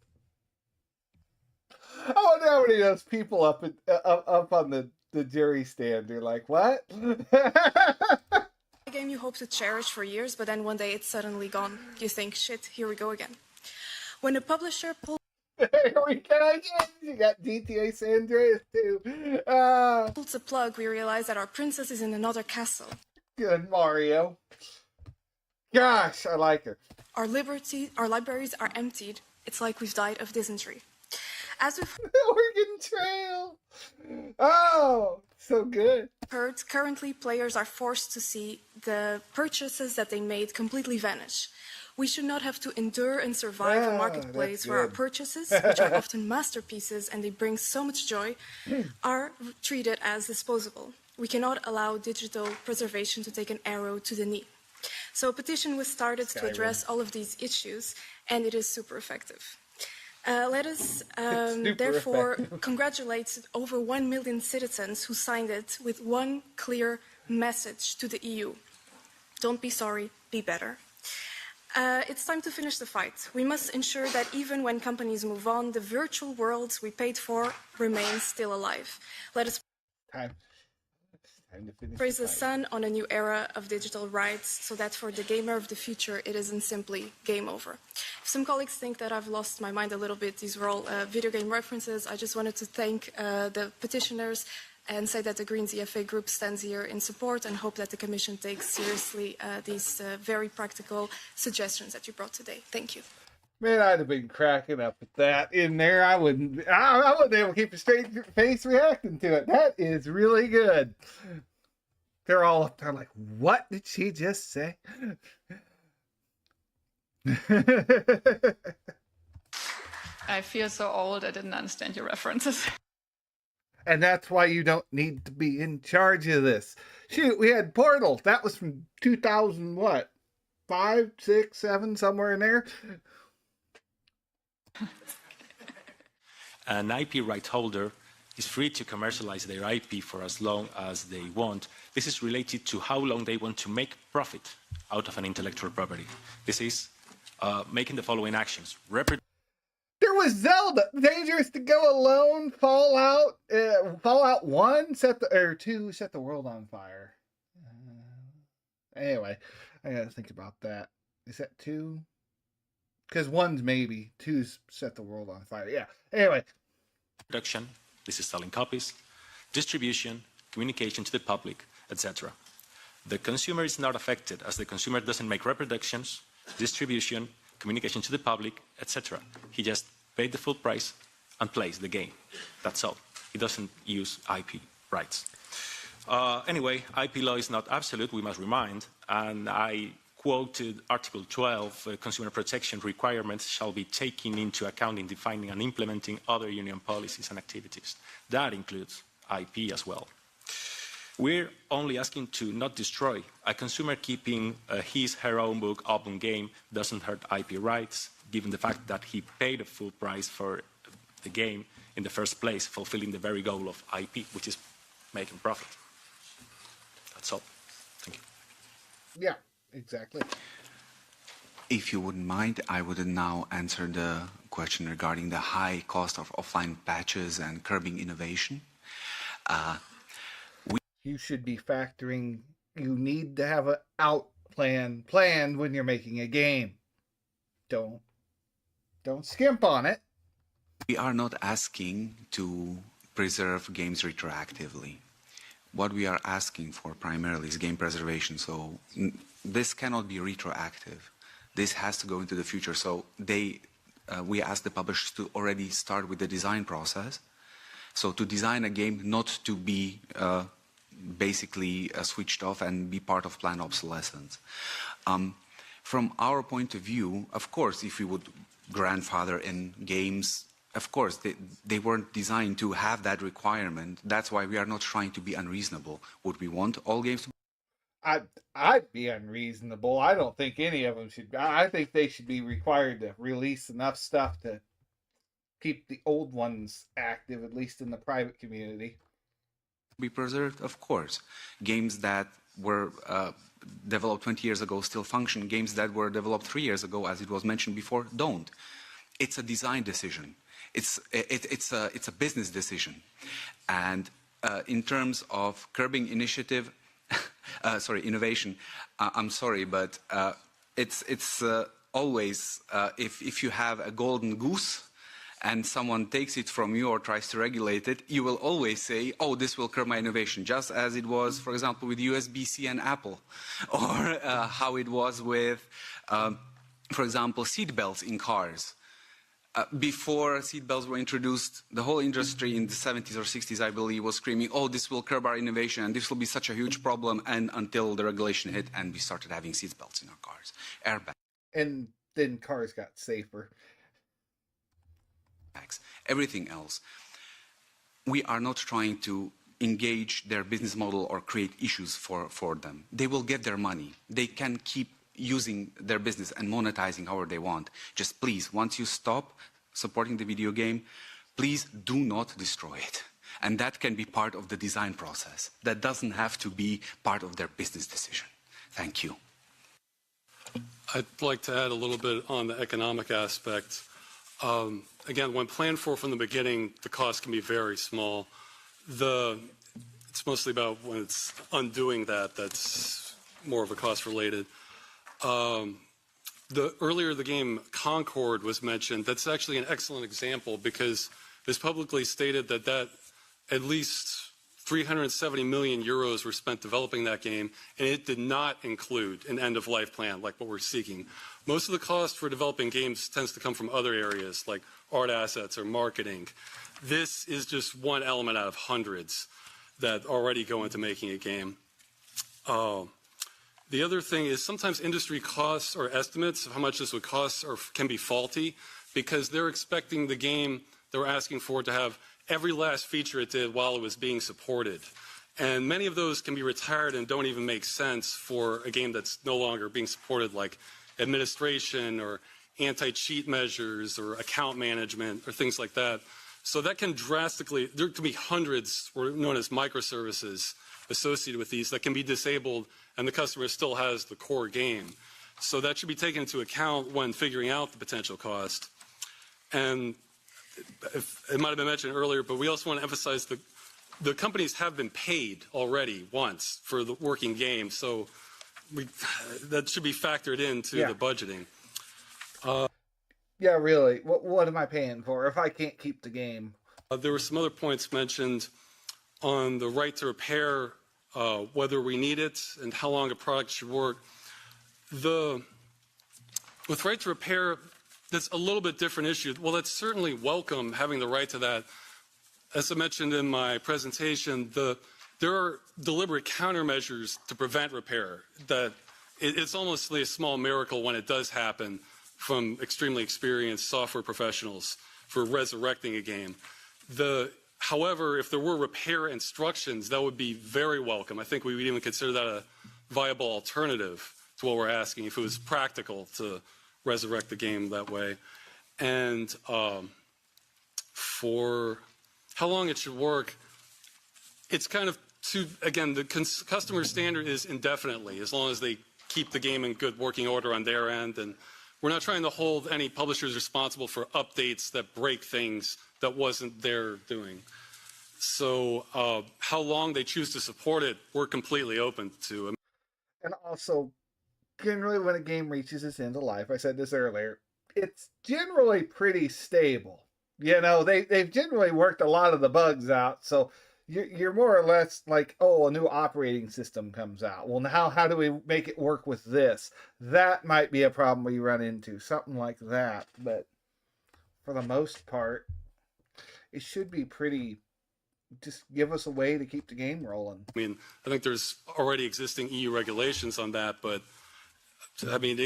I wonder how many of those people up on the jury stand are like, what? a game you hope to cherish for years, but then one day it's suddenly gone. You think, shit, here we go again. When a publisher pulls Here we go again. You got GTA San Andreas too. the plug, we realize that our princess is in another castle. Good Mario. Gosh, I like her. Our libraries are emptied. It's like we've died of dysentery. As we've Oregon Trail. Oh, so good. heard, currently players are forced to see the purchases that they made completely vanish. We should not have to endure and survive a marketplace where our purchases, which are often masterpieces and they bring so much joy, are treated as disposable. We cannot allow digital preservation to take an arrow to the knee. So a petition was started to address all of these issues, and it is super effective. Let us therefore congratulate over 1 million citizens who signed it with one clear message to the EU. Don't be sorry, be better. It's time to finish the fight. We must ensure that even when companies move on, the virtual worlds we paid for remain still alive. Let us praise the sun on a new era of digital rights so that for the gamer of the future, it isn't simply game over. If some colleagues think that I've lost my mind a little bit, these were all video game references. I just wanted to thank the petitioners and say that the Greens EFA group stands here in support and hope that the Commission takes seriously these very practical suggestions that you brought today. Thank you. Man, I'd have been cracking up at that in there. I wouldn't be able to keep a straight face reacting to it. That is really good. They're all up there like, what did she just say? I feel so old, I didn't understand your references. And that's why you don't need to be in charge of this. Shoot, we had Portal. That was from 2000, what? 5, 6, 7, somewhere in there. An IP right holder is free to commercialize their IP for as long as they want. This is related to how long they want to make profit out of an intellectual property. This is making the following actions. There was Zelda, Dangerous to Go Alone, Fallout 1, 2, Set the World on Fire. Anyway, I gotta think about that. Is that 2? Because 1's maybe, 2's Set the World on Fire. Yeah. Anyway. Production, this is selling copies, distribution, communication to the public, etc. The consumer is not affected as the consumer doesn't make reproductions, distribution, communication to the public, etc. He just paid the full price and plays the game. That's all. He doesn't use IP rights. Anyway, IP law is not absolute, we must remind, and I quoted Article 12, consumer protection requirements shall be taken into account in defining and implementing other union policies and activities. That includes IP as well. We're only asking to not destroy. A consumer keeping her own book, open game, doesn't hurt IP rights, given the fact that he paid a full price for the game in the first place, fulfilling the very goal of IP, which is making profit. That's all. Thank you. Yeah, exactly. If you wouldn't mind, I would now answer the question regarding the high cost of offline patches and curbing innovation. You should be factoring, you need to have an out plan planned when you're making a game. Don't skimp on it. We are not asking to preserve games retroactively. What we are asking for primarily is game preservation. So this cannot be retroactive. This has to go into the future. So we ask the publishers to already start with the design process. So to design a game not to be basically switched off and be part of planned obsolescence. From our point of view, of course, if we would grandfather in games, of course, they weren't designed to have that requirement. That's why we are not trying to be unreasonable. Would we want all games to I'd be unreasonable. I don't think any of them should. I think they should be required to release enough stuff to keep the old ones active, at least in the private community. Be preserved, of course. Games that were developed 20 years ago still function. Games that were developed 3 years ago, as it was mentioned before, don't. It's a design decision. It's a business decision. And in terms of curbing innovation, I'm sorry, but it's always, if you have a golden goose and someone takes it from you or tries to regulate it, you will always say, oh, this will curb my innovation, just as it was, for example, with USB-C and Apple, or how it was with, for example, seat belts in cars. Before seatbelts were introduced, the whole industry in the 70s or 60s, I believe, was screaming, oh, this will curb our innovation, and this will be such a huge problem, and until the regulation hit, and we started having seatbelts in our cars, airbags. And then cars got safer. Everything else. We are not trying to engage their business model or create issues for them. They will get their money. They can keep using their business and monetizing however they want. Just please, once you stop supporting the video game, please do not destroy it. And that can be part of the design process. That doesn't have to be part of their business decision. Thank you. I'd like to add a little bit on the economic aspect. Again, when planned for from the beginning, the cost can be very small. It's mostly about when it's undoing that's more of a cost related. Earlier the game Concord was mentioned. That's actually an excellent example because it's publicly stated that at least 370 million euros were spent developing that game, and it did not include an end-of-life plan like what we're seeking. Most of the cost for developing games tends to come from other areas like art assets or marketing. This is just one element out of hundreds that already go into making a game. The other thing is sometimes industry costs or estimates of how much this would cost can be faulty because they're expecting the game they're asking for to have every last feature it did while it was being supported. And many of those can be retired and don't even make sense for a game that's no longer being supported, like administration or anti-cheat measures or account management or things like that. So that can there can be hundreds, or known as microservices, associated with these that can be disabled and the customer still has the core game. So that should be taken into account when figuring out the potential cost. And it might have been mentioned earlier, but we also want to emphasize the companies have been paid already once for the working game, so that should be factored into the budgeting. Yeah, really. What am I paying for if I can't keep the game? There were some other points mentioned on the right to repair, whether we need it and how long a product should work. With right to repair, that's a little bit different issue. Well, that's certainly welcome, having the right to that. As I mentioned in my presentation, there are deliberate countermeasures to prevent repair. That it's almost a small miracle when it does happen from extremely experienced software professionals for resurrecting a game. However, if there were repair instructions, that would be very welcome. I think we would even consider that a viable alternative to what we're asking, if it was practical to resurrect the game that way. And for how long it should work, it's kind of again, the customer standard is indefinitely, as long as they keep the game in good working order on their end. And we're not trying to hold any publishers responsible for updates that break things that wasn't their doing. So how long they choose to support it, we're completely open to. And also, generally when a game reaches its end of life, I said this earlier, it's generally pretty stable. You know, they've generally worked a lot of the bugs out, so you're more or less like, oh, a new operating system comes out. Well, now how do we make it work with this? That might be a problem we run into, something like that. But for the most part, it should be pretty, just give us a way to keep the game rolling. I mean, I think there's already existing EU regulations on that, but I mean,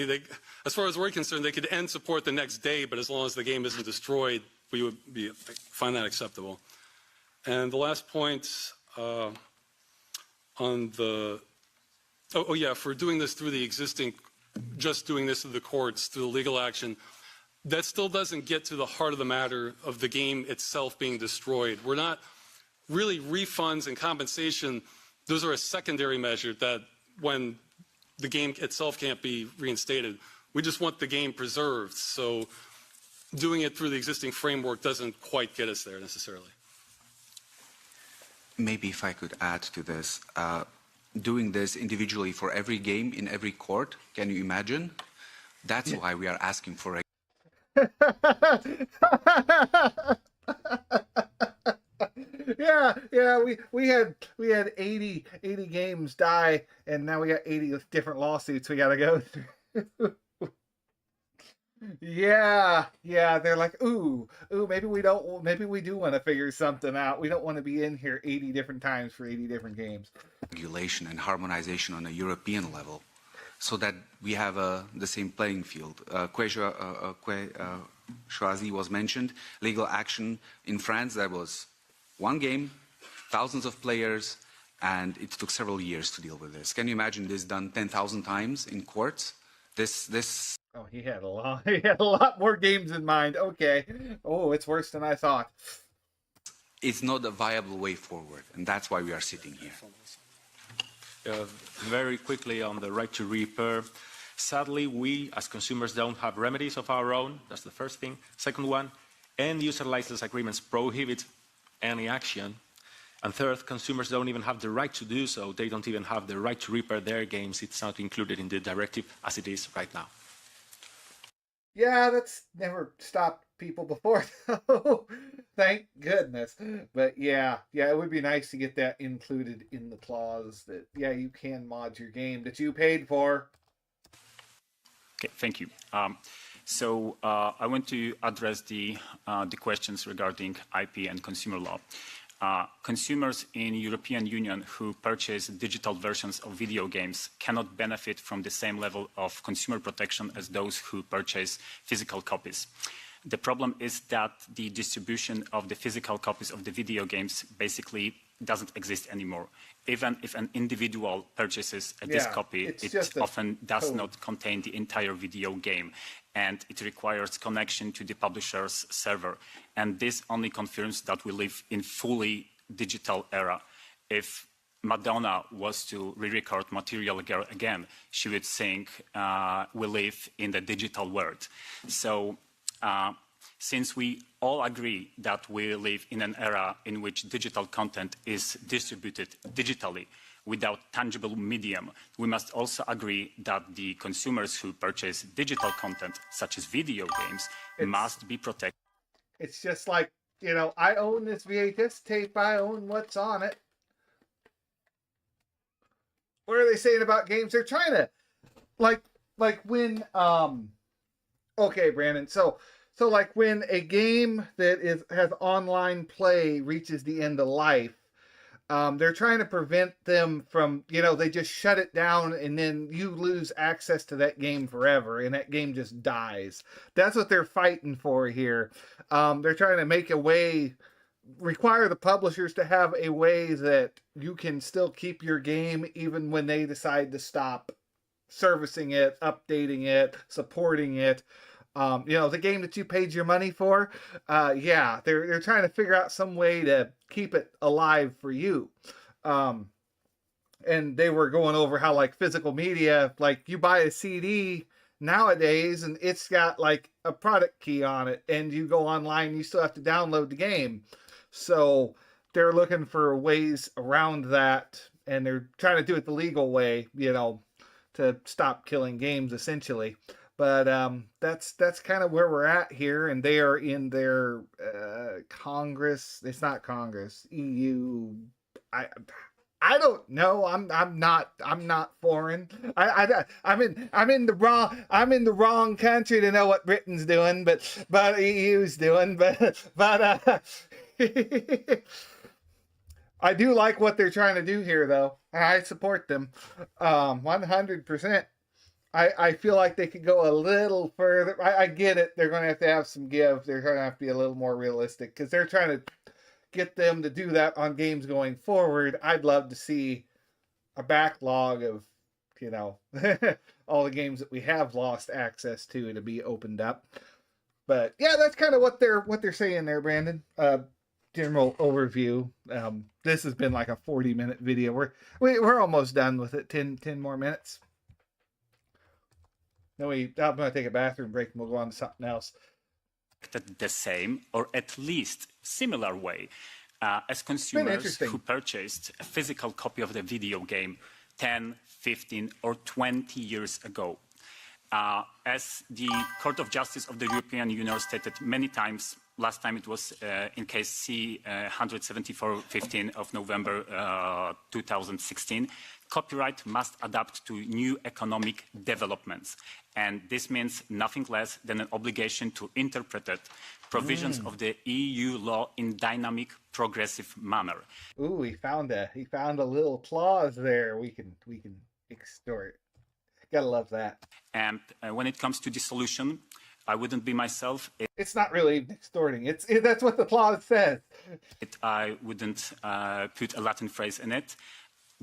as far as we're concerned, they could end support the next day, but as long as the game isn't destroyed, we would find that acceptable. And the last point on the, for doing this through the existing, just doing this through the courts, through the legal action, that still doesn't get to the heart of the matter of the game itself being destroyed. We're not really refunds and compensation. Those are a secondary measure that when the game itself can't be reinstated, we just want the game preserved. So doing it through the existing framework doesn't quite get us there necessarily. Maybe if I could add to this, doing this individually for every game in every court, can you imagine? That's why we are asking for a yeah, we had 80 games die, and now we got 80 different lawsuits we got to go through. yeah, they're like, ooh, maybe we do want to figure something out. We don't want to be in here 80 different times for 80 different games. Regulation and harmonization on a European level, so that we have the same playing field. Shwazi was mentioned, legal action in France. That was one game, thousands of players, and it took several years to deal with this. Can you imagine this done 10,000 times in courts? This. Oh, he had a lot more games in mind. Okay. Oh, it's worse than I thought. It's not a viable way forward, and that's why we are sitting here. Very quickly on the right to repair. Sadly, we as consumers don't have remedies of our own. That's the first thing. Second one, end user license agreements prohibit any action. And third, consumers don't even have the right to do so. They don't even have the right to repair their games. It's not included in the directive as it is right now. Yeah, that's never stopped people before, though. Thank goodness. But yeah, it would be nice to get that included in the clause that, yeah, you can mod your game that you paid for. Okay, thank you. So I want to address the questions regarding IP and consumer law. Consumers in European Union who purchase digital versions of video games cannot benefit from the same level of consumer protection as those who purchase physical copies. The problem is that the distribution of the physical copies of the video games basically doesn't exist anymore. Even if an individual purchases a disc copy, it often does not contain the entire video game, and it requires connection to the publisher's server. And this only confirms that we live in fully digital era. If Madonna was to re-record Material Girl again, she would sing, we live in the digital world. So since we all agree that we live in an era in which digital content is distributed digitally without tangible medium, we must also agree that the consumers who purchase digital content, such as video games, must be protected. It's just like, you know, I own this VHS tape, I own what's on it. What are they saying about games? They're trying to, like when, okay, Brandon, so like when a game that has online play reaches the end of life, they're trying to prevent them from, you know, they just shut it down and then you lose access to that game forever and that game just dies. That's what they're fighting for here. They're trying to make a way, require the publishers to have a way that you can still keep your game even when they decide to stop servicing it, updating it, supporting it. You know, the game that you paid your money for, yeah, they're trying to figure out some way to keep it alive for you. And they were going over how, like, physical media, like, you buy a CD nowadays and it's got, like, a product key on it, and you go online, you still have to download the game. So they're looking for ways around that, and they're trying to do it the legal way, you know, to stop killing games, essentially. But that's kind of where we're at here, and they are in their Congress. It's not Congress, EU. I don't know. I'm not foreign. I'm in the wrong country to know what Britain's doing, but EU's doing. But I do like what they're trying to do here, though. I support them 100%. I feel like they could go a little further. I get it. They're going to have some give. They're going to have to be a little more realistic because they're trying to get them to do that on games going forward. I'd love to see a backlog of, you know, all the games that we have lost access to be opened up. But yeah, that's kind of what they're saying there, Brandon. General overview. This has been like a 40-minute video. We're almost done with it. 10 more minutes. Then I'm going to take a bathroom break and we'll go on to something else. The same or at least similar way as consumers who purchased a physical copy of the video game 10, 15 or 20 years ago. As the Court of Justice of the European Union stated many times, last time it was in case C-174/15 of November 2016, copyright must adapt to new economic developments. And this means nothing less than an obligation to interpret provisions of the EU law in dynamic, progressive manner. Ooh, he found a little clause there we can extort. Gotta love that. And when it comes to the solution, I wouldn't be myself. It's not really extorting. That's what the clause says. I wouldn't put a Latin phrase in it.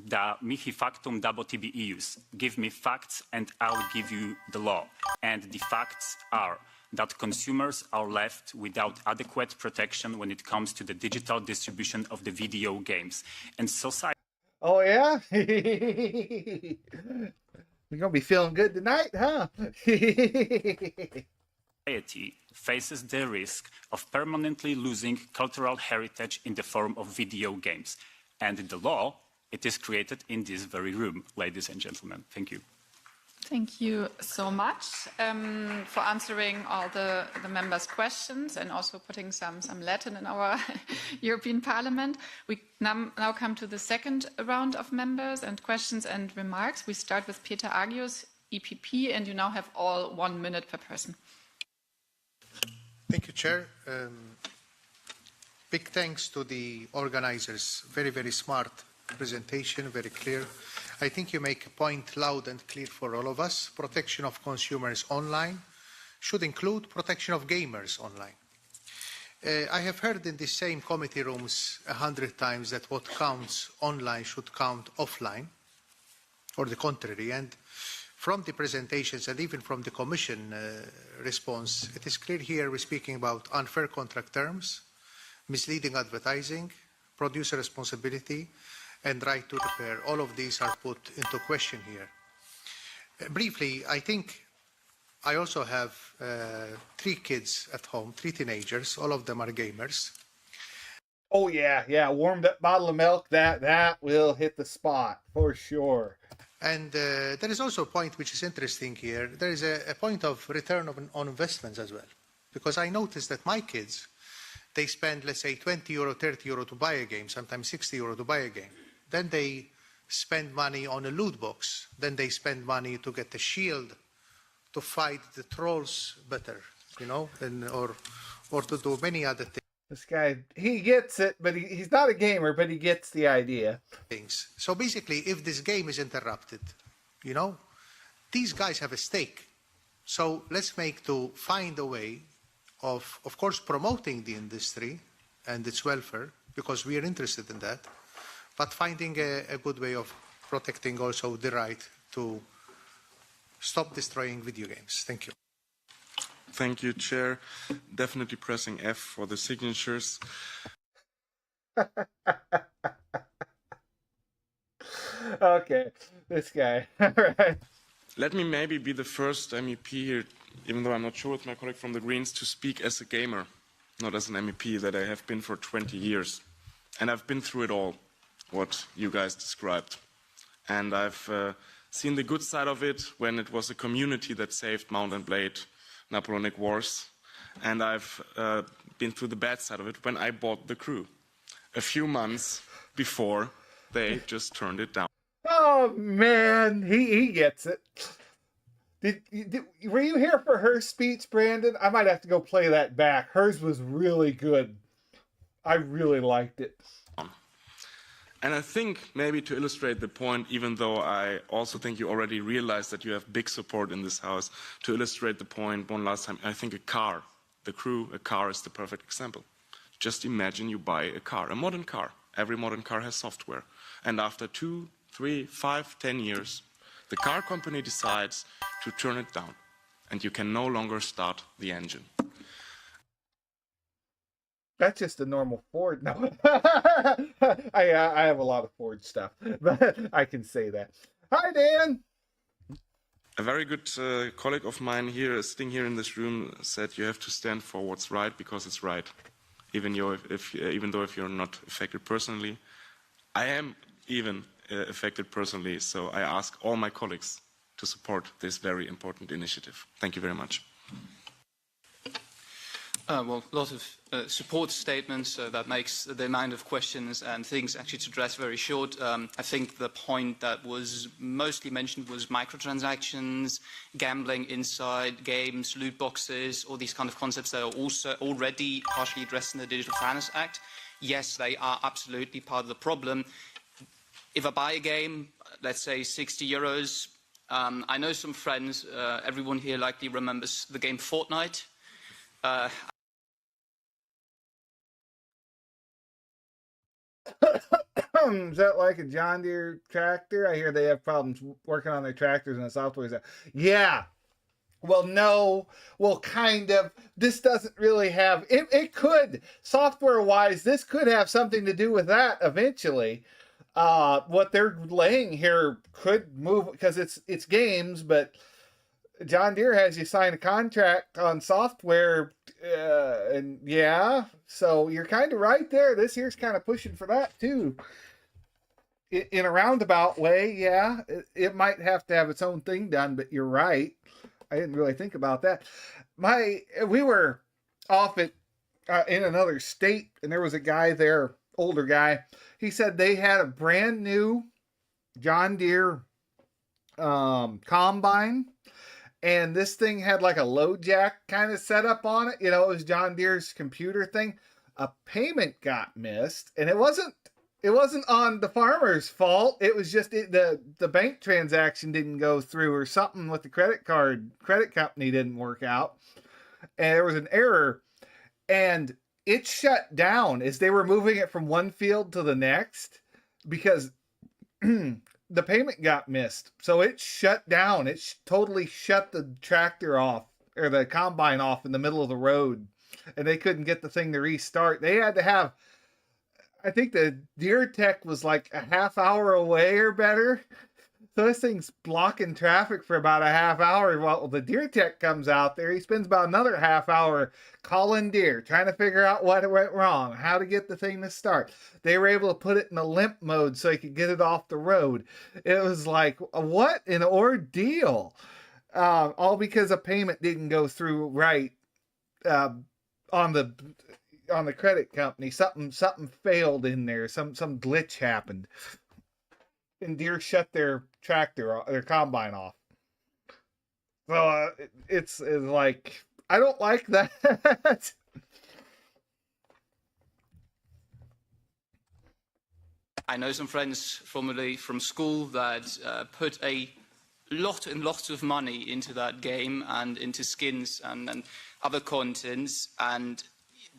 Da mihi factum dabo tibi ius. Give me facts and I'll give you the law. And the facts are that consumers are left without adequate protection when it comes to the digital distribution of the video games. And society... Oh, yeah? You're going to be feeling good tonight, huh? Society faces the risk of permanently losing cultural heritage in the form of video games. And the law, it is created in this very room, ladies and gentlemen. Thank you. Thank you so much for answering all the members' questions and also putting some Latin in our European Parliament. We now come to the second round of members and questions and remarks. We start with Peter Agius, EPP, and you now have all 1 minute per person. Thank you, Chair. Big thanks to the organizers. Very, very smart presentation, very clear. I think you make a point loud and clear for all of us. Protection of consumers online should include protection of gamers online. I have heard in the same committee rooms 100 times that what counts online should count offline, or the contrary. And from the presentations and even from the Commission response, it is clear here we're speaking about unfair contract terms, misleading advertising, producer responsibility, and right to repair. All of these are put into question here. Briefly, I think I also have 3 kids at home, 3 teenagers, all of them are gamers. Oh yeah, warmed up bottle of milk, that will hit the spot for sure. And there is also a point which is interesting here. There is a point of return on investments as well. Because I noticed that my kids, they spend, let's say, 20 euro, 30 euro to buy a game, sometimes 60 euro to buy a game. Then they spend money on a loot box. Then they spend money to get a shield to fight the trolls better, you know, or to do many other things. This guy, he gets it, but he's not a gamer, but he gets the idea. So basically, if this game is interrupted, you know, these guys have a stake. So let's find a way of course, promoting the industry and its welfare, because we are interested in that, but finding a good way of protecting also the right to stop destroying video games. Thank you. Thank you, Chair. Definitely pressing F for the signatures. Okay, this guy. All right. Let me maybe be the first MEP here, even though I'm not sure with my colleague from the Greens, to speak as a gamer, not as an MEP that I have been for 20 years. And I've been through it all, what you guys described. And I've seen the good side of it when it was a community that saved Mount and Blade Napoleonic Wars. And I've been through the bad side of it when I bought the crew a few months before they just turned it down. Oh, man, he gets it. Were you here for her speech, Brandon? I might have to go play that back. Hers was really good. I really liked it. And I think maybe to illustrate the point, even though I also think you already realized that you have big support in this house, to illustrate the point one last time, I think a car, the crew, a car is the perfect example. Just imagine you buy a car, a modern car. Every modern car has software. And after 2, 3, 5, 10 years, the car company decides to turn it down. And you can no longer start the engine. That's just a normal Ford. No, I have a lot of Ford stuff, but I can say that. Hi, Dan. A very good colleague of mine here, sitting here in this room, said you have to stand for what's right because it's right, even though if you're not affected personally. I am even affected personally, so I ask all my colleagues to support this very important initiative. Thank you very much. Well, a lot of support statements that makes the amount of questions and things actually to address very short. I think the point that was mostly mentioned was microtransactions, gambling inside games, loot boxes, all these kind of concepts that are also already partially addressed in the Digital Fairness Act. Yes, they are absolutely part of the problem. If I buy a game, let's say 60 euros, I know some friends, everyone here likely remembers the game Fortnite. Is that like a John Deere tractor? I hear they have problems working on their tractors and the software is that. Yeah. Well, no. Well, kind of. This doesn't really have... It could. Software-wise, this could have something to do with that eventually. What they're laying here could move... Because it's games, but John Deere has you sign a contract on software... and yeah, so you're kind of right there. This here's kind of pushing for that too. In a roundabout way, yeah, it might have to have its own thing done, but you're right. I didn't really think about that. We were off at in another state, and there was a guy there, older guy. He said they had a brand new John Deere combine. And this thing had like a load jack kind of set up on it. You know, it was John Deere's computer thing. A payment got missed, and it wasn't on the farmer's fault. It was just the bank transaction didn't go through, or something with the credit company didn't work out. And there was an error, and it shut down as they were moving it from one field to the next because the payment got missed. So it shut down. It totally shut the tractor off, or the combine off in the middle of the road. And they couldn't get the thing to restart. They had to have, I think the Deere Tech was like a half hour away or better. So this thing's blocking traffic for about a half hour. Well, the Deere Tech comes out there. He spends about another half hour calling Deere, trying to figure out what went wrong, how to get the thing to start. They were able to put it in a limp mode so he could get it off the road. It was like, what an ordeal. All because a payment didn't go through right on the credit company. Something failed in there. Some glitch happened. And Deere shut their combine off. So it's like, I don't like that. I know some friends formerly from school that put a lot and lots of money into that game and into skins and other contents, and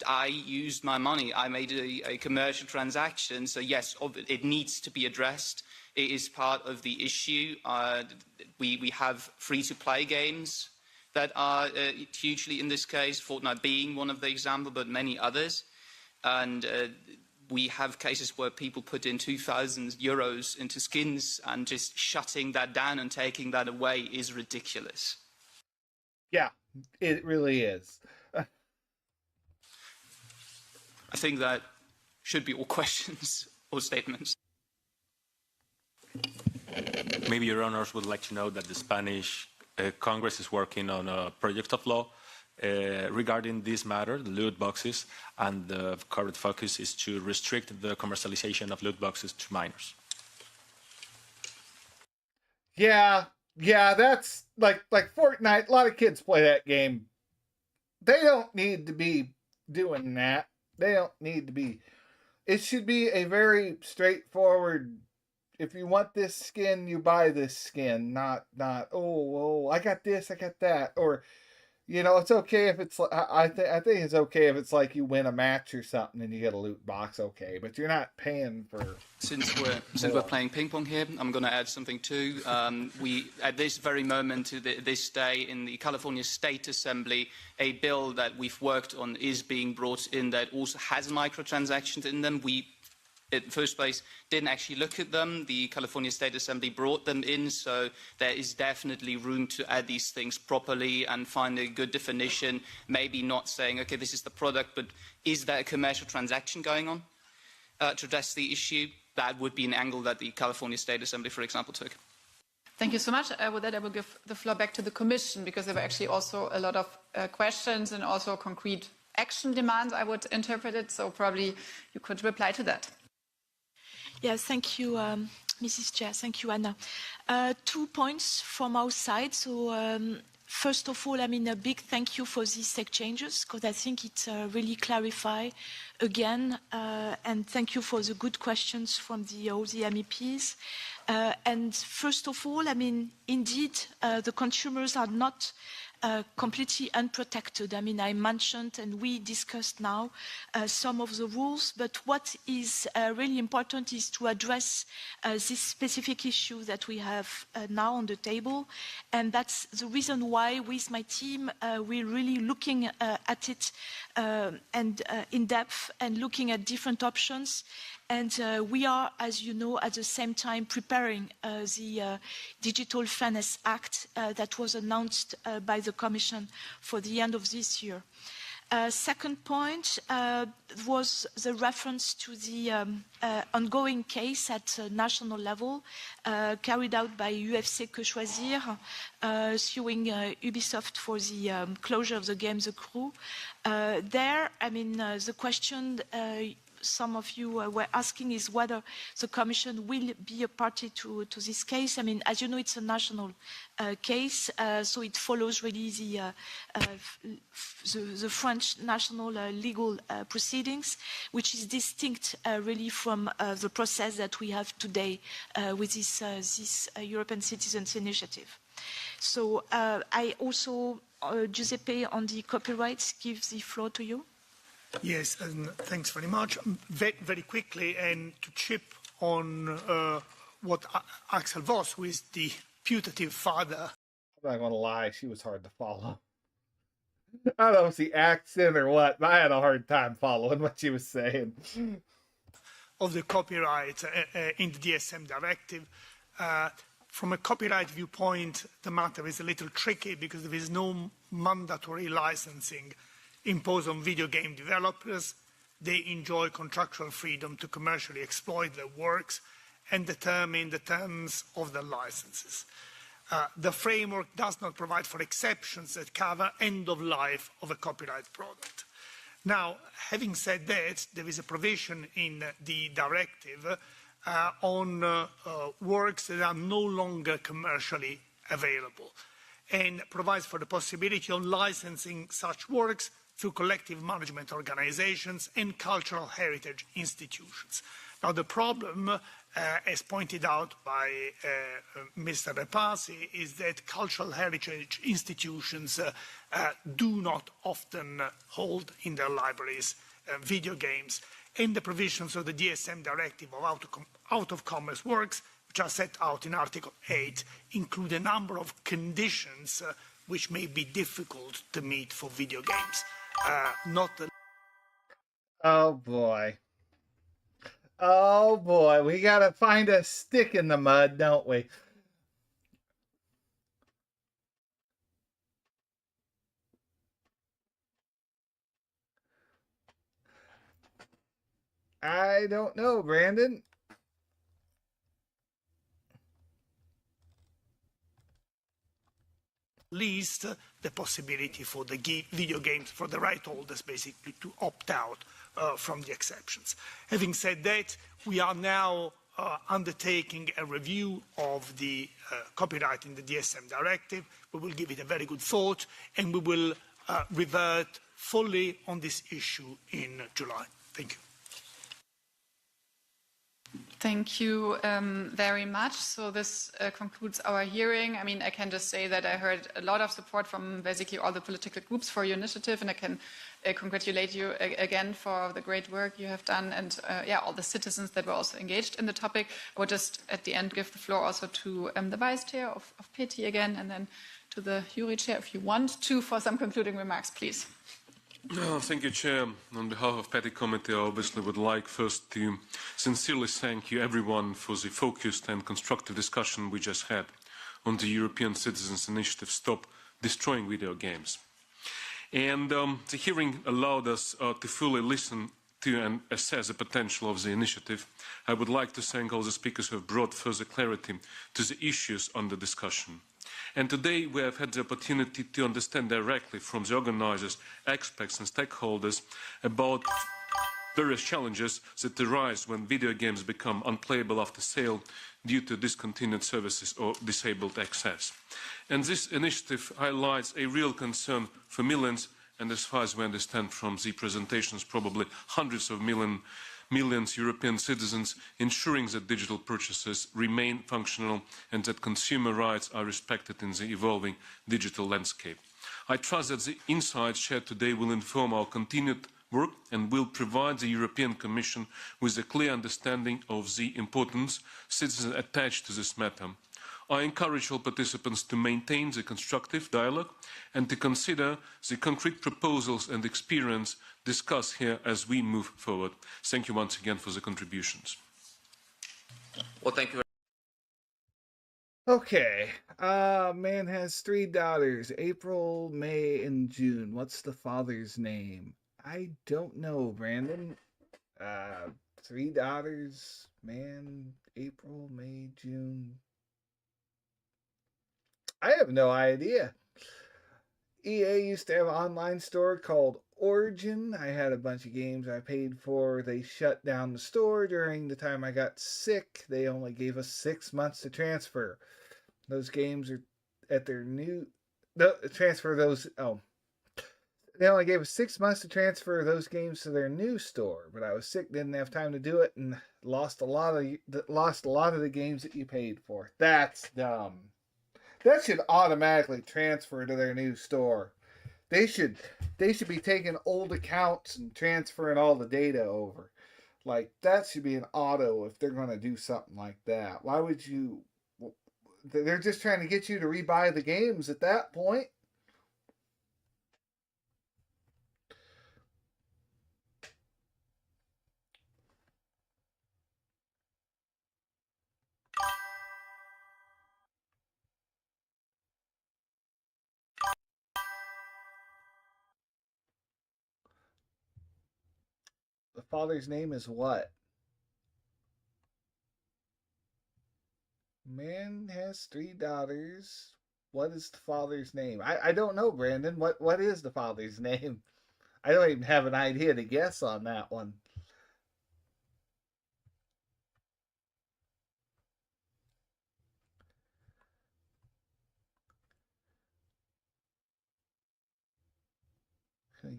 I used my money. I made a commercial transaction, so yes, it needs to be addressed. It is part of the issue. We have free-to-play games that are hugely, in this case, Fortnite being one of the examples, but many others. And we have cases where people put in 2,000 euros into skins, and just shutting that down and taking that away is ridiculous. Yeah, it really is. I think that should be all questions or statements. Maybe your honors would like to know that the Spanish Congress is working on a project of law regarding this matter, the loot boxes, and the current focus is to restrict the commercialization of loot boxes to minors. Yeah, that's like Fortnite. A lot of kids play that game. They don't need to be doing that. They don't need to be. It should be a very straightforward, if you want this skin, you buy this skin, not, oh, I got this, I got that. Or You know, it's okay if it's. I think it's okay if it's like you win a match or something and you get a loot box. Okay, but you're not paying for. Since we're playing ping pong here, I'm going to add something too. We at this very moment, this day in the California State Assembly, a bill that we've worked on is being brought in that also has microtransactions in them. We, in the first place, didn't actually look at them. The California State Assembly brought them in, so there is definitely room to add these things properly and find a good definition, maybe not saying, okay, this is the product, but is there a commercial transaction going on? To address the issue, that would be an angle that the California State Assembly, for example, took. Thank you so much. With that, I will give the floor back to the Commission, because there were actually also a lot of questions and also concrete action demands, I would interpret it, so probably you could reply to that. Yes, thank you, Mrs. Chair. Thank you, Anna. 2 points from our side. So, first of all, I mean, a big thank you for these exchanges, because I think it really clarifies again, and thank you for the good questions from all the MEPs. And first of all, I mean, indeed, the consumers are not completely unprotected. I mean, I mentioned and we discussed now some of the rules, but what is really important is to address this specific issue that we have now on the table. And that's the reason why with my team, we're really looking at it and in depth and looking at different options. And we are, as you know, at the same time preparing the Digital Fairness Act that was announced by the Commission for the end of this year. Second point was the reference to the ongoing case at national level carried out by UFC Que Choisir, suing Ubisoft for the closure of the game The Crew. There, I mean, the question some of you were asking is whether the Commission will be a party to this case. I mean, as you know, it's a national case, so it follows really the French national legal proceedings, which is distinct really from the process that we have today with this European Citizens Initiative. So I also, Giuseppe, on the copyrights, give the floor to you. Yes, and thanks very much. Very quickly, and to chip on what Axel Voss, who is the putative father. I'm not going to lie, she was hard to follow. I don't know if it's the accent or what, but I had a hard time following what she was saying. Of the copyright in the DSM directive. From a copyright viewpoint, the matter is a little tricky because there is no mandatory licensing imposed on video game developers. They enjoy contractual freedom to commercially exploit their works and determine the terms of their licenses. The framework does not provide for exceptions that cover end of life of a copyright product. Now, having said that, there is a provision in the directive on works that are no longer commercially available and provides for the possibility of licensing such works through collective management organizations and cultural heritage institutions. Now, the problem, as pointed out by Mr. Repasi, is that cultural heritage institutions do not often hold in their libraries video games, and the provisions of the DSM directive of out-of-commerce works, which are set out in Article 8, include a number of conditions which may be difficult to meet for video games. Oh boy. Oh boy, we gotta find a stick in the mud, don't we? I don't know, Brandon. Least the possibility for the video games, for the right holders basically to opt out from the exceptions. Having said that, we are now undertaking a review of the copyright in the DSM directive. We will give it a very good thought and we will revert fully on this issue in July. Thank you. Thank you very much. So this concludes our hearing. I mean, I can just say that I heard a lot of support from basically all the political groups for your initiative, and I can congratulate you again for the great work you have done, and yeah, all the citizens that were also engaged in the topic. I would just at the end give the floor also to the Vice Chair of PETI again, and then to the Jury Chair if you want to for some concluding remarks, please. Thank you, Chair. On behalf of PETI Committee, I obviously would like first to sincerely thank you everyone for the focused and constructive discussion we just had on the European Citizens Initiative Stop Destroying Video Games. And the hearing allowed us to fully listen to and assess the potential of the initiative. I would like to thank all the speakers who have brought further clarity to the issues under discussion. And today we have had the opportunity to understand directly from the organizers, experts and stakeholders about various challenges that arise when video games become unplayable after sale due to discontinued services or disabled access. And this initiative highlights a real concern for millions, and as far as we understand from the presentations, probably hundreds of millions European citizens, ensuring that digital purchases remain functional and that consumer rights are respected in the evolving digital landscape. I trust that the insights shared today will inform our continued work and will provide the European Commission with a clear understanding of the importance citizens attach to this matter. I encourage all participants to maintain the constructive dialogue and to consider the concrete proposals and experience discussed here as we move forward. Thank you once again for the contributions. Well, thank you. Okay. Man has 3 daughters, April, May, and June. What's the father's name? I don't know, Brandon. 3 daughters, man, April, May, June. I have no idea. EA used to have an online store called Origin. I had a bunch of games I paid for. They shut down the store during the time I got sick. They only gave us 6 months to transfer. Those games are at their new... transfer those... Oh. They only gave us 6 months to transfer those games to their new store. But I was sick, didn't have time to do it, and lost a lot of the games that you paid for. That's dumb. That should automatically transfer to their new store. They should be taking old accounts and transferring all the data over. Like, that should be an auto if they're going to do something like that. Why would you... They're just trying to get you to rebuy the games at that point. The father's name is what? Man has 3 daughters. What is the father's name? I don't know, Brandon. What is the father's name? I don't even have an idea to guess on that one.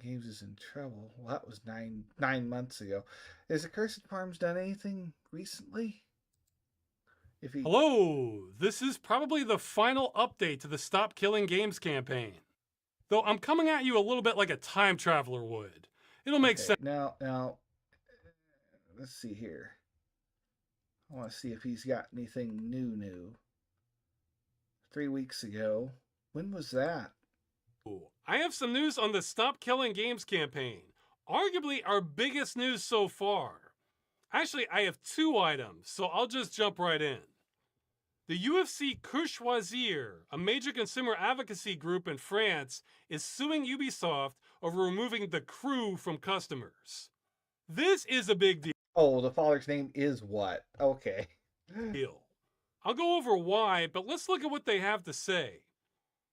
Games is in trouble. Well, that was nine months ago. Has Accursed Farms done anything recently? Hello! This is probably the final update to the Stop Killing Games campaign. Though I'm coming at you a little bit like a time traveler would. It'll make sense. Now, let's see here. I want to see if he's got anything new. 3 weeks ago. When was that? I have some news on the Stop Killing Games campaign. Arguably our biggest news so far. Actually, I have 2 items, so I'll just jump right in. The UFC Courchoisir, a major consumer advocacy group in France, is suing Ubisoft over removing the crew from customers. This is a big deal. Oh, the father's name is what? Okay. I'll go over why, but let's look at what they have to say.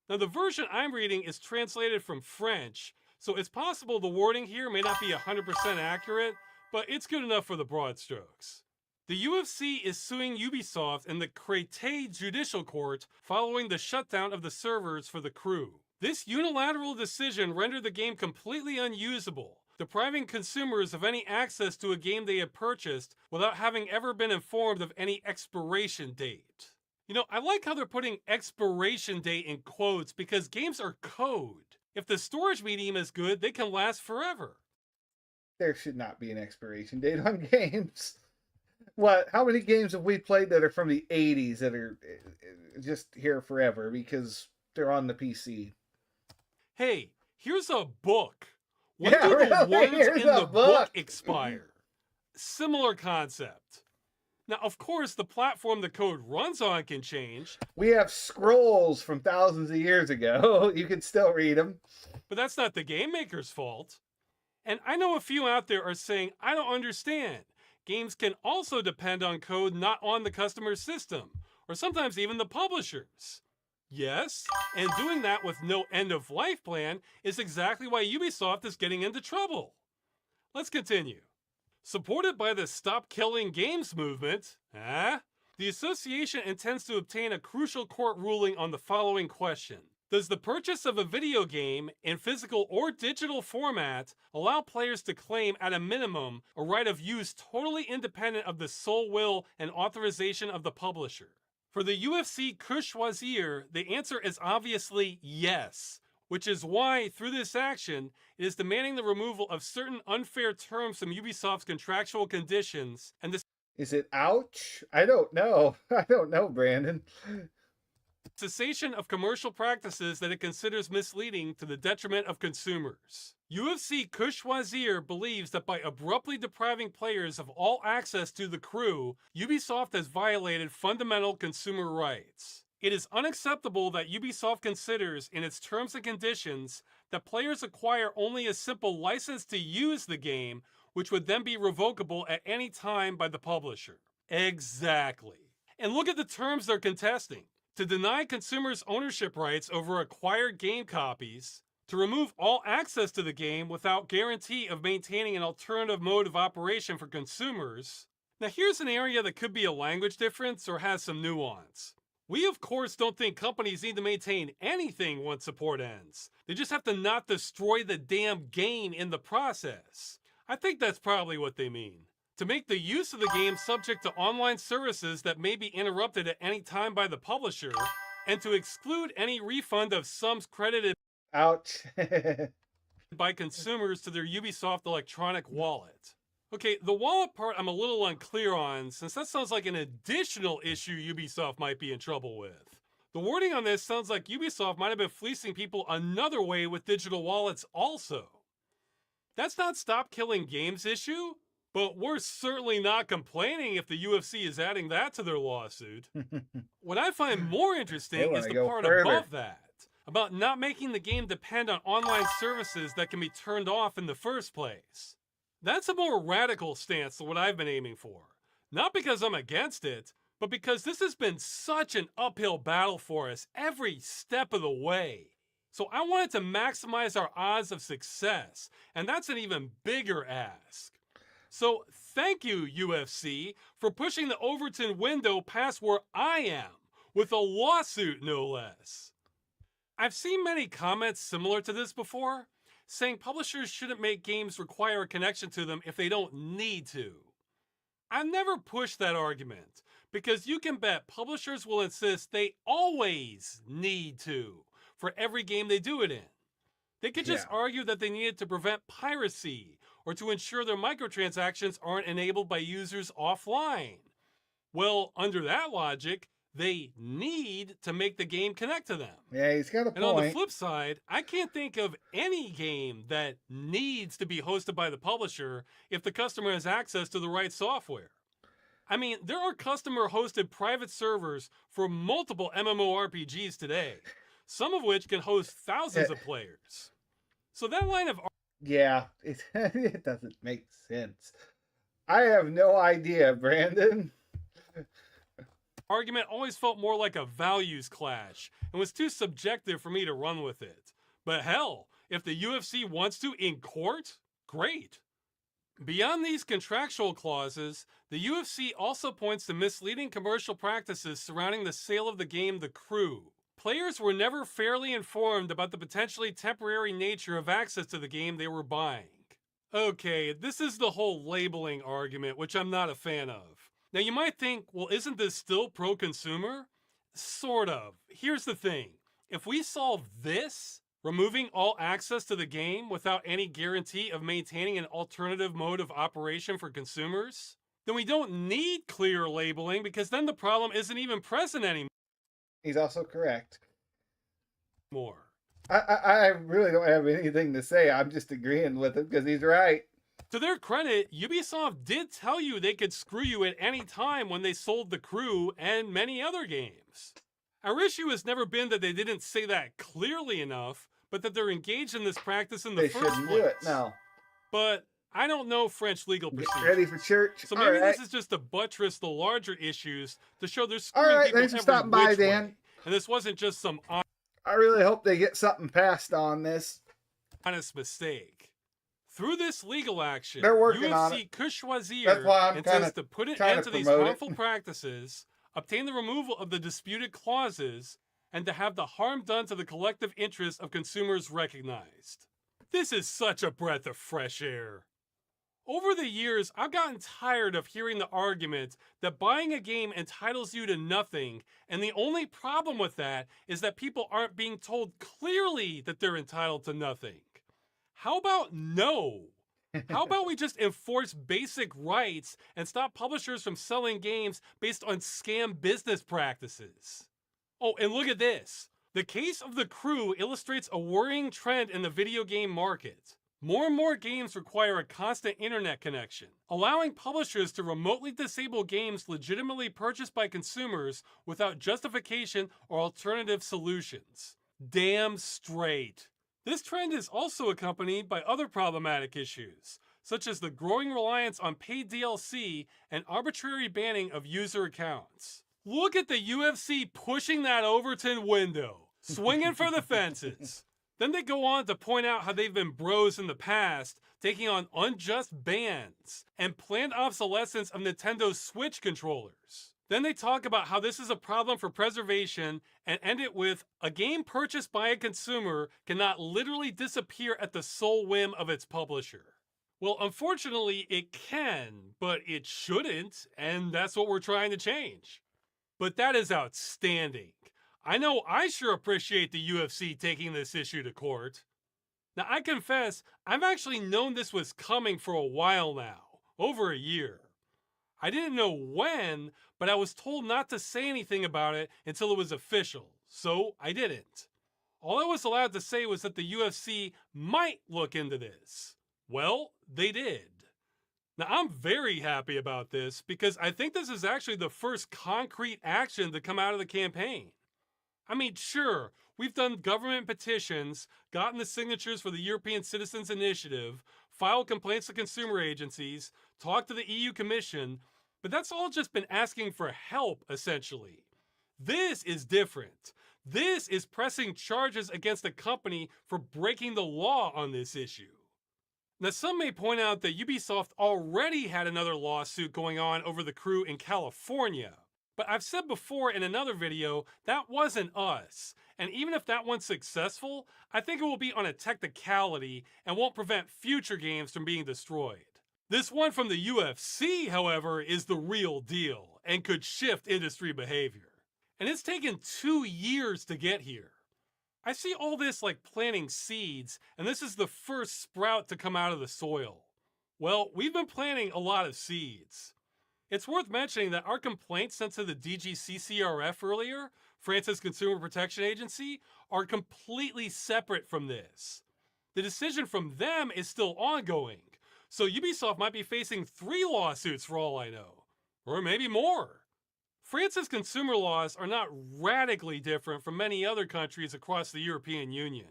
Now, the version I'm reading is translated from French, so it's possible the wording here may not be 100% accurate, but it's good enough for the broad strokes. The UFC is suing Ubisoft in the Créteil Judicial Court following the shutdown of the servers for the crew. This unilateral decision rendered the game completely unusable. depriving consumers of any access to a game they have purchased without having ever been informed of any expiration date. You know, I like how they're putting expiration date in quotes because games are code. If the storage medium is good, they can last forever. There should not be an expiration date on games. What? How many games have we played that are from the 80s that are just here forever because they're on the PC? Hey, here's a book. When do the words in the book expire? Similar concept. Now, of course, the platform the code runs on can change. We have scrolls from thousands of years ago. You can still read them. But that's not the game maker's fault. And I know a few out there are saying, I don't understand. Games can also depend on code not on the customer's system, or sometimes even the publisher's. Yes, and doing that with no end-of-life plan is exactly why Ubisoft is getting into trouble. Let's continue. Supported by the Stop Killing Games movement, the association intends to obtain a crucial court ruling on the following question. Does the purchase of a video game in physical or digital format allow players to claim at a minimum a right of use totally independent of the sole will and authorization of the publisher? For the UFC Courvoisier, the answer is obviously yes, which is why, through this action, it is demanding the removal of certain unfair terms from Ubisoft's contractual conditions and the... Is it ouch? I don't know. I don't know, Brandon. Cessation of commercial practices that it considers misleading to the detriment of consumers. UFC Courvoisier believes that by abruptly depriving players of all access to the crew, Ubisoft has violated fundamental consumer rights. It is unacceptable that Ubisoft considers in its terms and conditions that players acquire only a simple license to use the game, which would then be revocable at any time by the publisher. Exactly. And look at the terms they're contesting. To deny consumers ownership rights over acquired game copies, to remove all access to the game without guarantee of maintaining an alternative mode of operation for consumers. Now here's an area that could be a language difference or has some nuance. We of course don't think companies need to maintain anything once support ends. They just have to not destroy the damn game in the process. I think that's probably what they mean. To make the use of the game subject to online services that may be interrupted at any time by the publisher, and to exclude any refund of sums credited ouch by consumers to their Ubisoft electronic wallet. Okay, the wallet part I'm a little unclear on, since that sounds like an additional issue Ubisoft might be in trouble with. The wording on this sounds like Ubisoft might have been fleecing people another way with digital wallets also. That's not Stop Killing Games issue. But we're certainly not complaining if the UFC is adding that to their lawsuit. What I find more interesting is the part above that, about not making the game depend on online services that can be turned off in the first place. That's a more radical stance than what I've been aiming for. Not because I'm against it, but because this has been such an uphill battle for us every step of the way. So I wanted to maximize our odds of success, and that's an even bigger ask. So thank you, UFC, for pushing the Overton window past where I am, with a lawsuit no less. I've seen many comments similar to this before, saying publishers shouldn't make games require a connection to them if they don't need to. I've never pushed that argument, because you can bet publishers will insist they always need to for every game they do it in. They could just argue that they needed to prevent piracy, or to ensure their microtransactions aren't enabled by users offline. Well, under that logic, they need to make the game connect to them. Yeah, he's got a point. And on the flip side, I can't think of any game that needs to be hosted by the publisher if the customer has access to the right software. I mean, there are customer-hosted private servers for multiple MMORPGs today, some of which can host thousands of players. So that line of it doesn't make sense. I have no idea, Brandon. Argument always felt more like a values clash and was too subjective for me to run with it. But hell, if the UFC wants to in court, great. Beyond these contractual clauses, the UFC also points to misleading commercial practices surrounding the sale of the game The Crew. Players were never fairly informed about the potentially temporary nature of access to the game they were buying. Okay, this is the whole labeling argument, which I'm not a fan of. Now you might think, well, isn't this still pro-consumer? Sort of. Here's the thing. If we solve this, removing all access to the game without any guarantee of maintaining an alternative mode of operation for consumers, then we don't need clear labeling because then the problem isn't even present anymore. He's also correct. I really don't have anything to say. I'm just agreeing with him because he's right. To their credit, Ubisoft did tell you they could screw you at any time when they sold The Crew and many other games. Our issue has never been that they didn't say that clearly enough, but that they're engaged in this practice in the first place. They shouldn't do it, no. But I don't know French legal procedure. Get ready for church. So maybe this is just to buttress the larger issues to show they're screwing people thanks for stopping by, Dan. And this wasn't just some I really hope they get something passed on this. Honest mistake. Through this legal action, they're working UFC on it. Que Choisir That's why I'm intends to put an end to these harmful practices, obtain the removal of the disputed clauses, and to have the harm done to the collective interests of consumers recognized. This is such a breath of fresh air. Over the years, I've gotten tired of hearing the argument that buying a game entitles you to nothing, and the only problem with that is that people aren't being told clearly that they're entitled to nothing. How about no? How about we just enforce basic rights and stop publishers from selling games based on scam business practices? Oh, and look at this. The case of The Crew illustrates a worrying trend in the video game market. More and more games require a constant internet connection, allowing publishers to remotely disable games legitimately purchased by consumers without justification or alternative solutions. Damn straight. This trend is also accompanied by other problematic issues, such as the growing reliance on paid DLC and arbitrary banning of user accounts. Look at the UFC pushing that Overton window, swinging for the fences. Then they go on to point out how they've been bros in the past, taking on unjust bans and planned obsolescence of Nintendo Switch controllers. Then they talk about how this is a problem for preservation and end it with, a game purchased by a consumer cannot literally disappear at the sole whim of its publisher. Well, unfortunately, it can, but it shouldn't, and that's what we're trying to change. But that is outstanding. I know I sure appreciate the UFC taking this issue to court. Now, I confess, I've actually known this was coming for a while now, over a year. I didn't know when, but I was told not to say anything about it until it was official, so I didn't. All I was allowed to say was that the UFC might look into this. Well, they did. Now, I'm very happy about this because I think this is actually the first concrete action to come out of the campaign. I mean, sure, we've done government petitions, gotten the signatures for the European Citizens Initiative, filed complaints to consumer agencies, talked to the EU Commission, but that's all just been asking for help, essentially. This is different. This is pressing charges against a company for breaking the law on this issue. Now, some may point out that Ubisoft already had another lawsuit going on over The Crew in California. But I've said before in another video, that wasn't us. And even if that one's successful, I think it will be on a technicality and won't prevent future games from being destroyed. This one from the UFC, however, is the real deal and could shift industry behavior. And it's taken 2 years to get here. I see all this like planting seeds, and this is the first sprout to come out of the soil. Well, we've been planting a lot of seeds. It's worth mentioning that our complaints sent to the DGCCRF earlier, France's Consumer Protection Agency, are completely separate from this. The decision from them is still ongoing, so Ubisoft might be facing 3 lawsuits for all I know, or maybe more. France's consumer laws are not radically different from many other countries across the European Union.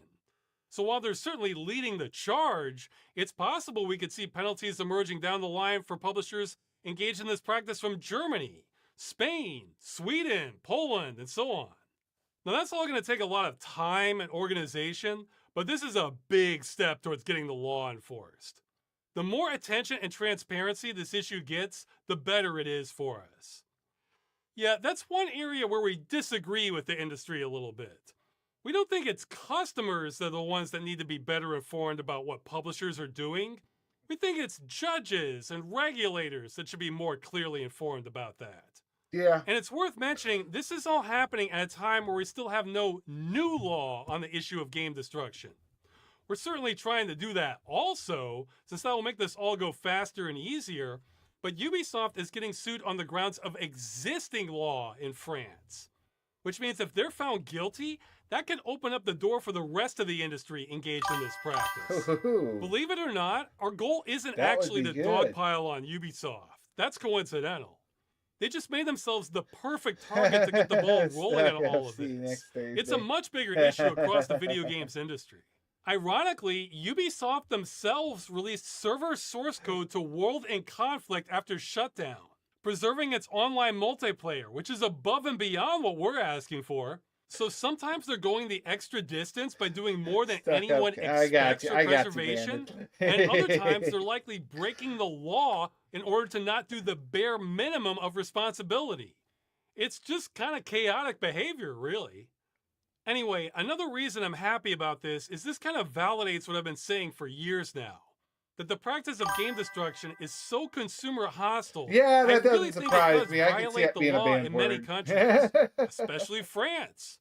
So while they're certainly leading the charge, it's possible we could see penalties emerging down the line for publishers engaged in this practice from Germany, Spain, Sweden, Poland, and so on. Now that's all going to take a lot of time and organization, but this is a big step towards getting the law enforced. The more attention and transparency this issue gets, the better it is for us. Yeah, that's one area where we disagree with the industry a little bit. We don't think it's customers that are the ones that need to be better informed about what publishers are doing. We think it's judges and regulators that should be more clearly informed about that. Yeah. And it's worth mentioning, this is all happening at a time where we still have no new law on the issue of game destruction. We're certainly trying to do that also, since that will make this all go faster and easier, but Ubisoft is getting sued on the grounds of existing law in France, which means if they're found guilty, that could open up the door for the rest of the industry engaged in this practice. Believe it or not, our goal isn't actually to dogpile on Ubisoft. That's coincidental. They just made themselves the perfect target to get the ball rolling on all of this. It's a much bigger issue across the video games industry. Ironically, Ubisoft themselves released server source code to World in Conflict after shutdown, preserving its online multiplayer, which is above and beyond what we're asking for. So sometimes they're going the extra distance by doing more than anyone expects for preservation, and other times they're likely breaking the law in order to not do the bare minimum of responsibility. It's just kind of chaotic behavior, really. Anyway, another reason I'm happy about this is this kind of validates what I've been saying for years now, that the practice of game destruction is so consumer hostile. Yeah, that really doesn't surprise me. I can see it being a banned in many word. countries, especially France.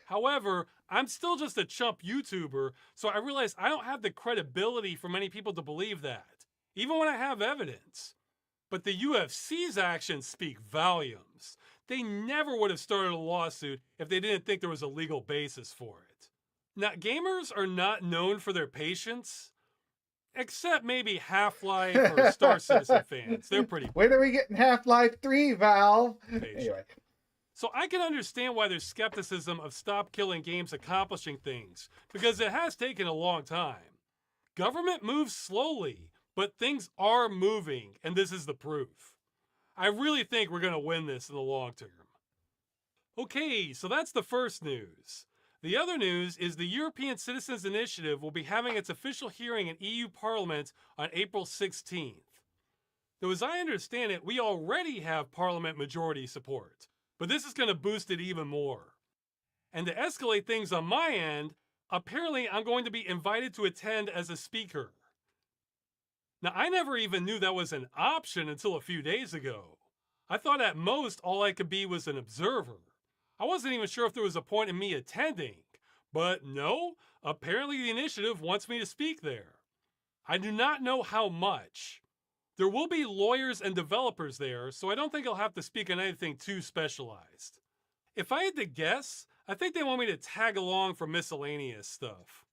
However, I'm still just a chump YouTuber, so I realize I don't have the credibility for many people to believe that, even when I have evidence. But the UFC's actions speak volumes. They never would have started a lawsuit if they didn't think there was a legal basis for it. Now, gamers are not known for their patience, except maybe Half-Life or Star Citizen fans. They're pretty. When are we getting Half-Life 3, Valve? Anyway. So I can understand why there's skepticism of Stop Killing Games accomplishing things, because it has taken a long time. Government moves slowly, but things are moving, and this is the proof. I really think we're going to win this in the long term. Okay, so that's the first news. The other news is the European Citizens Initiative will be having its official hearing in EU Parliament on April 16th. Though as I understand it, we already have Parliament majority support, but this is going to boost it even more. And to escalate things on my end, apparently I'm going to be invited to attend as a speaker. Now, I never even knew that was an option until a few days ago. I thought at most all I could be was an observer. I wasn't even sure if there was a point in me attending, but no, apparently the initiative wants me to speak there. I do not know how much. There will be lawyers and developers there, so I don't think I'll have to speak on anything too specialized. If I had to guess, I think they want me to tag along for miscellaneous stuff.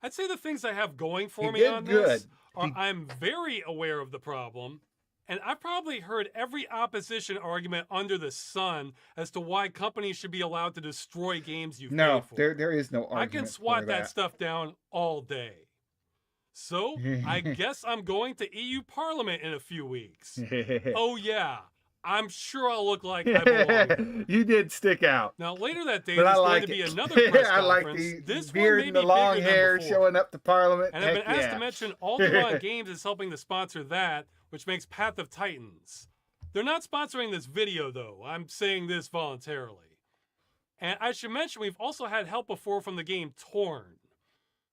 I'd say the things I have going for me on this are I'm very aware of the problem, and I've probably heard every opposition argument under the sun as to why companies should be allowed to destroy games you've paid for. There is no argument. I can swat that stuff down all day. So, I guess I'm going to EU Parliament in a few weeks. Oh yeah, I'm sure I'll look like I belong. You did stick out. Now, later that day, there's going to be another press conference. I like the beard and the long hair showing up to Parliament. And I've been asked to mention Alderaan Games is helping to sponsor that, which makes Path of Titans. They're not sponsoring this video, though. I'm saying this voluntarily. And I should mention, we've also had help before from the game Torn.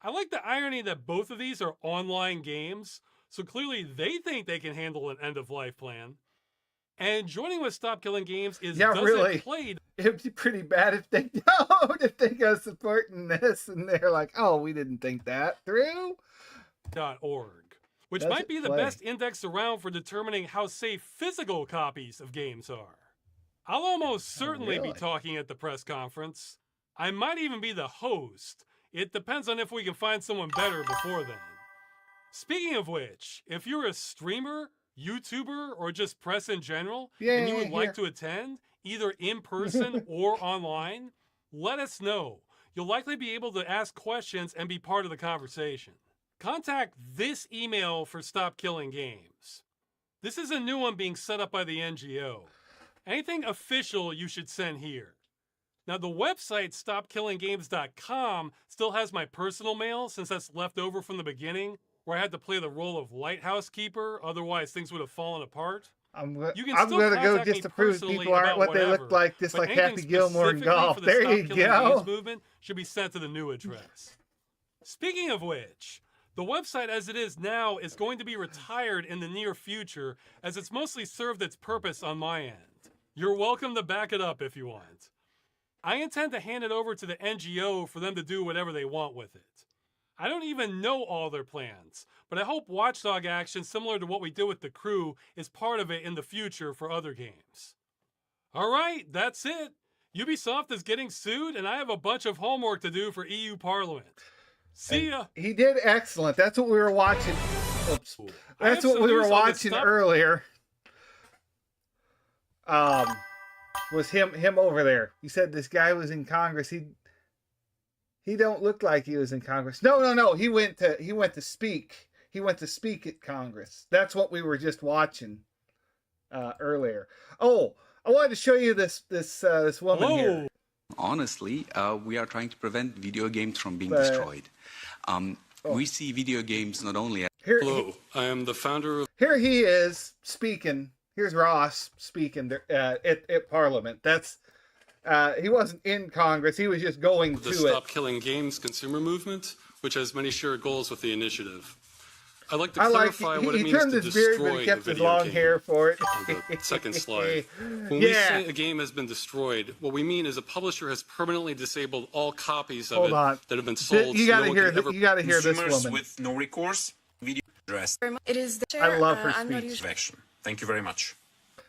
I like the irony that both of these are online games, so clearly they think they can handle an end-of-life plan. And joining with Stop Killing Games is really. Played. It'd be pretty bad if they don't, if they go supporting this and they're like, oh, we didn't think that through. .org, which might be the best index around for determining how safe physical copies of games are. I'll almost certainly be talking at the press conference. I might even be the host. It depends on if we can find someone better before then. Speaking of which, if you're a streamer, YouTuber, or just press in general, and you would like to attend, either in person or online, let us know. You'll likely be able to ask questions and be part of the conversation. Contact this email for Stop Killing Games. This is a new one being set up by the NGO. Anything official you should send here. Now, the website, stopkillinggames.com, still has my personal mail, since that's left over from the beginning, where I had to play the role of lighthouse keeper, otherwise things would have fallen apart. I'm going to go just to prove people aren't what they look like, just like Happy Gilmore in golf. There you go. Movement should be sent to the new address. Speaking of which, The website as it is now is going to be retired in the near future, as it's mostly served its purpose on my end. You're welcome to back it up if you want. I intend to hand it over to the NGO for them to do whatever they want with it. I don't even know all their plans, but I hope watchdog action similar to what we did with The Crew is part of it in the future for other games. Alright, that's it. Ubisoft is getting sued and I have a bunch of homework to do for EU Parliament. See ya! He did excellent. That's what we were watching. Oops. That's what we were watching earlier. Was him over there. He said this guy was in Congress. He don't look like he was in Congress. No. He went to speak. He went to speak at Congress. That's what we were just watching earlier. Oh, I wanted to show you this woman here. Honestly, we are trying to prevent video games from being destroyed. We see video games not only as... Hello, I am the founder of... Here he is speaking. Here's Ross speaking at Parliament. That's he wasn't in Congress. He was just going to the Stop Killing Games consumer movement, which has many shared goals with the initiative. I'd like to clarify what it means to destroy a video game. Hair for it. On the second slide. When we say a game has been destroyed, what we mean is a publisher has permanently disabled all copies of that have been sold. You gotta hear this woman. With no recourse, video address. It is the chair. I love her speech. Thank you very much.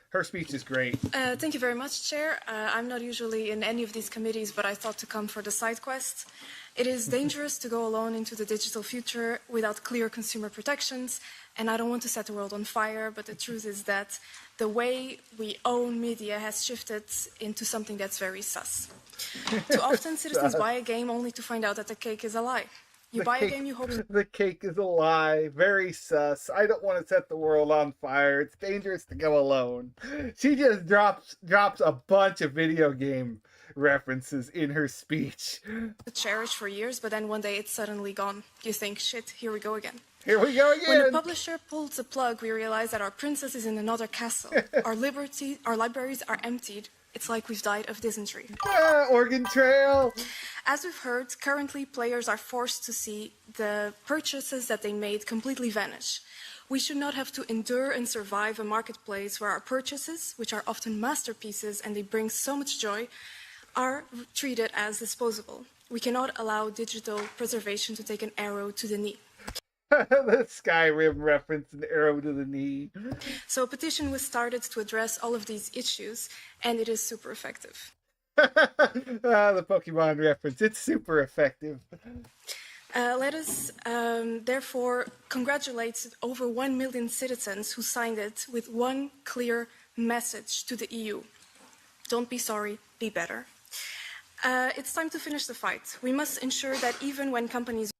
Her speech is great. Thank you very much, Chair. I'm not usually in any of these committees, but I thought to come for the side quest. It is dangerous to go alone into the digital future without clear consumer protections, and I don't want to set the world on fire, but the truth is that the way we own media has shifted into something that's very sus. Too often, citizens buy a game only to find out that the cake is a lie. You buy a game, you hope... The cake is a lie. Very sus. I don't want to set the world on fire. It's dangerous to go alone. She just drops a bunch of video game references in her speech. Cherished for years, but then one day it's suddenly gone. You think, shit, here we go again. Here we go again. When the publisher pulls the plug, we realize that our princess is in another castle. Our libraries are emptied. It's like we've died of dysentery. Oregon Trail! As we've heard, currently players are forced to see the purchases that they made completely vanish. We should not have to endure and survive a marketplace where our purchases, which are often masterpieces and they bring so much joy, are treated as disposable. We cannot allow digital preservation to take an arrow to the knee. The Skyrim reference, an arrow to the knee. So a petition was started to address all of these issues, and it is super effective. The Pokemon reference, it's super effective. Let us therefore congratulate over 1 million citizens who signed it with one clear message to the EU. Don't be sorry, be better. It's time to finish the fight. We must ensure that even when companies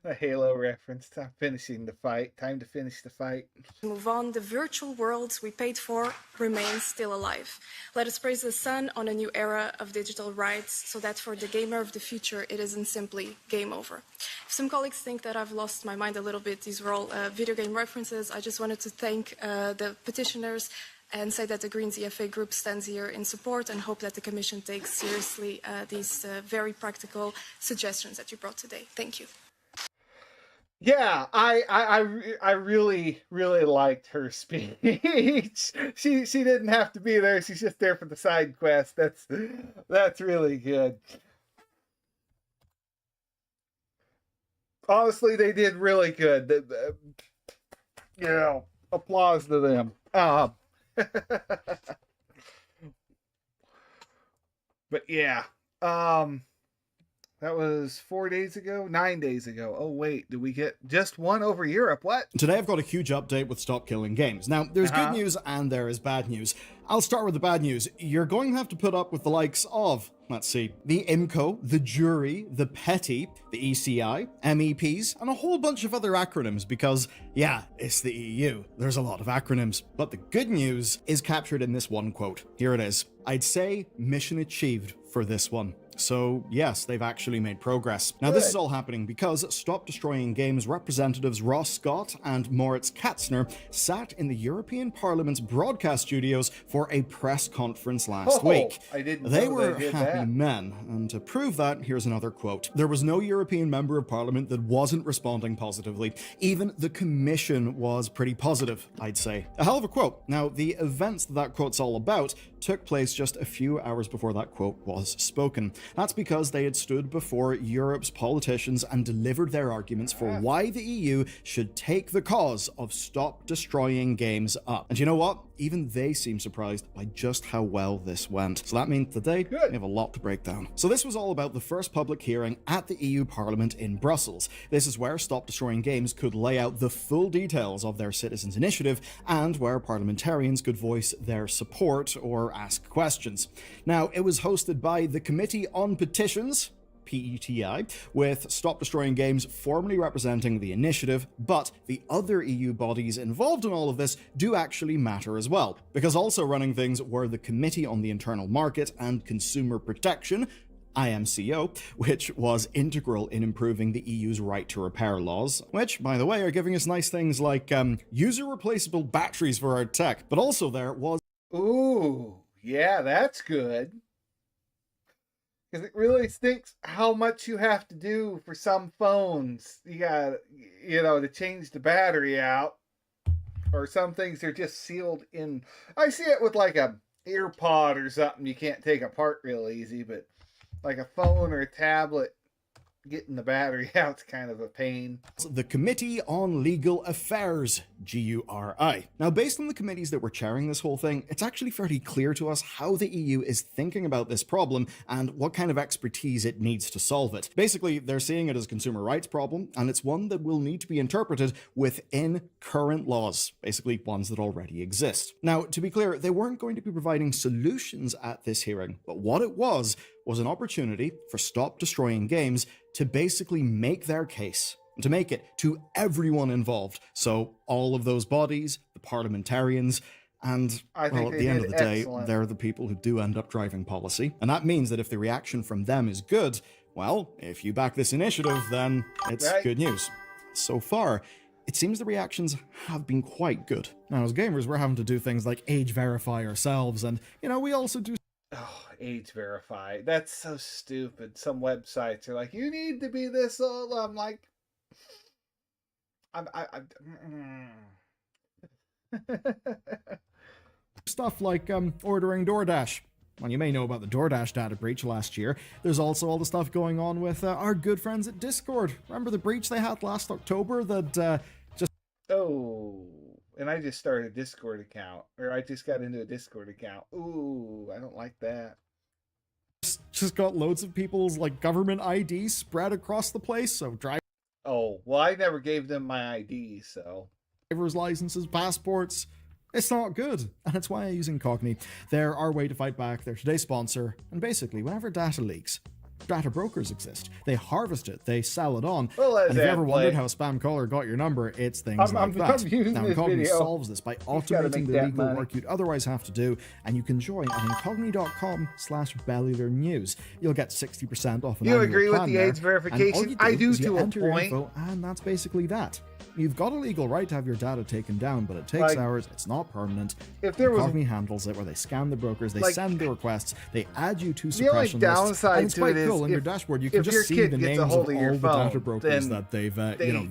a Halo reference, time finishing the fight, time to finish the fight. Move on, the virtual worlds we paid for remain still alive. Let us praise the sun on a new era of digital rights so that for the gamer of the future it isn't simply game over. If some colleagues think that I've lost my mind a little bit, these were all video game references. I just wanted to thank the petitioners and say that the Greens EFA group stands here in support and hope that the Commission takes seriously these very practical suggestions that you brought today. Thank you. Yeah, I really liked her speech. She didn't have to be there. She's just there for the side quest. That's really good. Honestly, they did really good. You know, applause to them. But yeah, that was 4 days ago, 9 days ago. Oh wait, did we get just one over Europe? What? Today I've got a huge update with Stop Killing Games. Now, there's good news and there is bad news. I'll start with the bad news. You're going to have to put up with the likes of, let's see, the IMCO, the jury, the petty, the ECI, MEPs, and a whole bunch of other acronyms because, yeah, it's the EU. There's a lot of acronyms. But the good news is captured in this one quote. Here it is. I'd say mission achieved for this one. So yes, they've actually made progress. Now this is all happening because Stop Destroying Games representatives Ross Scott and Moritz Katzner sat in the European Parliament's broadcast studios for a press conference last week. They were happy men, and to prove that, here's another quote. There was no European member of Parliament that wasn't responding positively. Even the Commission was pretty positive, I'd say. A hell of a quote. Now, the events that quote's all about took place just a few hours before that quote was spoken. That's because they had stood before Europe's politicians and delivered their arguments for why the EU should take the cause of Stop Destroying Games up. And you know what? Even they seem surprised by just how well this went. So that means today we have a lot to break down. So this was all about the first public hearing at the EU Parliament in Brussels. This is where Stop Destroying Games could lay out the full details of their citizens' initiative and where parliamentarians could voice their support or ask questions. Now, it was hosted by the Committee on Petitions, PETI, with Stop Destroying Games formally representing the initiative, but the other EU bodies involved in all of this do actually matter as well, because also running things were the Committee on the Internal Market and Consumer Protection, IMCO, which was integral in improving the EU's right to repair laws, which, by the way, are giving us nice things like user-replaceable batteries for our tech, but also there was... Ooh, yeah, that's good. Because it really stinks how much you have to do for some phones. You got, to change the battery out. Or some things are just sealed in. I see it with like a earpod or something you can't take apart real easy, but like a phone or a tablet, getting the battery out's kind of a pain. The Committee on Legal Affairs, GURI. Now, based on the committees that were chairing this whole thing, it's actually fairly clear to us how the EU is thinking about this problem and what kind of expertise it needs to solve it. Basically, they're seeing it as a consumer rights problem, and it's one that will need to be interpreted within current laws, basically ones that already exist. Now, to be clear, they weren't going to be providing solutions at this hearing, but what it was an opportunity for Stop Destroying Games to basically make their case, and to make it to everyone involved. So all of those bodies, the parliamentarians, and, well, at the end of the day, they're the people who do end up driving policy. And that means that if the reaction from them is good, well, if you back this initiative, then it's good news. So far, it seems the reactions have been quite good. Now, as gamers, we're having to do things like age verify ourselves, and, we also do... Oh, age verify. That's so stupid. Some websites are like, you need to be this old. I'm like, Stuff like ordering DoorDash. Well, you may know about the DoorDash data breach last year. There's also all the stuff going on with our good friends at Discord. Remember the breach they had last October that just... Oh... And I just started a Discord account, or I just got into a Discord account. Ooh, I don't like that. Just got loads of people's government IDs spread across the place, so Oh, well, I never gave them my ID, so... Driver's licenses, passports... It's not good, and it's why I use Incogni. They're our way to fight back, they're today's sponsor, and basically, whenever data leaks, data brokers exist. They harvest it, they sell it on. Well, and if you ever wondered how a spam caller got your number, it's things like that. Now, Incogni solves this by automating the legal work you'd otherwise have to do, and you can join at incogni.com/bellular news. You'll get 60% off an annual plan. You agree with the age verification? I do to a point. Info, and that's basically that. You've got a legal right to have your data taken down, but it takes hours, it's not permanent. If there was... Incogni handles it, where they scan the brokers, they send the requests, they add you to suppression lists. The only downside and it's quite cool. On your dashboard, you can just see the names of all the data brokers that they've,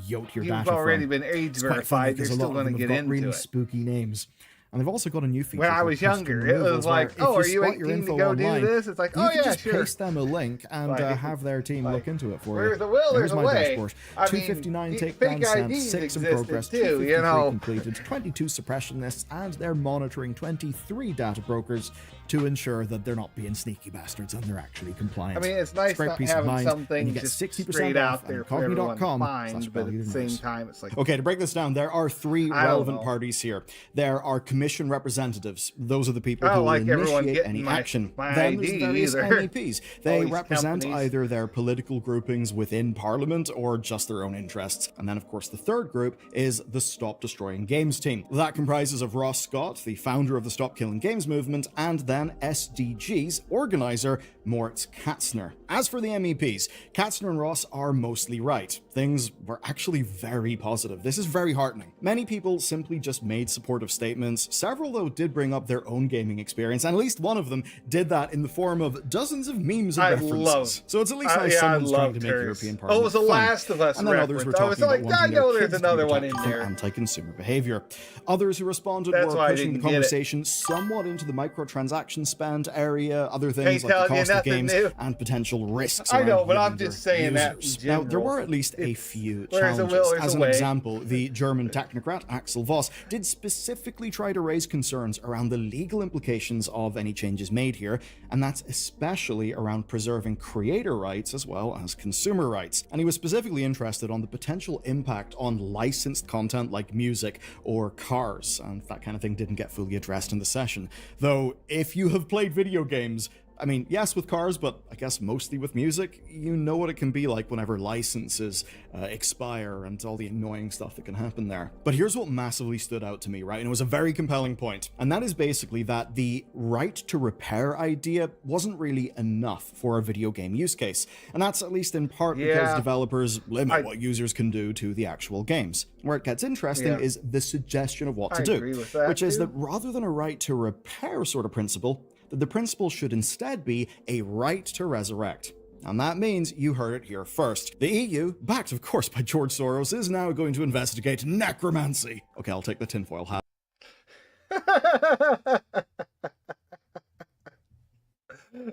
yoked your data from. You've already been age verified, you're still going to get into really it. Spooky names. And they've also got a new feature. When I was younger, it was like, oh, are you 18 to go do this? It's like, oh, yeah, just sure. Paste them a link and have their team look into it for you. Where's the will, there's a way. Dashboard. 259 takedown sent, 6 in progress, 253 completed, 22 suppression lists, and they're monitoring 23 data brokers to ensure that they're not being sneaky bastards and they're actually compliant. I mean, it's nice not having some things just 60% straight out there for everyone to find, but at the same news. time, it's like... Okay, to break this down, there are 3 relevant parties here. There are committees commission representatives. Those are the people who will initiate any action. Then there's various MEPs. They represent either their political groupings within Parliament or just their own interests. And then, of course, the third group is the Stop Destroying Games team. That comprises of Ross Scott, the founder of the Stop Killing Games movement, and then SDG's organizer, Moritz Katzner. As for the MEPs, Katzner and Ross are mostly right. Things were actually very positive. This is very heartening. Many people simply just made supportive statements. Several, though, did bring up their own gaming experience, and at least one of them did that in the form of dozens of memes and references. So it's at least nice someone's trying to make European Parliament it was a Last of Us and then others were talking about wanting their kids to be protected from anti-consumer behavior. Others who responded were pushing the conversation somewhat into the microtransaction spend area, other things like the cost of games and potential risks. I know, but I'm just saying that. Now, there were at least a few challenges. As an example, the German technocrat Axel Voss did specifically try to raise concerns around the legal implications of any changes made here, and that's especially around preserving creator rights as well as consumer rights. And he was specifically interested on the potential impact on licensed content like music or cars, and that kind of thing didn't get fully addressed in the session. Though, if you have played video games, I mean, yes, with cars, but I guess mostly with music, you know what it can be like whenever licenses expire and all the annoying stuff that can happen there. But here's what massively stood out to me, right? And it was a very compelling point. And that is basically that the right to repair idea wasn't really enough for a video game use case. And that's at least in part because developers limit what users can do to the actual games. Where it gets interesting is the suggestion of what to do, which is that rather than a right to repair sort of principle, the principle should instead be a right to resurrect. And that means you heard it here first. The EU, backed of course by George Soros, is now going to investigate necromancy. Okay, I'll take the tinfoil hat.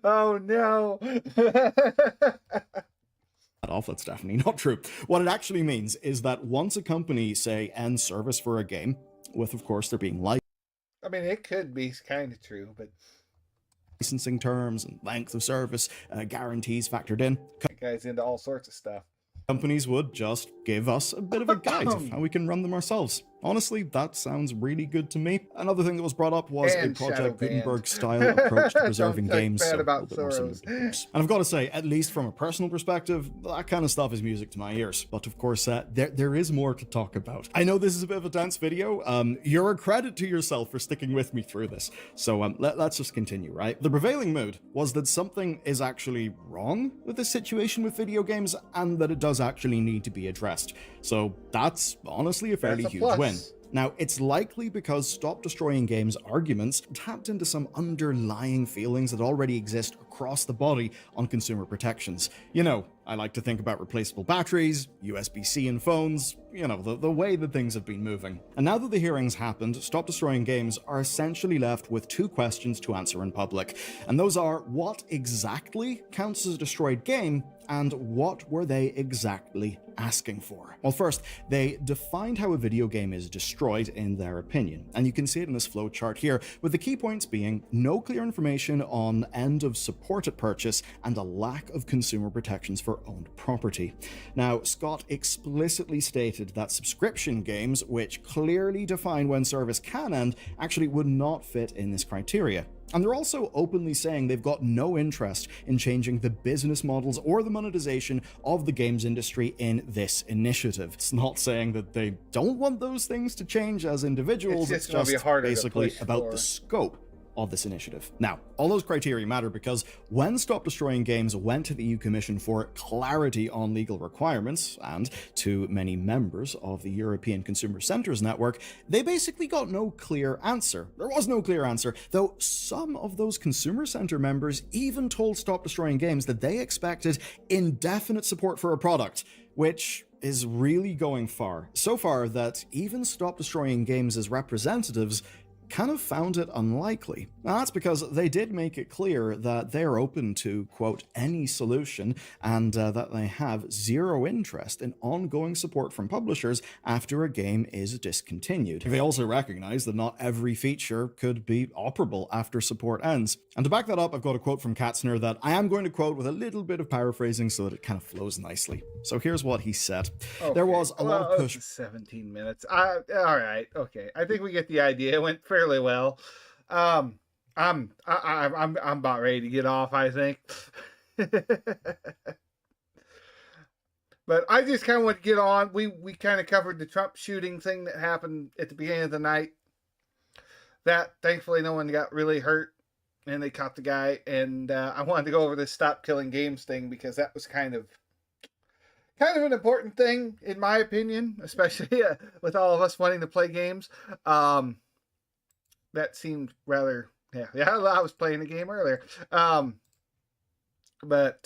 Oh no. That's definitely not true. What it actually means is that once a company, say, ends service for a game, with of course there being I mean, it could be kind of true, but licensing terms and length of service, guarantees factored in. That guy's into all sorts of stuff. Companies would just give us a bit of a guide of how we can run them ourselves. Honestly, that sounds really good to me. Another thing that was brought up was a Project Gutenberg-style approach to preserving games. And I've got to say, at least from a personal perspective, that kind of stuff is music to my ears. But of course, there is more to talk about. I know this is a bit of a dense video. You're a credit to yourself for sticking with me through this. So let's just continue, right? The prevailing mood was that something is actually wrong with this situation with video games, and that it does actually need to be addressed. So that's honestly a fairly huge win. Now, it's likely because Stop Destroying Games arguments tapped into some underlying feelings that already exist across the body on consumer protections. You know, I like to think about replaceable batteries, USB-C in phones, you know, the way that things have been moving. And now that the hearings happened, Stop Destroying Games are essentially left with two questions to answer in public. And those are, what exactly counts as a destroyed game, and what were they exactly asking for? Well, first, they defined how a video game is destroyed in their opinion, and you can see it in this flowchart here, with the key points being no clear information on end of support at purchase and a lack of consumer protections for owned property. Now, Scott explicitly stated that subscription games, which clearly define when service can end, actually would not fit in this criteria. And they're also openly saying they've got no interest in changing the business models or the monetization of the games industry in this initiative. It's not saying that they don't want those things to change as individuals, it's just basically about the scope of this initiative. Now, all those criteria matter because when Stop Destroying Games went to the EU Commission for clarity on legal requirements, and to many members of the European Consumer Centres Network, they basically got no clear answer. There was no clear answer, though some of those Consumer Centre members even told Stop Destroying Games that they expected indefinite support for a product, which is really going far. So far that even Stop Destroying Games' representatives kind of found it unlikely. Now, that's because they did make it clear that they're open to, quote, any solution, and that they have zero interest in ongoing support from publishers after a game is discontinued. They also recognize that not every feature could be operable after support ends. And to back that up, I've got a quote from Katzner that I am going to quote with a little bit of paraphrasing so that it kind of flows nicely. So here's what he said. Okay. There was a lot of push. 17 minutes. All right. Okay. I think we get the idea. It went fairly well. I'm about ready to get off, I think. But I just kind of want to get on. We kind of covered the Trump shooting thing that happened at the beginning of the night. That, thankfully, no one got really hurt, and they caught the guy. And I wanted to go over this Stop Killing Games thing because that was kind of an important thing, in my opinion, especially with all of us wanting to play games. That seemed rather... Yeah, I was playing the game earlier. But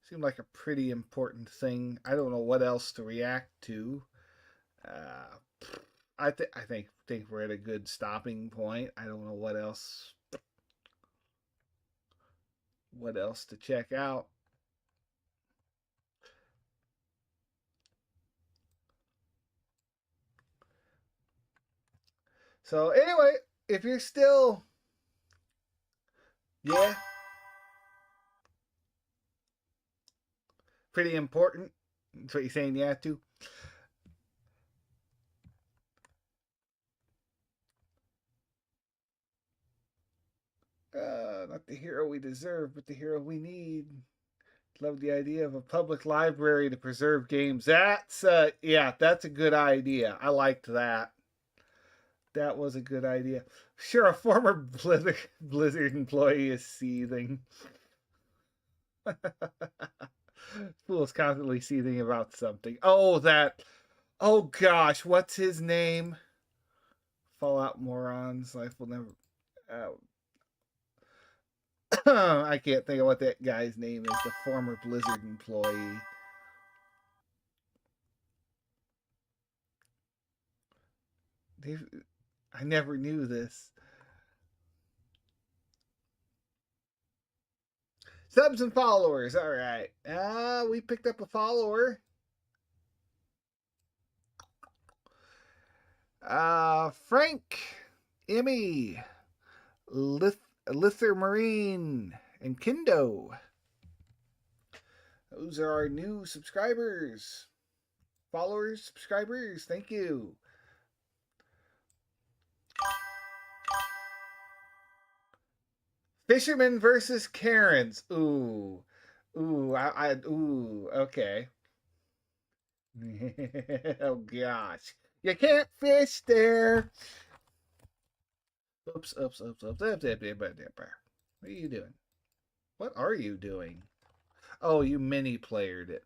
seemed like a pretty important thing. I don't know what else to react to. I think we're at a good stopping point. I don't know what else to check out. So anyway, if you're still, yeah, pretty important. That's what you're saying yeah to. Not the hero we deserve, but the hero we need. Love the idea of a public library to preserve games. That's, yeah, that's a good idea. I liked that. That was a good idea. Sure, a former Blizzard employee is seething. Fool's constantly seething about something. Oh, gosh, what's his name? Fallout morons. Life will never... I can't think of what that guy's name is. The former Blizzard employee. I never knew this. Subs and followers. All right. We picked up a follower. Frank, Emmy, Lither Marine, and Kindo. Those are our new subscribers. Followers, subscribers. Thank you. Fisherman versus Karens. Ooh. Ooh, ooh, okay. Oh, gosh. You can't fish there. Oops. What are you doing? What are you doing? Oh, you mini-playered it.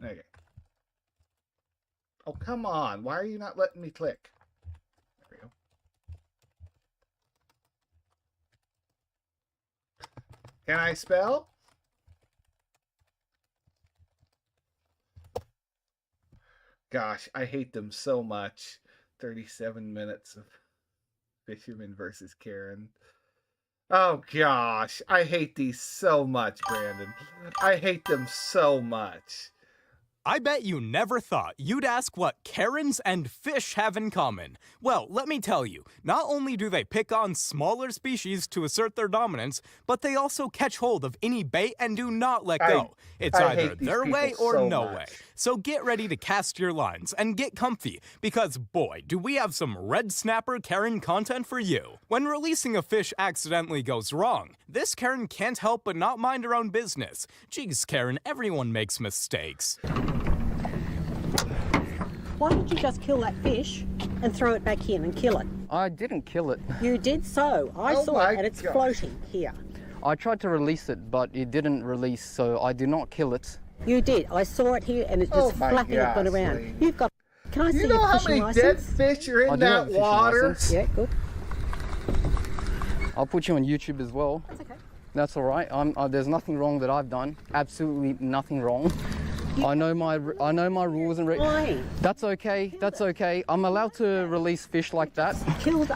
Okay. Oh, come on. Why are you not letting me click? There we go. Can I spell? Gosh, I hate them so much. 37 minutes of Fisherman versus Karen. Oh gosh, I hate these so much, Brandon. I hate them so much. I bet you never thought you'd ask what Karens and fish have in common. Well, let me tell you, not only do they pick on smaller species to assert their dominance, but they also catch hold of any bait and do not let go. It's either their way or no way. So get ready to cast your lines and get comfy, because boy, do we have some red snapper Karen content for you. When releasing a fish accidentally goes wrong, this Karen can't help but not mind her own business. Jeez, Karen, everyone makes mistakes. Why did you just kill that fish and throw it back in and kill it? I didn't kill it. You did so. I saw it and it's floating here. I tried to release it, but it didn't release, so I did not kill it. You did. I saw it here and it's just flapping up and around. Lee. You've got... Can I see you know your how fishing many dead license? fish are in I do that have a fishing water? license. Yeah, good. I'll put you on YouTube as well. That's okay. That's all right. There's nothing wrong that I've done. Absolutely nothing wrong. I know my rules and Why? That's okay. That's okay. I'm allowed to release fish like that.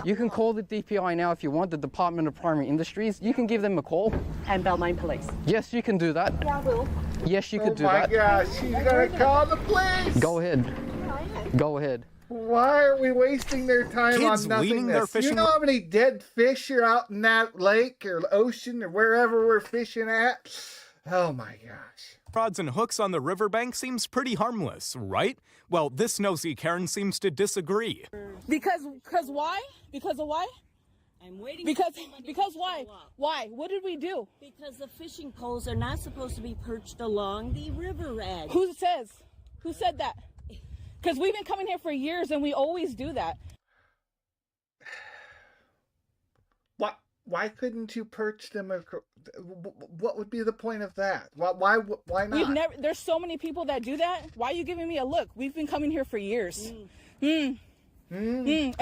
You can call the DPI now if you want, the Department of Primary Industries. You can give them a call. And Balmain Police. Yes, you can do that. Yeah, I will. Yes, you could do Oh that. my gosh, she's gonna call the police. Go ahead. Go ahead. Why are we wasting their time Kids on weaning their nothingness? You fishing know how many dead fish are out in that lake or ocean or wherever we're fishing at? Oh my gosh. rods and hooks on the riverbank seems pretty harmless, right? Well, this nosy Karen seems to disagree. Because why? Because of why? I'm waiting. Because why? Why? What did we do? Because the fishing poles are not supposed to be perched along the river edge. Who says? Who said that? Because we've been coming here for years and we always do that. Why couldn't you perch them? What would be the point of that? Why not? There's so many people that do that. Why are you giving me a look? We've been coming here for years. And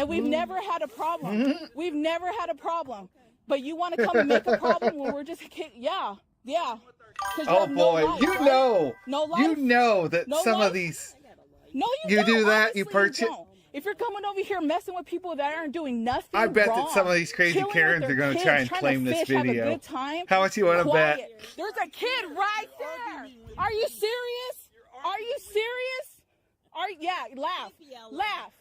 we've never had a problem. We've never had a problem. But you want to come and make a problem when we're just yeah. Oh boy, life, you right? know, no life? you know that No some life? of these. No, you don't. do that. Honestly, You perch it. don't. If you're coming over here messing with people that aren't doing nothing I bet wrong, that some of these crazy chilling with Karens their are going to kids, try and trying claim to this fish, have a video. good time, How much you want to bet? quiet. There's a kid right there. Are you serious? Are you serious? Yeah, laugh.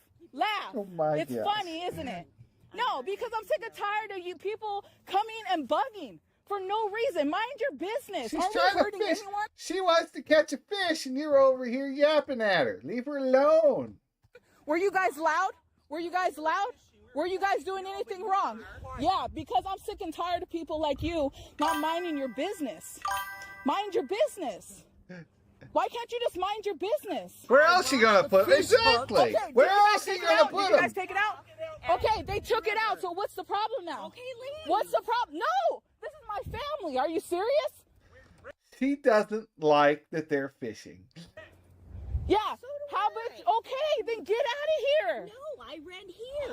Oh my It's gosh. funny, isn't it? No, because I'm sick and tired of you people coming and bugging for no reason. Mind your business. She's Aren't we trying to hurting fish. anyone? She wants to catch a fish, and you're over here yapping at her. Leave her alone. Were you guys loud? Were you guys loud? Were you guys doing anything wrong? Yeah, because I'm sick and tired of people like you not minding your business. Mind your business. Why can't you just mind your business? Where else you gonna put them? Exactly. Okay, Where did you else guys are you take it gonna out? put Did you them? guys take it out? Okay, they took it out. So what's the problem now? Okay, leave. What's the problem? No, this is my family. Are you serious? She doesn't like that they're fishing. Yeah. How about okay? Then get out of here. No, I read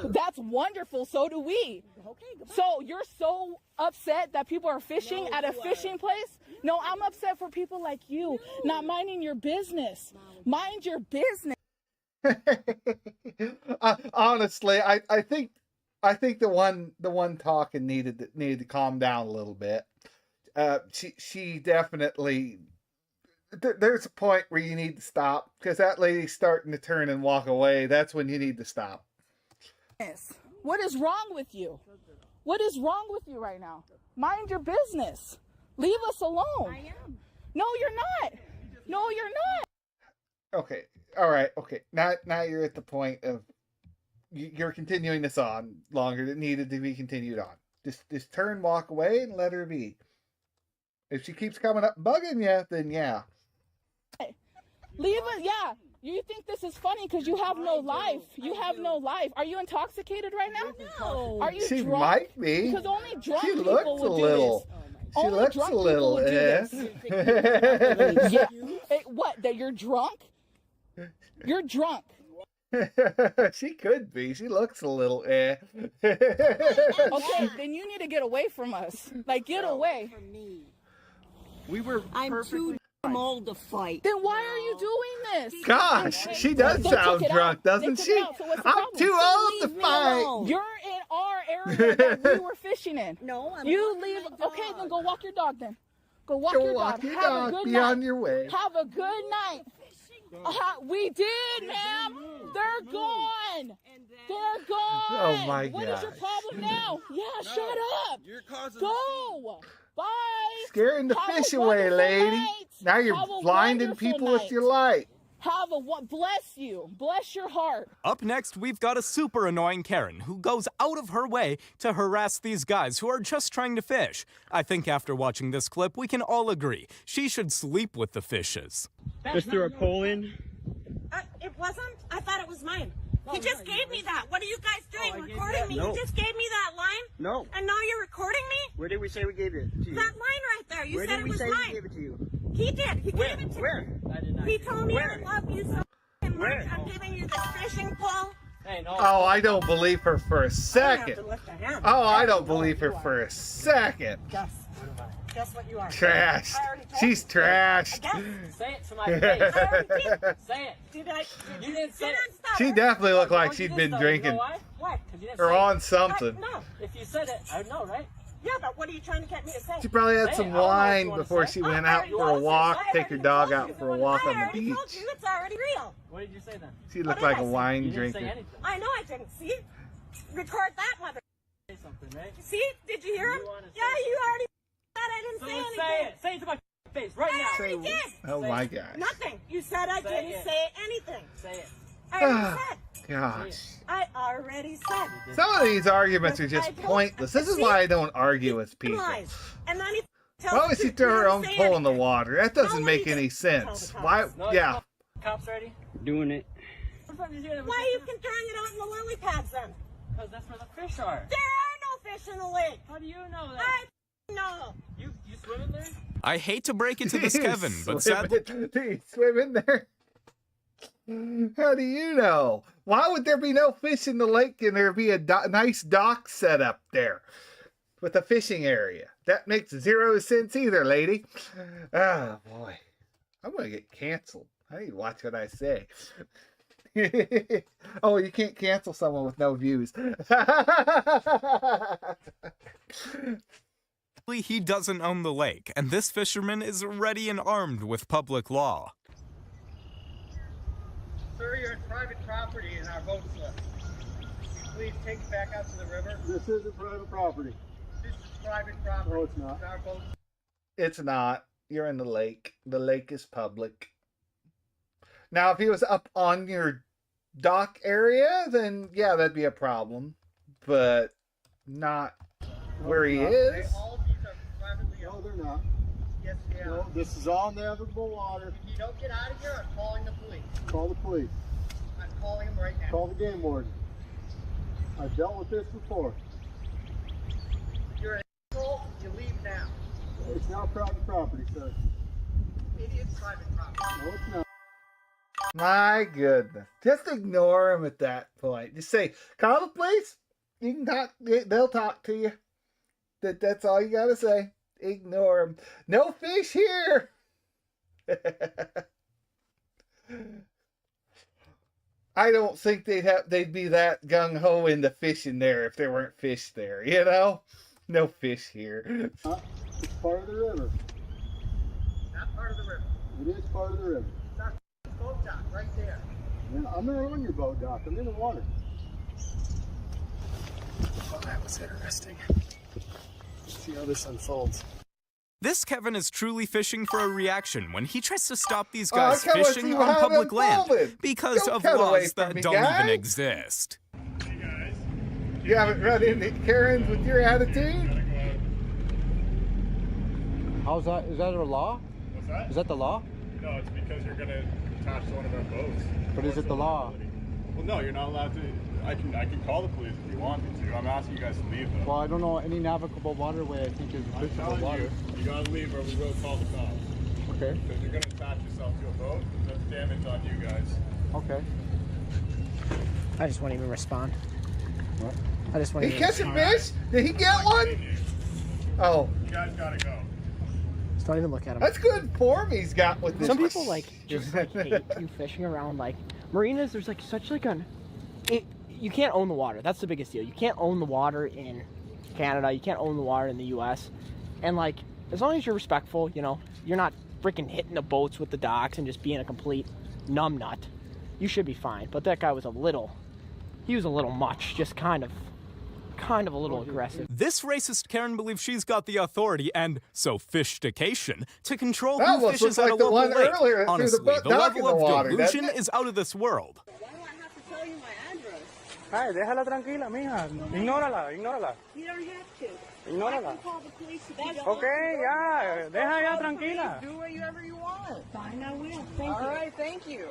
here. That's wonderful. So do we. Okay, goodbye. So you're so upset that people are fishing at a fishing place? No, I'm upset for people like you not minding your business. Mind your business. Honestly, I think the one talking needed to calm down a little bit. She definitely. There's a point where you need to stop because that lady's starting to turn and walk away. That's when you need to stop. What is wrong with you? What is wrong with you right now? Mind your business. Leave us alone. I am. No, you're not. No, you're not. Okay. All right. Okay. Now you're at the point of you're continuing this on longer than needed to be continued on. Just turn, walk away, and let her be. If she keeps coming up bugging you, then yeah. Leave it. Yeah. You think this is funny because you have no life. You have no life. Are you intoxicated right now? No. Are you She drunk? might be. Because only drunk She people looks would a do little. this. She Only looks drunk a little. people would do this. Yeah. What? That you're drunk? You're drunk. She could be. She looks a little Okay, then you need to get away from us. Like, get away. I'm too old to fight. Then why are you doing this? Gosh, she does They sound took it drunk, out. doesn't They took she? it out, so what's the I'm problem? too old to fight. You're in our area that we were fishing in. No, I'm You not leave. with my Okay, dog. then go walk your dog then. Go walk Go your walk dog. your Have dog. a good Be night. on your way. Have a good night. We did, ma'am. They're gone. They're gone. Oh my What is your gosh. problem now? Yeah, shut up. You're causing Go. Bye. Scaring the Have a fish away, wonderful lady. night. Now you're Have a blinding wonderful people with night. your light. Have a what? Bless you. Bless your heart. Up next, we've got a super annoying Karen who goes out of her way to harass these guys who are just trying to fish. I think after watching this clip, we can all agree she should sleep with the fishes. Just threw a pole in. It wasn't? I thought it was mine. He just gave me that. What are you guys doing? Recording me? No. You just gave me that line? No. And now you're recording me? Where did we say we gave it to you? That line right there. You Where said did it we was say mine. we gave it to you? He did. He Where? gave it to Where? me. I did not. He told me Where? I love you so much. Where? I'm giving you this fishing pole. Hey, no. Oh, I don't believe her for a I have second. to lift a hand. Oh, I don't believe her for a second. Yes. Guess what you are? Trashed. She's trashed. Say it to my face. I already did. Say it. You didn't say it. She definitely looked like she'd been drinking. You know why? Why? 'Cause you didn't or say on it. something. No, if you said it, I would know, right? Yeah, but what are you trying to get me to say? She probably had Say some it. I don't know what wine you wanna before say. she went I out already for a told you. walk. I Take your already dog told out you. for a walk I on the already beach. told you it's already real. What did you say then? She looked like a wine You didn't drinker. say anything. I know I didn't. See? Record that, mother. Say something, right? See? Did you hear him? Yeah, you already said I didn't say anything. Say it. Say it to my face right now. Say, I already did. oh my gosh. Nothing. You said I didn't it. say anything. Say it. I already said. Gosh. I already said. Some of these arguments are just pointless. This is why I don't argue with people. Lies. And then he tells Why would she throw her own say pole in the anything. water? That doesn't make any sense. Why? Yeah. Cops ready? Doing it. Why are you throwing it out in the lily pads then? Because that's where the fish are. There are no fish in the lake. How do you know that? I know. You swim in there? I hate to break it to this, Kevin, but Swim sadly... Do you swim in there? How do you know? Why would there be no fish in the lake and there be a nice dock set up there with a fishing area? That makes zero sense either, lady. Oh, boy. I'm going to get canceled. I need to watch what I say. Oh, you can't cancel someone with no views. He doesn't own the lake, and this fisherman is ready and armed with public law. Sir, you're in private property and our boat's left. Can you please take it back out to the river? This isn't private property. This is private property. No, it's not. Our boat. It's not. You're in the lake. The lake is public. Now, if he was up on your dock area, then yeah, that'd be a problem. But not where he is. All of these are privately No, owned. they're not. Yes, they are. No, this is all navigable water. If you don't get out of here, I'm calling the police. Call the police. I'm calling them right now. Call the game warden. I've dealt with this before. You're an asshole. You leave now. It's now private property, sir. It is private property. No, it's not. My goodness. Just ignore him at that point. Just say, call the police. You can talk. They'll talk to you. That's all you got to say. Ignore him. No fish here. I don't think they'd be that gung-ho into fishing there if there weren't fish there, you know? No fish here. It's part of the river. Not part of the river. It is part of the river. That's boat dock right there. Yeah, I'm not on your boat dock. I'm in the water. Oh, that was interesting. Let's see how this unfolds. This Kevin is truly fishing for a reaction when he tries to stop these I guys can't wait to fishing see on how it public land unfolded. because Don't of cut away laws from that me, don't guy. even exist. You haven't run into Karens with your attitude? How's that? Is that a law? What's that? Is that the law? No, it's because you're going to attach to one of our boats. But is it the law? Well, no, you're not allowed to. I can call the police if you want me to. I'm asking you guys to leave, though. Well, I don't know any navigable waterway. I think is I'm fishable telling water. you gotta leave or we will call the cops. Okay. Because you're going to attach yourself to a boat. That's damage on you guys. Okay. I just won't even respond. What? I just won't He even catch a respond. fish? Did he get one? Oh. You guys gotta go. Just don't even look at him. That's good form he's got with this. Some people like just like hate you fishing around like marinas. There's like such like you can't own the water. That's the biggest deal. You can't own the water in Canada. You can't own the water in the U.S. And like as long as you're respectful, you know, you're not freaking hitting the boats with the docks and just being a complete numbnut, you should be fine. But that guy was a little much, just kind of a little aggressive. This racist Karen believes she's got the authority and sophistication to control That who almost fishes looks at a like the local one lake. earlier that threw Honestly, the the duck in level the of water, doesn't delusion it? is out of this world. Ay, déjala tranquila, mija. Ignórala, ignórala. You don't have to. Ignórala. I can call the police if you don't. Okay, ya. Deja ya tranquila. Do whatever you want. Fine, I will. Thank you. All right, thank you.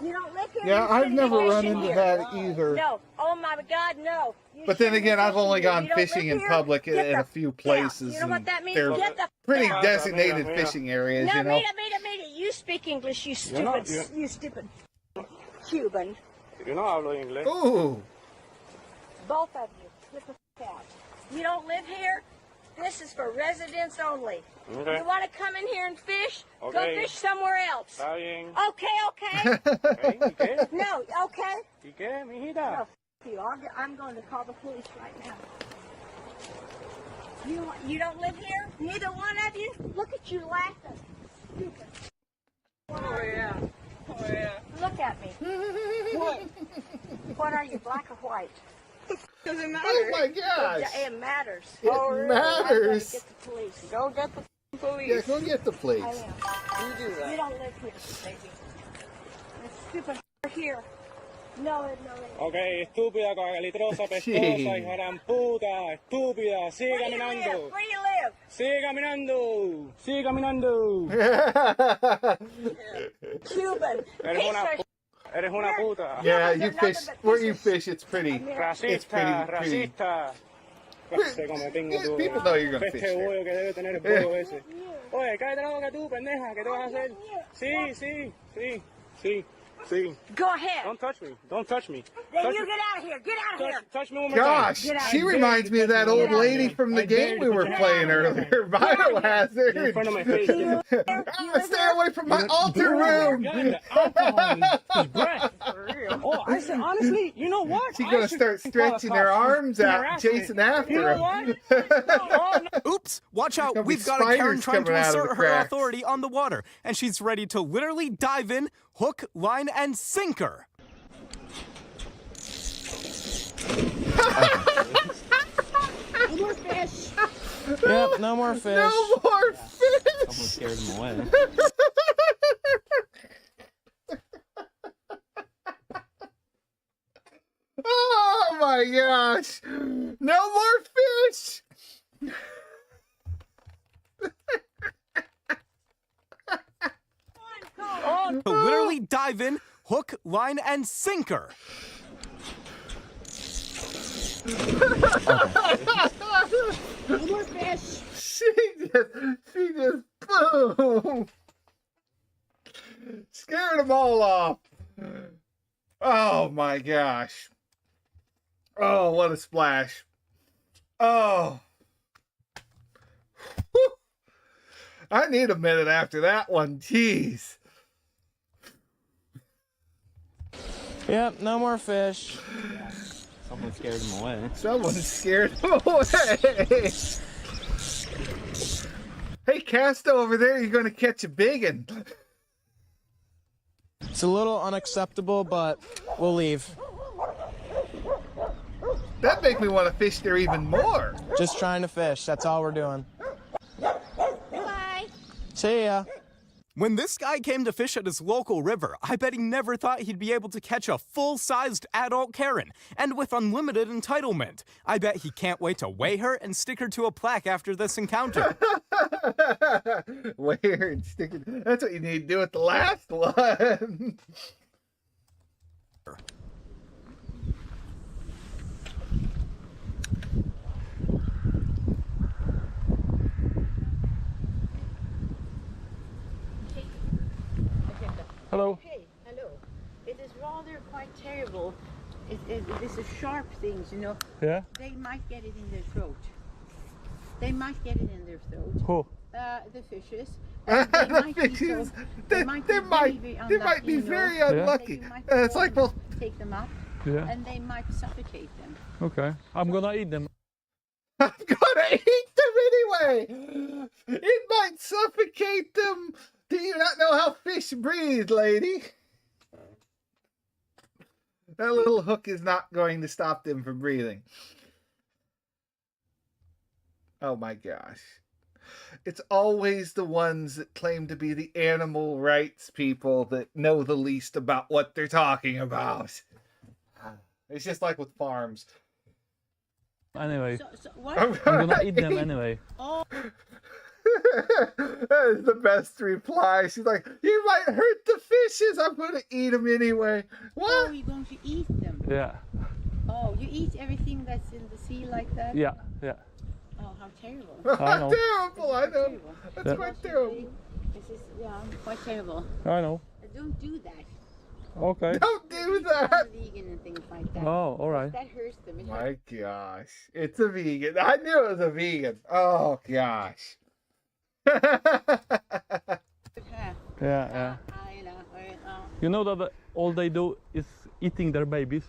You don't live here. Yeah, you I've shouldn't never be run fishing into here. that either. No. Oh my God, no. You But then shouldn't be again, I've fishing only here. gone You don't fishing live in here? public Get in the a few f- places. You know what and that means? they're Get the pretty f- designated Mira. fishing areas, No, you know. mira. You speak English, you You're not- stupid, you stupid Cuban. Yo no hablo inglés. Ooh. Both of you. Get the f- out. You don't live here. This is for residents only. Okay. You want to come in here and fish? Okay. Go fish somewhere else. Está bien. Okay, okay. Okay, ¿y qué? No, okay. ¿Y qué, mijita? No, f you. I'm going to call the police right now. You don't live here? Neither one of you? Look at you laughing. Stupid. Oh, yeah. Oh, yeah. Look at me. What? What are you, black or white? Doesn't matter. Oh my gosh. It matters. It matters. Get the police. Go get the police. Yeah, go get the police. I am. You do that. You don't live here, baby. It's stupid here. No, it. Ok, estúpida, cagalitrosa, pestosa, hija de puta, estúpida, sigue caminando. Where do you live? Sigue caminando. Sigue caminando. Cuban. Eres una puta. Yeah, you fish. Where you fish, it's pretty. Racista, It's pretty. racista. People know you're gonna fish Este there. bollo que debe tener el bollo ese. Oye, cállate la boca tú, pendeja, ¿qué te vas a hacer? Sí. Go ahead. Don't touch me. Don't touch me. Then you get out of here. Get out of here. Touch me one more time. Gosh, she reminds me of that old lady from the game we were playing earlier, Biohazard. You're in front of my face. Stay away from my altar room. Oh, I said, honestly, you know what? She's gonna start stretching her arms out, chasing after him. Oops, watch out, There'll be we've got a Karen spiders trying to coming out of the assert her cracks. authority on the water, and she's ready to literally dive in, hook, line, and sinker. No more fish. Yep, no more fish. No more fish. Someone scared him away. Oh my gosh! No more fish! To literally dive in, hook, line, and sinker. No more fish. She just, boom! Scared them all off. Oh my gosh. Oh, what a splash. Oh. Whew. I need a minute after that one. Jeez. Yep, no more fish. Someone scared him away. Someone scared him away. Hey, Casta over there, you're going to catch a big one. It's a little unacceptable, but we'll leave. That makes me want to fish there even more. Just trying to fish. That's all we're doing. Bye. See ya. When this guy came to fish at his local river, I bet he never thought he'd be able to catch a full-sized adult Karen, and with unlimited entitlement. I bet he can't wait to weigh her and stick her to a plaque after this encounter. Weigh her and stick it. That's what you need to do with the last one. Hello. Hey, hello. It is rather quite terrible. This is sharp things, you know. Yeah? They might get it in their throat. They might get it in their throat. Who? The fishes. The fishes. They might be very unlucky. It's like, well, take them up. Yeah. And they might suffocate them. Okay. I'm gonna eat them. I'm gonna eat them anyway. It might suffocate them. Do you not know how fish breathe, lady? That little hook is not going to stop them from breathing. Oh my gosh. It's always the ones that claim to be the animal rights people that know the least about what they're talking about. It's just like with farms. Anyway. I'm gonna eat them anyway. Oh. That is the best reply. She's like, you might hurt the fishes. I'm going to eat them anyway. What? Oh, you're going to eat them? Yeah. Oh, you eat everything that's in the sea like that? Yeah. Oh, how terrible. I know. Terrible, I know. That's quite terrible. This is, quite terrible. I know. Don't do that. Okay. Don't do believe that? Vegan and things like that. Oh, all right. That hurts them. My gosh. It's a vegan. I knew it was a vegan. Oh, gosh. Yeah. You know that all they do is eating their babies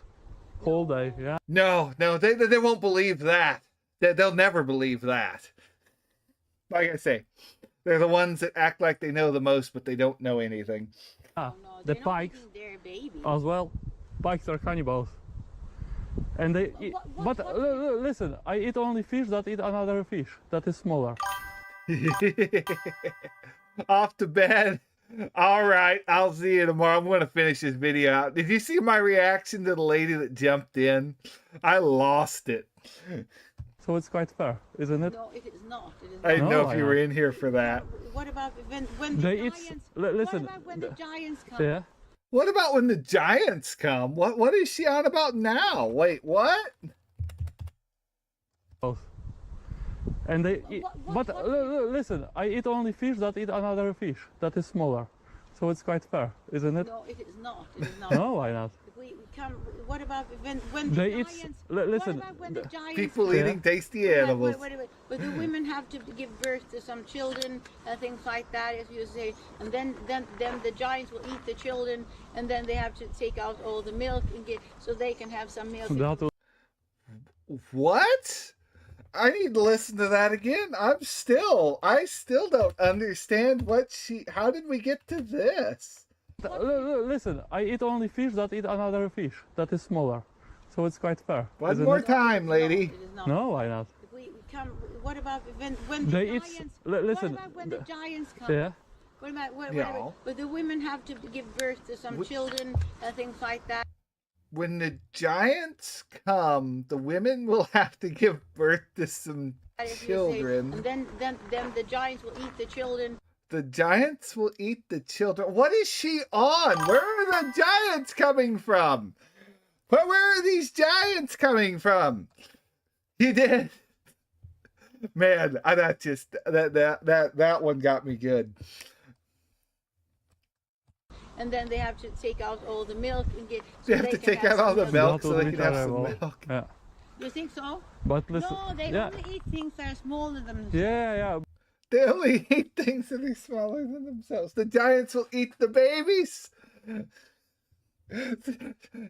whole day, yeah? No, they won't believe that. They'll never believe that. Like I say, they're the ones that act like they know the most, but they don't know anything. The pikes as well. Pikes are cannibals. And they eat, but listen, I eat only fish that eat another fish that is smaller. Off to bed. All right, I'll see you tomorrow. I'm going to finish this video out. Did you see my reaction to the lady that jumped in? I lost it. So it's quite fair, isn't it? No, it is not. It is I didn't not. know if you were in here for that. What about when the They giants? eat, listen. What about when the giants come? Yeah. What about when the giants come? What is she on about now? Wait, what? And they eat, but listen, I eat only fish that eat another fish that is smaller. So it's quite fair, isn't it? No, it is not. It is not. No, why not? We come. What about when the They giants? eat, listen. What about when the giants? People come? eating tasty animals. Wait. But the women have to give birth to some children, things like that, as you say, and then the giants will eat the children, and then they have to take out all the milk and get so they can have some milk. What? I need to listen to that again. I still don't understand how did we get to this? Listen, I eat only fish that eat another fish that is smaller. So it's quite fair. One more time, lady. No, why not? We come. What about when the They giants? eat, listen. What about when the giants come? Yeah. What about Yeah. but the women have to give birth to some children, things like that. When the giants come, the women will have to give birth to some As you say, children. and then the giants will eat the children. The giants will eat the children. What is she on? Where are the giants coming from? Where are these giants coming from? He did. Man, that one got me good. And then they have to take out all the milk and get. They have to take out all the milk so they can have some milk. Yeah. You think so? But listen. No, they only eat things that are smaller than themselves. Yeah. They only eat things that are smaller than themselves. The giants will eat the babies.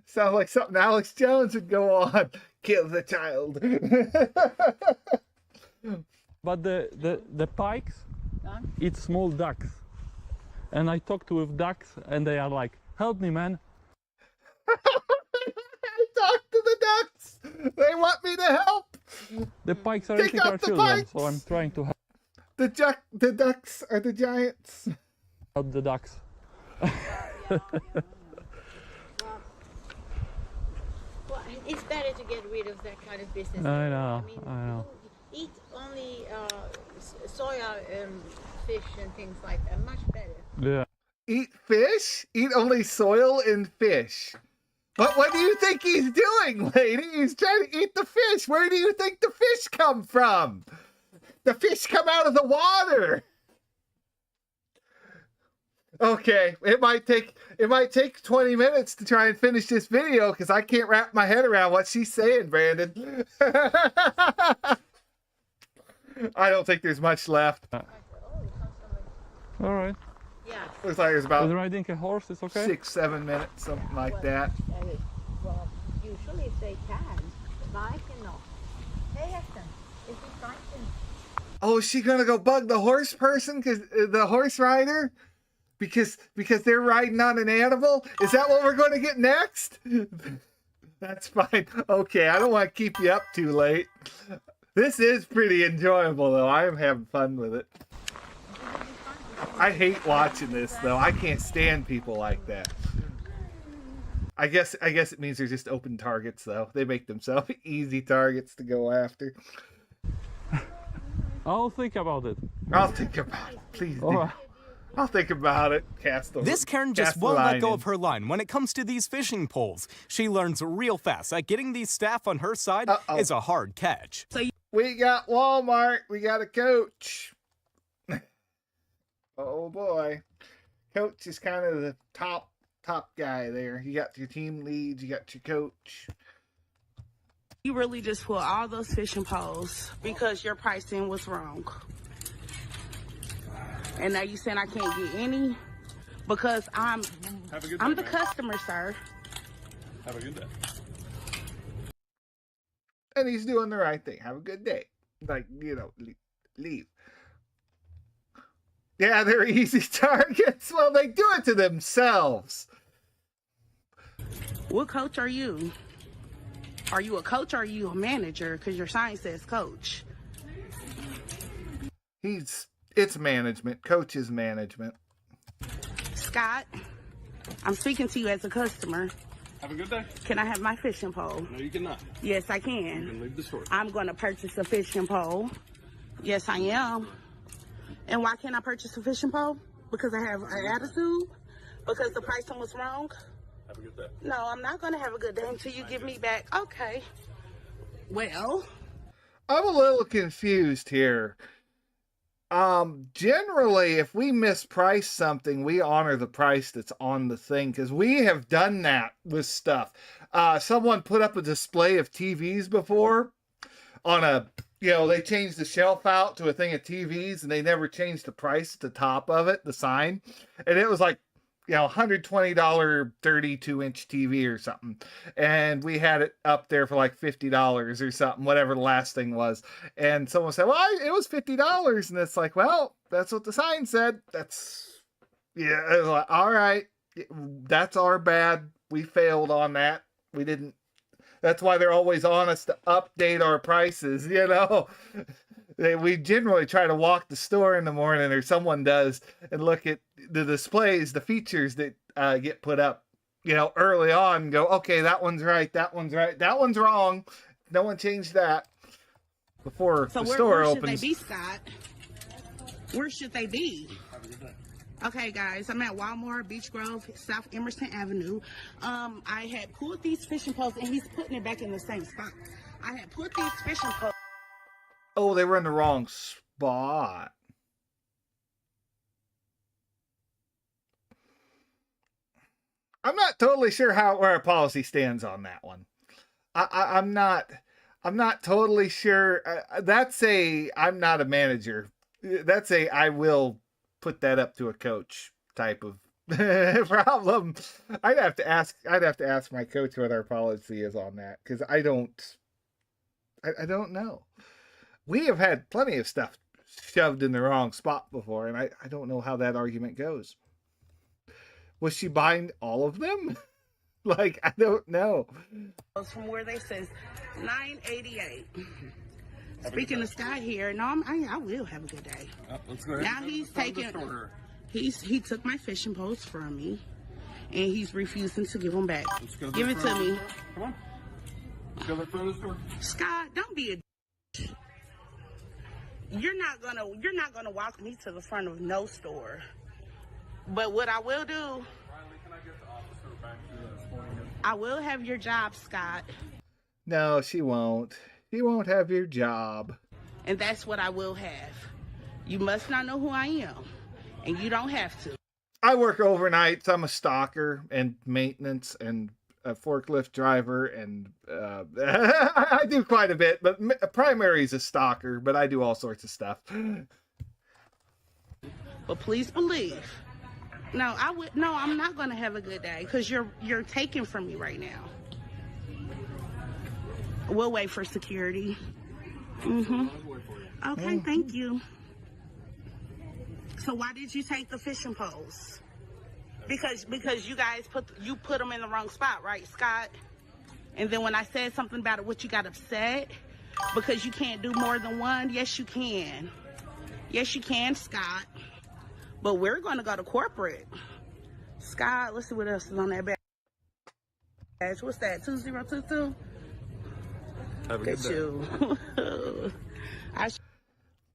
Sounds like something Alex Jones would go on. Kill the child. But the pikes eat small ducks. And I talked with ducks and they are like, help me, man. I talked to the ducks. They want me to help. The pikes are Take eating out our the children, pikes. so I'm trying to help The ducks are the giants. out the ducks. Well, it's better to get rid of that kind of business. I know. Eat only soya fish and things like that. Much better. Yeah. Eat fish? Eat only soil and fish. But what do you think he's doing, lady? He's trying to eat the fish. Where do you think the fish come from? The fish come out of the water. Okay, it might take 20 minutes to try and finish this video because I can't wrap my head around what she's saying, Brandon. I don't think there's much left. All right. Yeah. Looks like there's about Is riding a horse is okay? 6-7 minutes, something like that. Well, usually they can, but I cannot. Hey, Hector, is he frightened? Oh, is she gonna go bug the horse person? Cause the horse rider? Because they're riding on an animal? Is that what we're gonna get next? That's fine. Okay, I don't want to keep you up too late. This is pretty enjoyable though. I am having fun with it. I hate watching this though. I can't stand people like that. I guess it means they're just open targets though. They make themselves easy targets to go after. I'll think about it. I'll think about it. Please do. I'll think about it. This Karen just won't let go of her line when it comes to these fishing poles. She learns real fast that getting these staff on her side is a hard catch. We got Walmart. We got a Coach. Oh boy. Coach is kind of the top top guy there. You got your team leads, you got your coach. You really just put all those fishing poles because your pricing was wrong. And now you saying I can't get any because I'm the customer, sir. Have a good day. And he's doing the right thing. Have a good day. Like, leave. Yeah, they're easy targets. Well, they do it to themselves. What coach are you? Are you a coach or are you a manager? Because your sign says coach. It's management. Coach is management. Scott, I'm speaking to you as a customer. Have a good day. Can I have my fishing pole? No, you cannot. Yes, I can. You can leave the store. I'm going to purchase a fishing pole. Yes, I am. And why can't I purchase a fishing pole? Because I have an attitude? Because the pricing was wrong? Have a good day. No, I'm not going to have a good day until you give me back. Okay. Well, I'm a little confused here. Generally, if we misprice something, we honor the price that's on the thing, because we have done that with stuff. Someone put up a display of TVs before on they changed the shelf out to a thing of TVs, and they never changed the price at the top of it, the sign. And it was like, $120 32-inch TV or something. And we had it up there for like $50 or something, whatever the last thing was. And someone said, well, it was $50. And it's like, well, that's what the sign said. It was like, all right, that's our bad. We failed on that. We didn't. That's why they're always on us to update our prices, We generally try to walk the store in the morning, or someone does, and look at the displays, the features that get put up, early on, and go, okay, that one's right, that one's right, that one's wrong. No one changed that before the store opens. Where should they be, Scott? Where should they be? Okay, guys, I'm at Walmart, Beach Grove, South Emerson Avenue. I had pulled these fishing poles, and he's putting it back in the same spot. I had put these fishing poles. Oh, they were in the wrong spot. I'm not totally sure where our policy stands on that one. I'm not totally sure. I'm not a manager. I will put that up to a coach type of problem. I'd have to ask my coach what our policy is on that, because I don't know. We have had plenty of stuff shoved in the wrong spot before, and I don't know how that argument goes. Was she buying all of them? I don't know. From where they says $9.88. Speaking of Scott here, no, I will have a good day. Let's go ahead. Now he's taking. He took my fishing poles from me, and he's refusing to give them back. Give it to me. Come on. Let's go to the front of the store. Scott, don't be a. You're not gonna walk me to the front of no store. But what I will do, I will have your job, Scott. No, she won't. She won't have your job. And that's what I will have. You must not know who I am, and you don't have to. I work overnights. I'm a stalker and maintenance and a forklift driver, and I do quite a bit, but primary is a stalker, but I do all sorts of stuff. But please believe. No, I'm not going to have a good day, because you're taking from me right now. We'll wait for security. Okay, thank you. So why did you take the fishing poles? Because you guys put them in the wrong spot, right, Scott? And then when I said something about it, you got upset? Because you can't do more than one? Yes, you can. Yes, you can, Scott. But we're going to go to corporate. Scott, let's see what else is on that badge. What's that, 2022? Have a good day.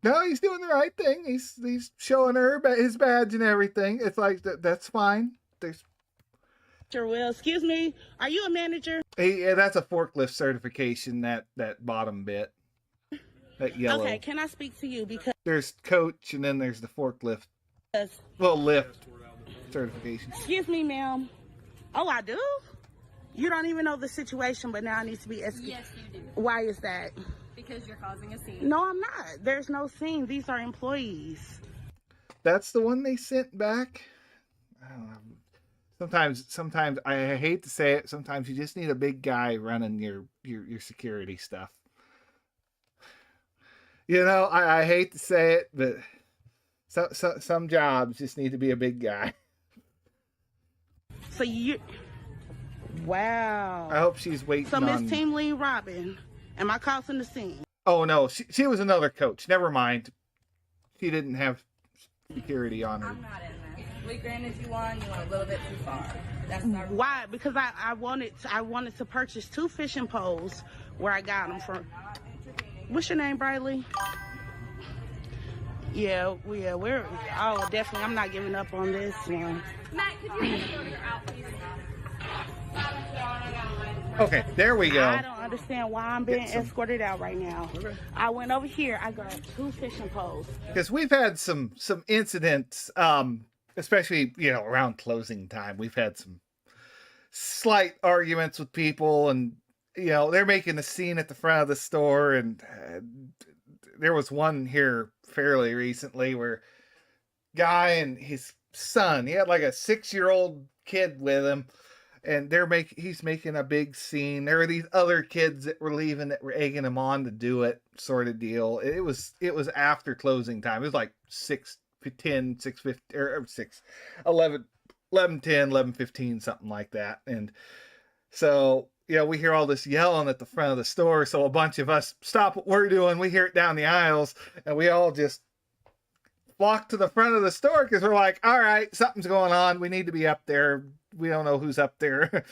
No, he's doing the right thing. He's showing her his badge and everything. It's like, that's fine. Sure will. Excuse me, are you a manager? Yeah, that's a forklift certification, that bottom bit. That yellow. Okay, can I speak to you? Because there's coach, and then there's the forklift. Lift certification. Excuse me, ma'am. Oh, I do? You don't even know the situation, but now I need to be escorted. Yes, you do. Why is that? Because you're causing a scene. No, I'm not. There's no scene. These are employees. That's the one they sent back? I don't know. Sometimes I hate to say it, sometimes you just need a big guy running your security stuff. You know, I hate to say it, but some jobs just need to be a big guy. So wow. I hope she's waiting So Miss Team Lead Robin, am I causing the scene? Oh no, she was another coach. Never mind. She didn't have security on her. I'm not in this. We granted you one. You went a little bit too far. That's not why? Because I wanted to purchase 2 fishing poles where I got them from. What's your name, Briley? Yeah, we're definitely. I'm not giving up on this one. Matt, could you go to your out, please? Okay, there we go. I don't understand why I'm being escorted out right now. Okay. I went over here. I got 2 fishing poles. Because we've had some incidents, especially around closing time. We've had some slight arguments with people, and they're making a scene at the front of the store. And there was one here fairly recently where guy and his son, he had like a 6-year-old kid with him, and he's making a big scene. There were these other kids that were leaving that were egging him on to do it, sort of deal. It was after closing time. It was like 6:10, 6:50, or 11:10, 11:15, something like that. And so we hear all this yelling at the front of the store. So a bunch of us stop what we're doing. We hear it down the aisles, and we all just flock to the front of the store because we're like, all right, something's going on. We need to be up there. We don't know who's up there,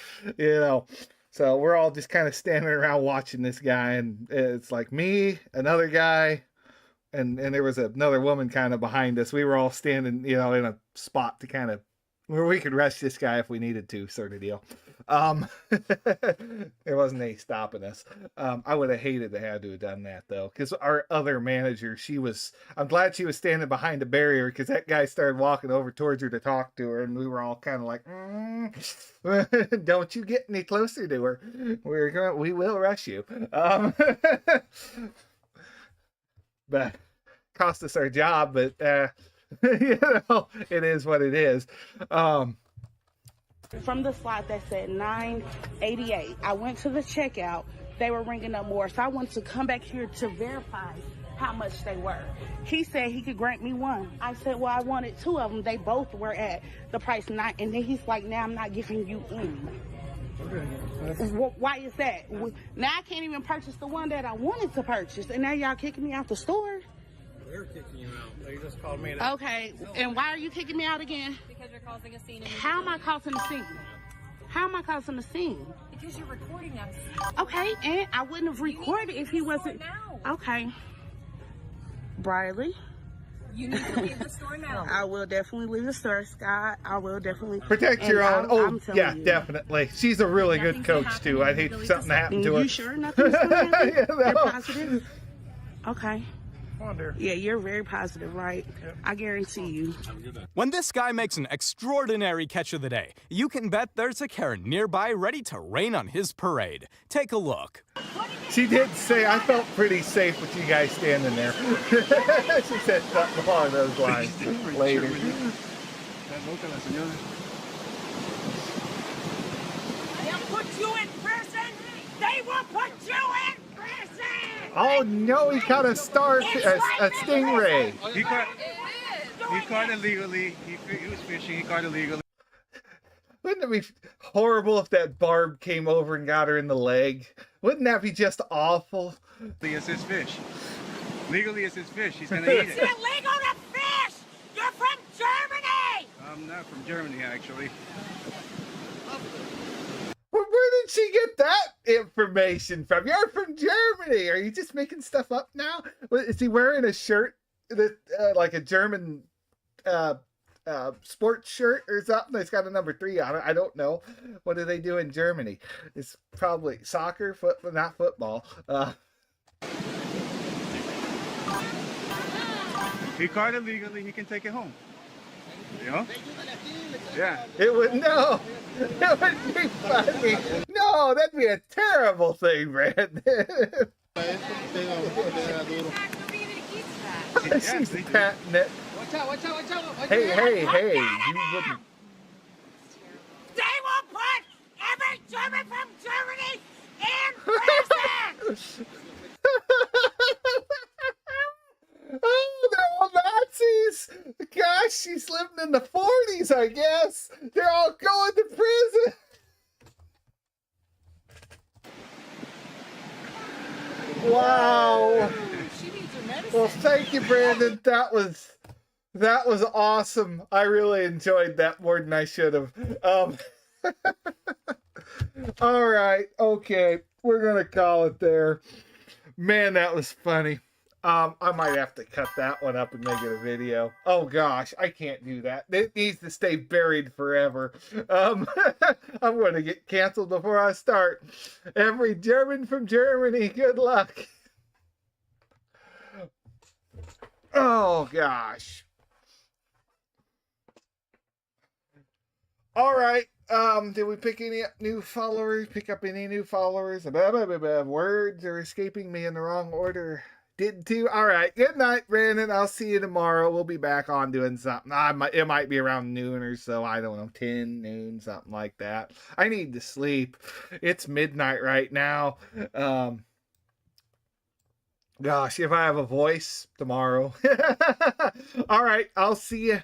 So we're all just kind of standing around watching this guy, and it's like me, another guy, and there was another woman kind of behind us. We were all standing, in a spot to kind of where we could rush this guy if we needed to, sort of deal. There wasn't any stopping us. I would have hated to have done that though, because our other manager, I'm glad she was standing behind a barrier, because that guy started walking over towards her to talk to her, and we were all kind of like, don't you get any closer to her. We will rush you. But cost us our job, but it is what it is. From the slot that said $9.88, I went to the checkout. They were ringing up more, so I wanted to come back here to verify how much they were. He said he could grant me one. I said, well, I wanted 2 of them. They both were at the price $9, and then he's like, now I'm not giving you any. Why is that? Now I can't even purchase the one that I wanted to purchase, and now y'all kicking me out the store? We're kicking you out. They just called me. Okay, and why are you kicking me out again? Because you're causing a scene. How am I causing a scene? How am I causing a scene? Because you're recording us. Okay, and I wouldn't have recorded if he wasn't. Okay. Briley. You need to leave the store now. I will definitely leave the store, Scott. I will definitely. Protect your own. Definitely. She's a really good coach, too. I'd hate something to happen to her. You sure nothing's going to happen? You're positive? Okay. Yeah, you're very positive, right? Yep. I guarantee you. When this guy makes an extraordinary catch of the day, you can bet there's a Karen nearby ready to rain on his parade. Take a look. She did say, I felt pretty safe with you guys standing there. She said something along those lines later. They'll put you in prison! They will put you in prison! Oh no, he caught a stingray. He caught illegally. He was fishing. He caught illegally. Wouldn't it be horrible if that barb came over and got her in the leg? Wouldn't that be just awful? It's his fish. Legally, it's his fish. He's gonna eat it. It's illegal to fish! You're from Germany! I'm not from Germany, actually. Where did she get that information from? You're from Germany. Are you just making stuff up now? Is he wearing a shirt that like a German sports shirt or something that's got a number 3 on it? I don't know. What do they do in Germany? It's probably soccer, not football. He caught it legally. He can take it home. You know? Yeah. It would no. It would be funny. No, that'd be a terrible thing, Brandon. She's patting it. Watch out, watch out, watch out. Watch Hey, out. hey, hey. You wouldn't. They will put every German from Germany in prison! Oh, they're all Nazis! Gosh, she's living in the 40s, I guess. They're all going to prison. Wow. Well, thank you, Brandon. That was awesome. I really enjoyed that more than I should have. All right, okay. We're gonna call it there. Man, that was funny. I might have to cut that one up and make it a video. Oh gosh, I can't do that. It needs to stay buried forever. I'm gonna get canceled before I start. Every German from Germany, good luck. Oh gosh. All right. Did we pick any new followers? Pick up any new followers? Words are escaping me in the wrong order. Did too. All right. Good night, Brandon. I'll see you tomorrow. We'll be back on doing something. It might be around noon or so. I don't know, 10 noon, something like that. I need to sleep. It's midnight right now. Gosh, if I have a voice tomorrow. All right. I'll see you.